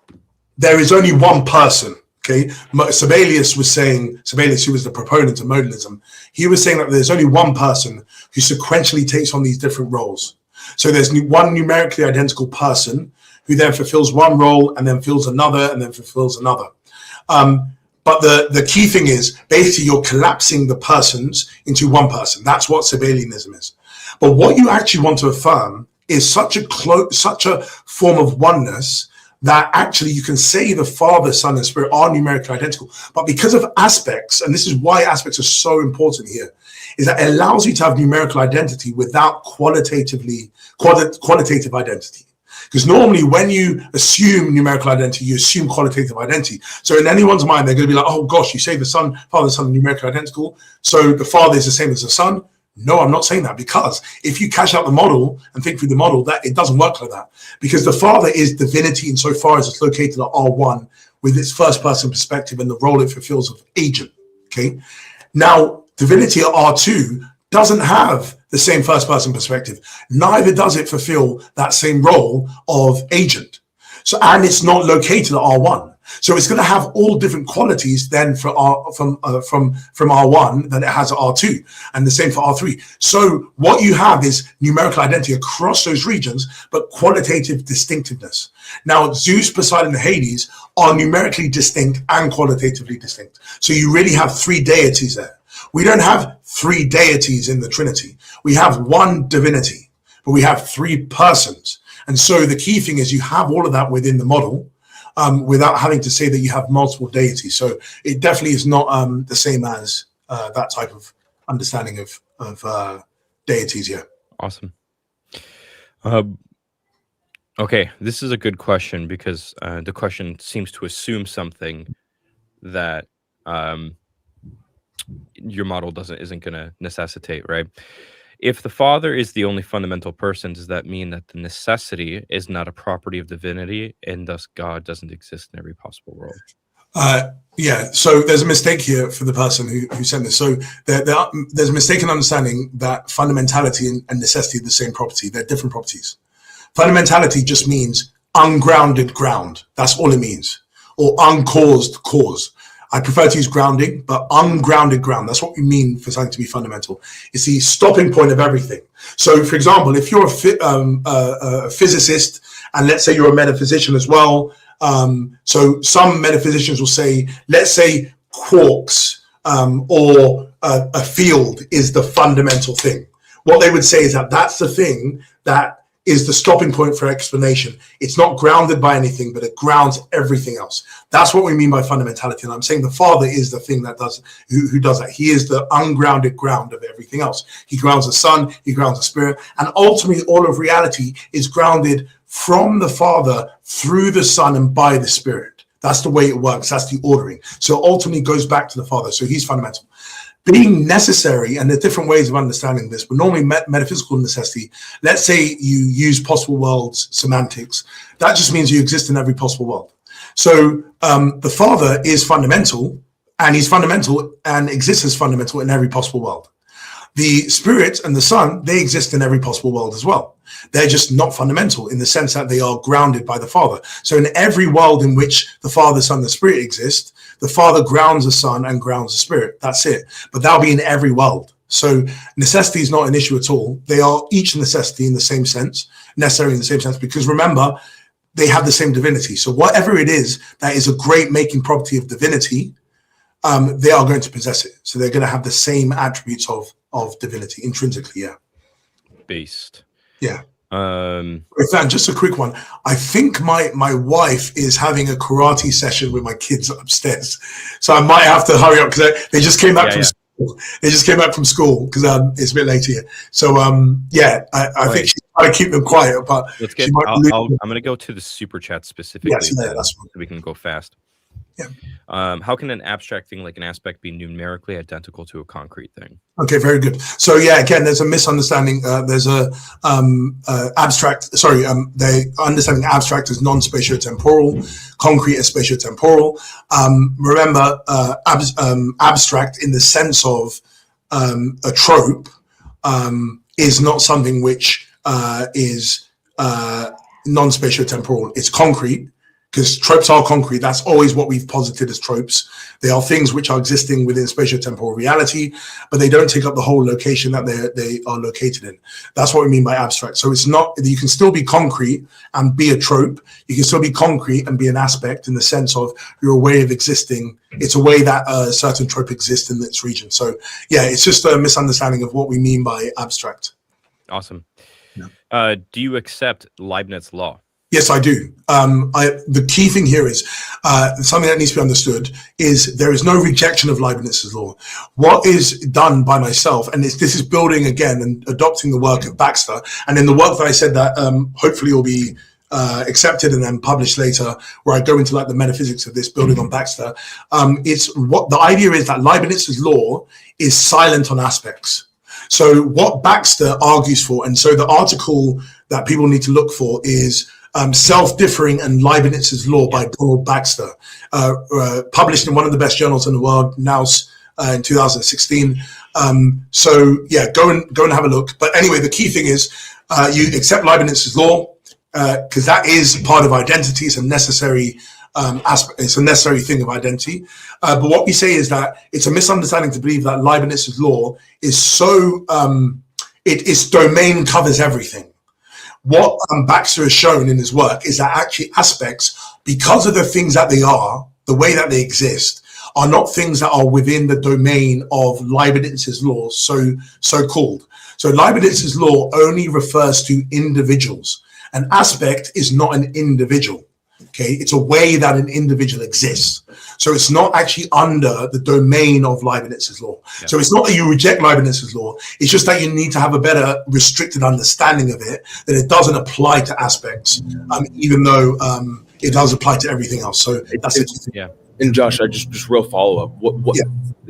there is only one person, okay? Sibelius, who was the proponent of modalism, he was saying that there's only one person who sequentially takes on these different roles. So there's one numerically identical person who then fulfills one role and then fulfills another and then fulfills another. But the key thing is basically you're collapsing the persons into one person. That's what Sabellianism is. But what you actually want to affirm is such a form of oneness that actually you can say the Father, Son, and Spirit are numerically identical. But because of aspects, and this is why aspects are so important here, is that it allows you to have numerical identity without qualitative identity. Because normally when you assume numerical identity, you assume qualitative identity. So in anyone's mind, they're going to be like, oh gosh, you say the Son, Father, Son are numerically identical, so the Father is the same as the Son. No, I'm not saying that, because if you cash out the model and think through the model, that it doesn't work like that. Because the Father is divinity insofar as it's located at R1 with its first person perspective and the role it fulfills of agent. Okay. Now, divinity at R2 doesn't have the same first person perspective. Neither does it fulfill that same role of agent. So, and it's not located at R1. So it's going to have all different qualities then from R1 than it has at R2, and the same for R3. So what you have is numerical identity across those regions, but qualitative distinctiveness. Now, Zeus, Poseidon, and Hades are numerically distinct and qualitatively distinct. So you really have three deities there. We don't have three deities in the Trinity. We have one divinity, but we have three persons. And so the key thing is you have all of that within the model, without having to say that you have multiple deities. So it definitely is not the same as that type of understanding of deities. Yeah. Awesome. Okay, this is a good question, because the question seems to assume something that your model isn't going to necessitate, right? If the Father is the only fundamental person, does that mean that the necessity is not a property of divinity, and thus God doesn't exist in every possible world? Yeah, so there's a mistake here for the person who sent this. So there's a mistaken understanding that fundamentality and necessity are the same property. They're different properties. Fundamentality just means ungrounded ground. That's all it means. Or uncaused cause. I prefer to use grounding, but ungrounded ground. That's what we mean for something to be fundamental. It's the stopping point of everything. So, for example, if you're a physicist, and let's say you're a metaphysician as well, so some metaphysicians will say, let's say quarks or a field is the fundamental thing. What they would say is that that's the thing that is the stopping point for explanation. It's not grounded by anything, but it grounds everything else. That's what we mean by fundamentality. And I'm saying the Father is the thing that does, who does that. He is the ungrounded ground of everything else. He grounds the Son, he grounds the Spirit, and ultimately all of reality is grounded from the Father through the Son and by the Spirit. That's the way it works. That's the ordering. So ultimately it goes back to the Father. So he's fundamental. Being necessary, and there's different ways of understanding this, but normally metaphysical necessity, let's say you use possible worlds semantics, that just means you exist in every possible world. So the Father is fundamental, and he's fundamental and exists as fundamental in every possible world. The Spirit and the Son, they exist in every possible world as well. They're just not fundamental in the sense that they are grounded by the Father. So in every world in which the Father, Son, and the Spirit exist, the Father grounds the Son and grounds the Spirit. That's it. But that'll be in every world. So necessity is not an issue at all. They are each necessity in the same sense, necessary in the same sense, because remember, they have the same divinity. So whatever it is that is a great making property of divinity, they are going to possess it. So they're going to have the same attributes of divinity intrinsically. Yeah. Based. Yeah. Just a quick one. I think my wife is having a karate session with my kids upstairs, so I might have to hurry up because they just came back from school. They just came back from school because it's a bit late here. So I think she's trying to keep them quiet. But I'm going to go to the super chat specifically, yes, so we can go fast. Yeah. How can an abstract thing like an aspect be numerically identical to a concrete thing? Okay, very good. So yeah, again, there's a misunderstanding. There's a they understanding abstract as non-spatiotemporal, concrete as spatiotemporal. Remember, abstract in the sense of a trope is not something which is non-spatiotemporal. It's concrete, because tropes are concrete. That's always what we've posited as tropes. They are things which are existing within spatiotemporal reality, but they don't take up the whole location that they are located in. That's what we mean by abstract. So it's not, you can still be concrete and be a trope. You can still be concrete and be an aspect in the sense of you're a way of existing. It's a way that a certain trope exists in its region. So yeah, it's just a misunderstanding of what we mean by abstract. Awesome. Yeah. Do you accept Leibniz's law? Yes, I do. The key thing here is something that needs to be understood is there is no rejection of Leibniz's law. What is done by myself, and this is building again and adopting the work of Baxter, and in the work that I said that hopefully will be accepted and then published later, where I go into like the metaphysics of this, building on Baxter. It's what the idea is that Leibniz's law is silent on aspects. So what Baxter argues for, and so the article that people need to look for is Self-Differing and Leibniz's Law by Donald Baxter, published in one of the best journals in the world, Naus, in 2016. So yeah, go and have a look. But anyway, the key thing is you accept Leibniz's law because that is part of identity. It's a necessary aspect. It's a necessary thing of identity. But what we say is that it's a misunderstanding to believe that Leibniz's law is so its domain covers everything. What Baxter has shown in his work is that actually aspects, because of the things that they are, the way that they exist, are not things that are within the domain of Leibniz's law, so called. So Leibniz's law only refers to individuals. An aspect is not an individual. Okay, it's a way that an individual exists. So it's not actually under the domain of Leibniz's law. Yeah. So it's not that you reject Leibniz's law. It's just that you need to have a better restricted understanding of it, that it doesn't apply to aspects, even though it does apply to everything else. So that's it. Yeah. And Josh, I just real follow up. What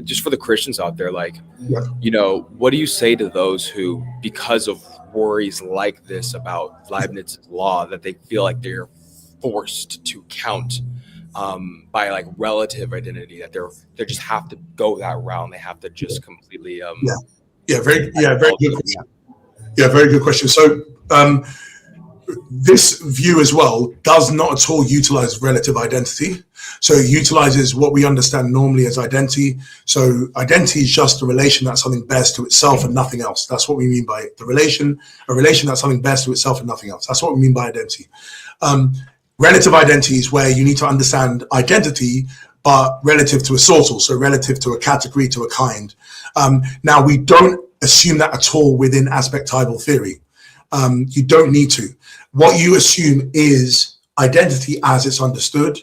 just for the Christians out there, like, you know, what do you say to those who, because of worries like this about Leibniz's law, that they feel like they're forced to count by like relative identity, that they just have to go that route and they have to just completely very good question. Very good question. So this view as well does not at all utilize relative identity. So it utilizes what we understand normally as identity. So identity is just a relation that something bears to itself and nothing else. That's what we mean by the relation, a relation that something bears to itself and nothing else. That's what we mean by identity. Relative identity is where you need to understand identity, but relative to a sort, so relative to a category, to a kind. Now, we don't assume that at all within aspectival theory. You don't need to. What you assume is identity as it's understood,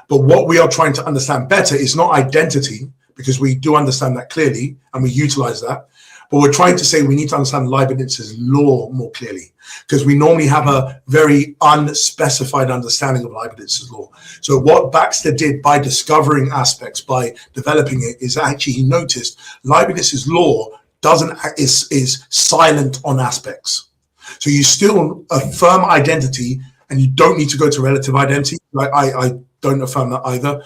but what we are trying to understand better is not identity, because we do understand that clearly and we utilize that. But we're trying to say we need to understand Leibniz's law more clearly, because we normally have a very unspecified understanding of Leibniz's law. So what Baxter did by discovering aspects, by developing it, is actually he noticed Leibniz's law is silent on aspects. So you still affirm identity, and you don't need to go to relative identity. I don't affirm that either.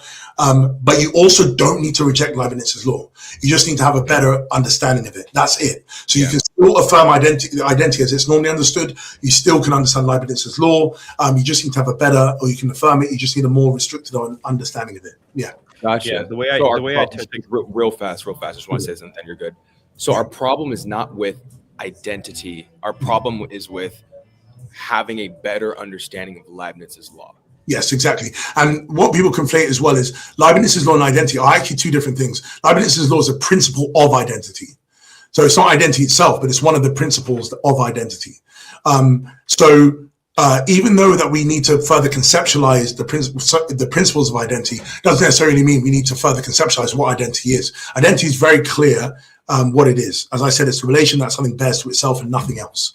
But you also don't need to reject Leibniz's law. You just need to have a better understanding of it. That's it. So you can still affirm identity as it's normally understood. You still can understand Leibniz's law. You just need to have a better, or you can affirm it. You just need a more restricted understanding of it. Yeah. Gotcha. Yeah, the way I think real fast. I just want to say something, then you're good. So our problem is not with identity. Our problem is with having a better understanding of Leibniz's law. Yes, exactly. And what people conflate as well is Leibniz's law and identity are actually two different things. Leibniz's law is a principle of identity. So it's not identity itself, but it's one of the principles of identity. Even though that we need to further conceptualize the principles of identity, doesn't necessarily mean we need to further conceptualize what identity is. Identity is very clear what it is. As I said, it's a relation that something bears to itself and nothing else.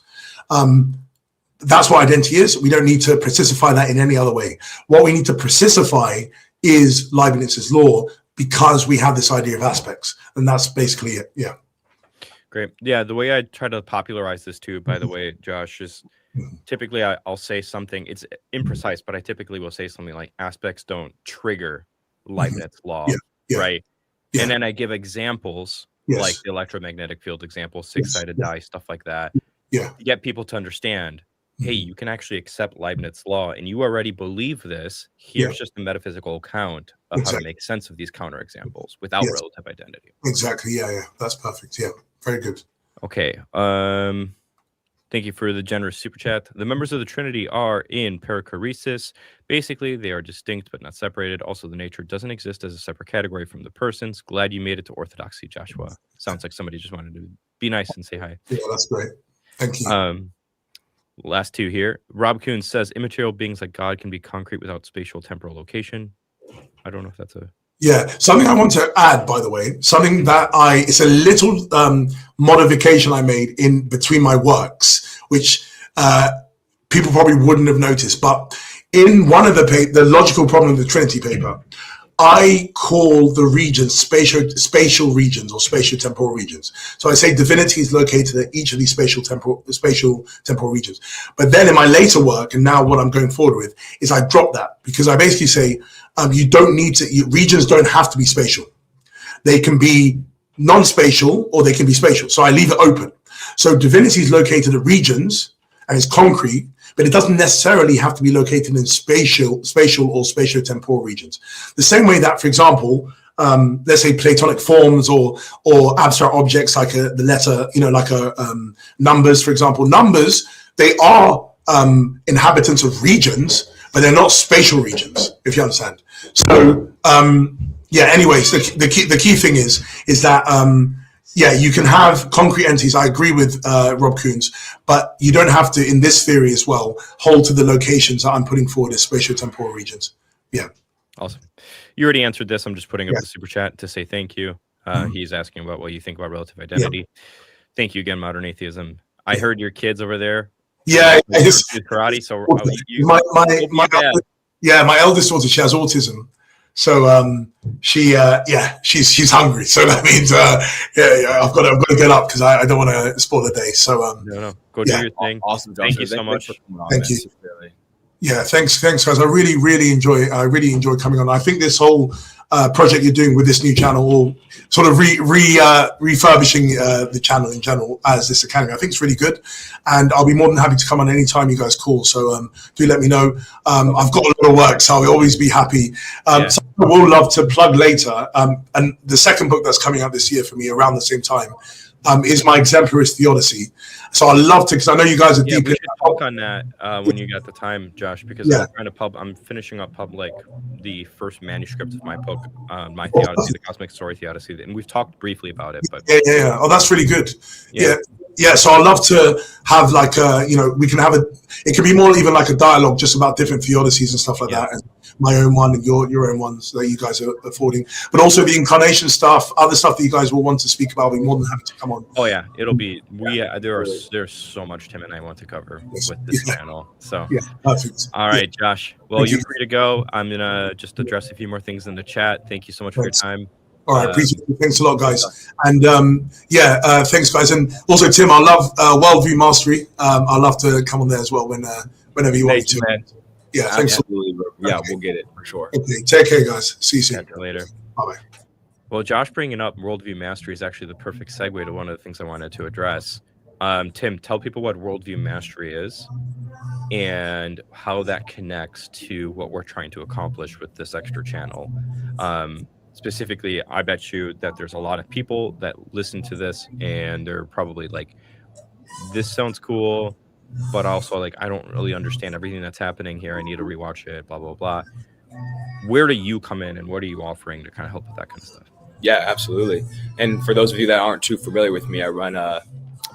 That's what identity is. We don't need to precisify that in any other way. What we need to precisify is Leibniz's law because we have this idea of aspects, and that's basically it. Yeah. Great. Yeah, the way I try to popularize this too, by the way, Josh, is typically I'll say something, it's imprecise, but I typically will say something like aspects don't trigger Leibniz law, right? Yeah. And then I give examples like the electromagnetic field example, six-sided die, stuff like that, to get people to understand, hey, you can actually accept Leibniz law and you already believe this. Here's just a metaphysical account of how to make sense of these counterexamples without relative identity. Exactly. Yeah. That's perfect. Yeah. Very good. Okay. Thank you for the generous super chat. The members of the Trinity are in perichoresis. Basically, they are distinct but not separated. Also, the nature doesn't exist as a separate category from the persons. Glad you made it to orthodoxy, Joshua. Sounds like somebody just wanted to be nice and say hi. Yeah, that's great. Thank you. Last two here. Rob Kuhn says immaterial beings like God can be concrete without spatial temporal location. I don't know if that's a... Yeah, something I want to add, by the way, something that it's a little modification I made in between my works, which people probably wouldn't have noticed. But in one of the logical problem of the Trinity paper, I call the regions spatial regions or spatio-temporal regions. So I say divinity is located at each of these spatial-temporal regions. But then in my later work, and now what I'm going forward with, is I drop that because I basically say you don't need to. Regions don't have to be spatial. They can be non-spatial or they can be spatial. So I leave it open. So divinity is located at regions and it's concrete, but it doesn't necessarily have to be located in spatial or spatio-temporal regions. The same way that, for example, let's say Platonic forms or abstract objects like the letter, like numbers, for example. Numbers, they are inhabitants of regions, but they're not spatial regions, if you understand. So, anyways, the key thing is that, you can have concrete entities. I agree with Rob Koons, but you don't have to, in this theory as well, hold to the locations that I'm putting forward as spatio-temporal regions. Yeah. Awesome. You already answered this. I'm just putting up the super chat to say thank you. He's asking about what you think about relative identity. Yeah. Thank you again, Modern Atheism. I heard your kids over there. Yeah. Karate. So my eldest daughter, she has autism. So she's hungry. So that means I've got to get up because I don't want to spoil the day. So no, go do your thing. Awesome, Josh. Thank you so much. Thank you. Yeah, thanks, guys. I really enjoy coming on. I think this whole project you're doing with this new channel, or sort of refurbishing the channel in general as this academy, I think it's really good, and I'll be more than happy to come on anytime you guys call. So do let me know. I've got a lot of work, so I'll always be happy. So I will love to plug later. And the second book that's coming out this year for me around the same time is my Exemplarist Theodicy. So I love to, because I know you guys are deep. We should talk on that when you got the time, Josh, because I'm finishing up the first manuscript of my book, my Theodicy, the Cosmic Story Theodicy, and we've talked briefly about it. But yeah. Oh, that's really good. Yeah. So I'd love to have we can have it can be more even like a dialogue just about different theodicies and stuff like that. And my own one and your own ones that you guys are affording, but also the incarnation stuff, other stuff that you guys will want to speak about. I'll be more than happy to come on. Oh yeah, it'll be there's so much Tim and I want to cover with this channel. So perfect. All right, Josh. Well, you're free to go. I'm gonna just address a few more things in the chat. Thank you so much for your time. All right, appreciate it. Thanks a lot, guys. And thanks, guys. And also, Tim, I love Worldview Mastery. I'd love to come on there as well whenever you want to. Man. Yeah, thanks. Absolutely. Yeah, we'll get it for sure. Okay, take care, guys. See you soon. Catch you later. Bye-bye. Well, Josh bringing up Worldview Mastery is actually the perfect segue to one of the things I wanted to address. Tim, tell people what Worldview Mastery is and how that connects to what we're trying to accomplish with this extra channel. Specifically, I bet you that there's a lot of people that listen to this and they're probably like, this sounds cool, but also like, I don't really understand everything that's happening here. I need to rewatch it, blah, blah, blah. Where do you come in and what are you offering to kind of help with that kind of stuff? Yeah, absolutely. And for those of you that aren't too familiar with me, I run a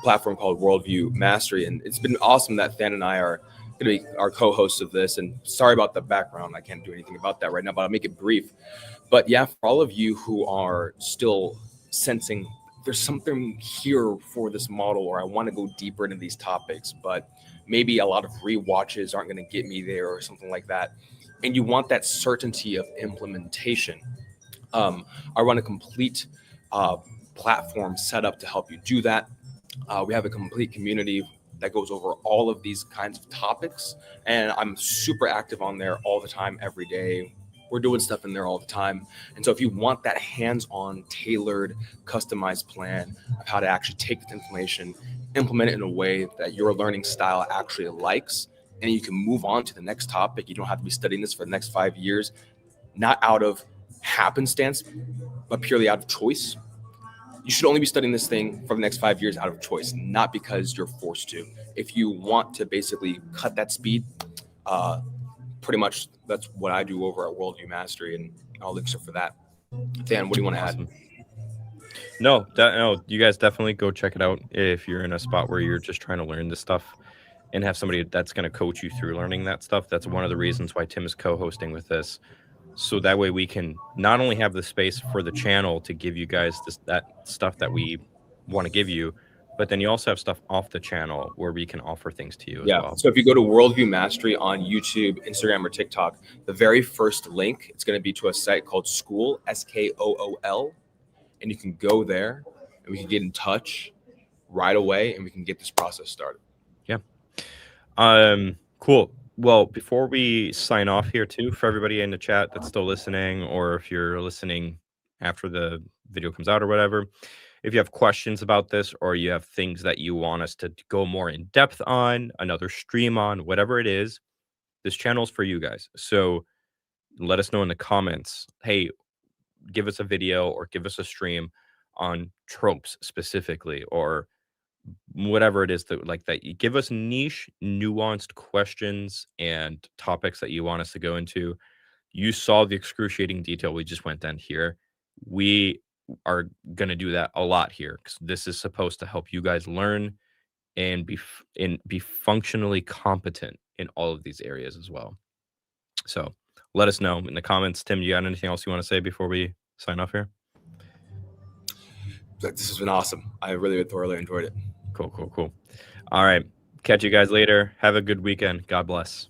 platform called Worldview Mastery, and it's been awesome that Than and I are going to be our co-hosts of this. And sorry about the background. I can't do anything about that right now, but I'll make it brief. But yeah, for all of you who are still sensing there's something here for this model, or I want to go deeper into these topics, but maybe a lot of rewatches aren't going to get me there or something like that. And you want that certainty of implementation. I run a complete platform set up to help you do that. We have a complete community that goes over all of these kinds of topics, and I'm super active on there all the time, every day. We're doing stuff in there all the time. And so if you want that hands-on, tailored, customized plan of how to actually take this information, implement it in a way that your learning style actually likes, and you can move on to the next topic, you don't have to be studying this for the next 5 years, not out of happenstance, but purely out of choice. You should only be studying this thing for the next 5 years out of choice, not because you're forced to. If you want to basically cut that speed, pretty much that's what I do over at Worldview Mastery, and I'll link for that. Dan, what do you want to add? No, you guys definitely go check it out if you're in a spot where you're just trying to learn this stuff and have somebody that's going to coach you through learning that stuff. That's one of the reasons why Tim is co-hosting with this. So that way we can not only have the space for the channel to give you guys that stuff that we want to give you, but then you also have stuff off the channel where we can offer things to you as well. So if you go to Worldview Mastery on YouTube, Instagram, or TikTok, the very first link, it's going to be to a site called School, SKOOL, and you can go there and we can get in touch right away and we can get this process started. Yeah. Cool. Well, before we sign off here too, for everybody in the chat that's still listening, or if you're listening after the video comes out or whatever, if you have questions about this, or you have things that you want us to go more in depth on, another stream on, whatever it is, this channel is for you guys. So let us know in the comments. Hey, give us a video or give us a stream on tropes specifically, or whatever it is that you give us niche, nuanced questions and topics that you want us to go into. You saw the excruciating detail we just went down here. We are going to do that a lot here, because this is supposed to help you guys learn and be functionally competent in all of these areas as well. So let us know in the comments. Tim, you got anything else you want to say before we sign off here? This has been awesome. I really thoroughly enjoyed it. Cool. All right. Catch you guys later. Have a good weekend. God bless.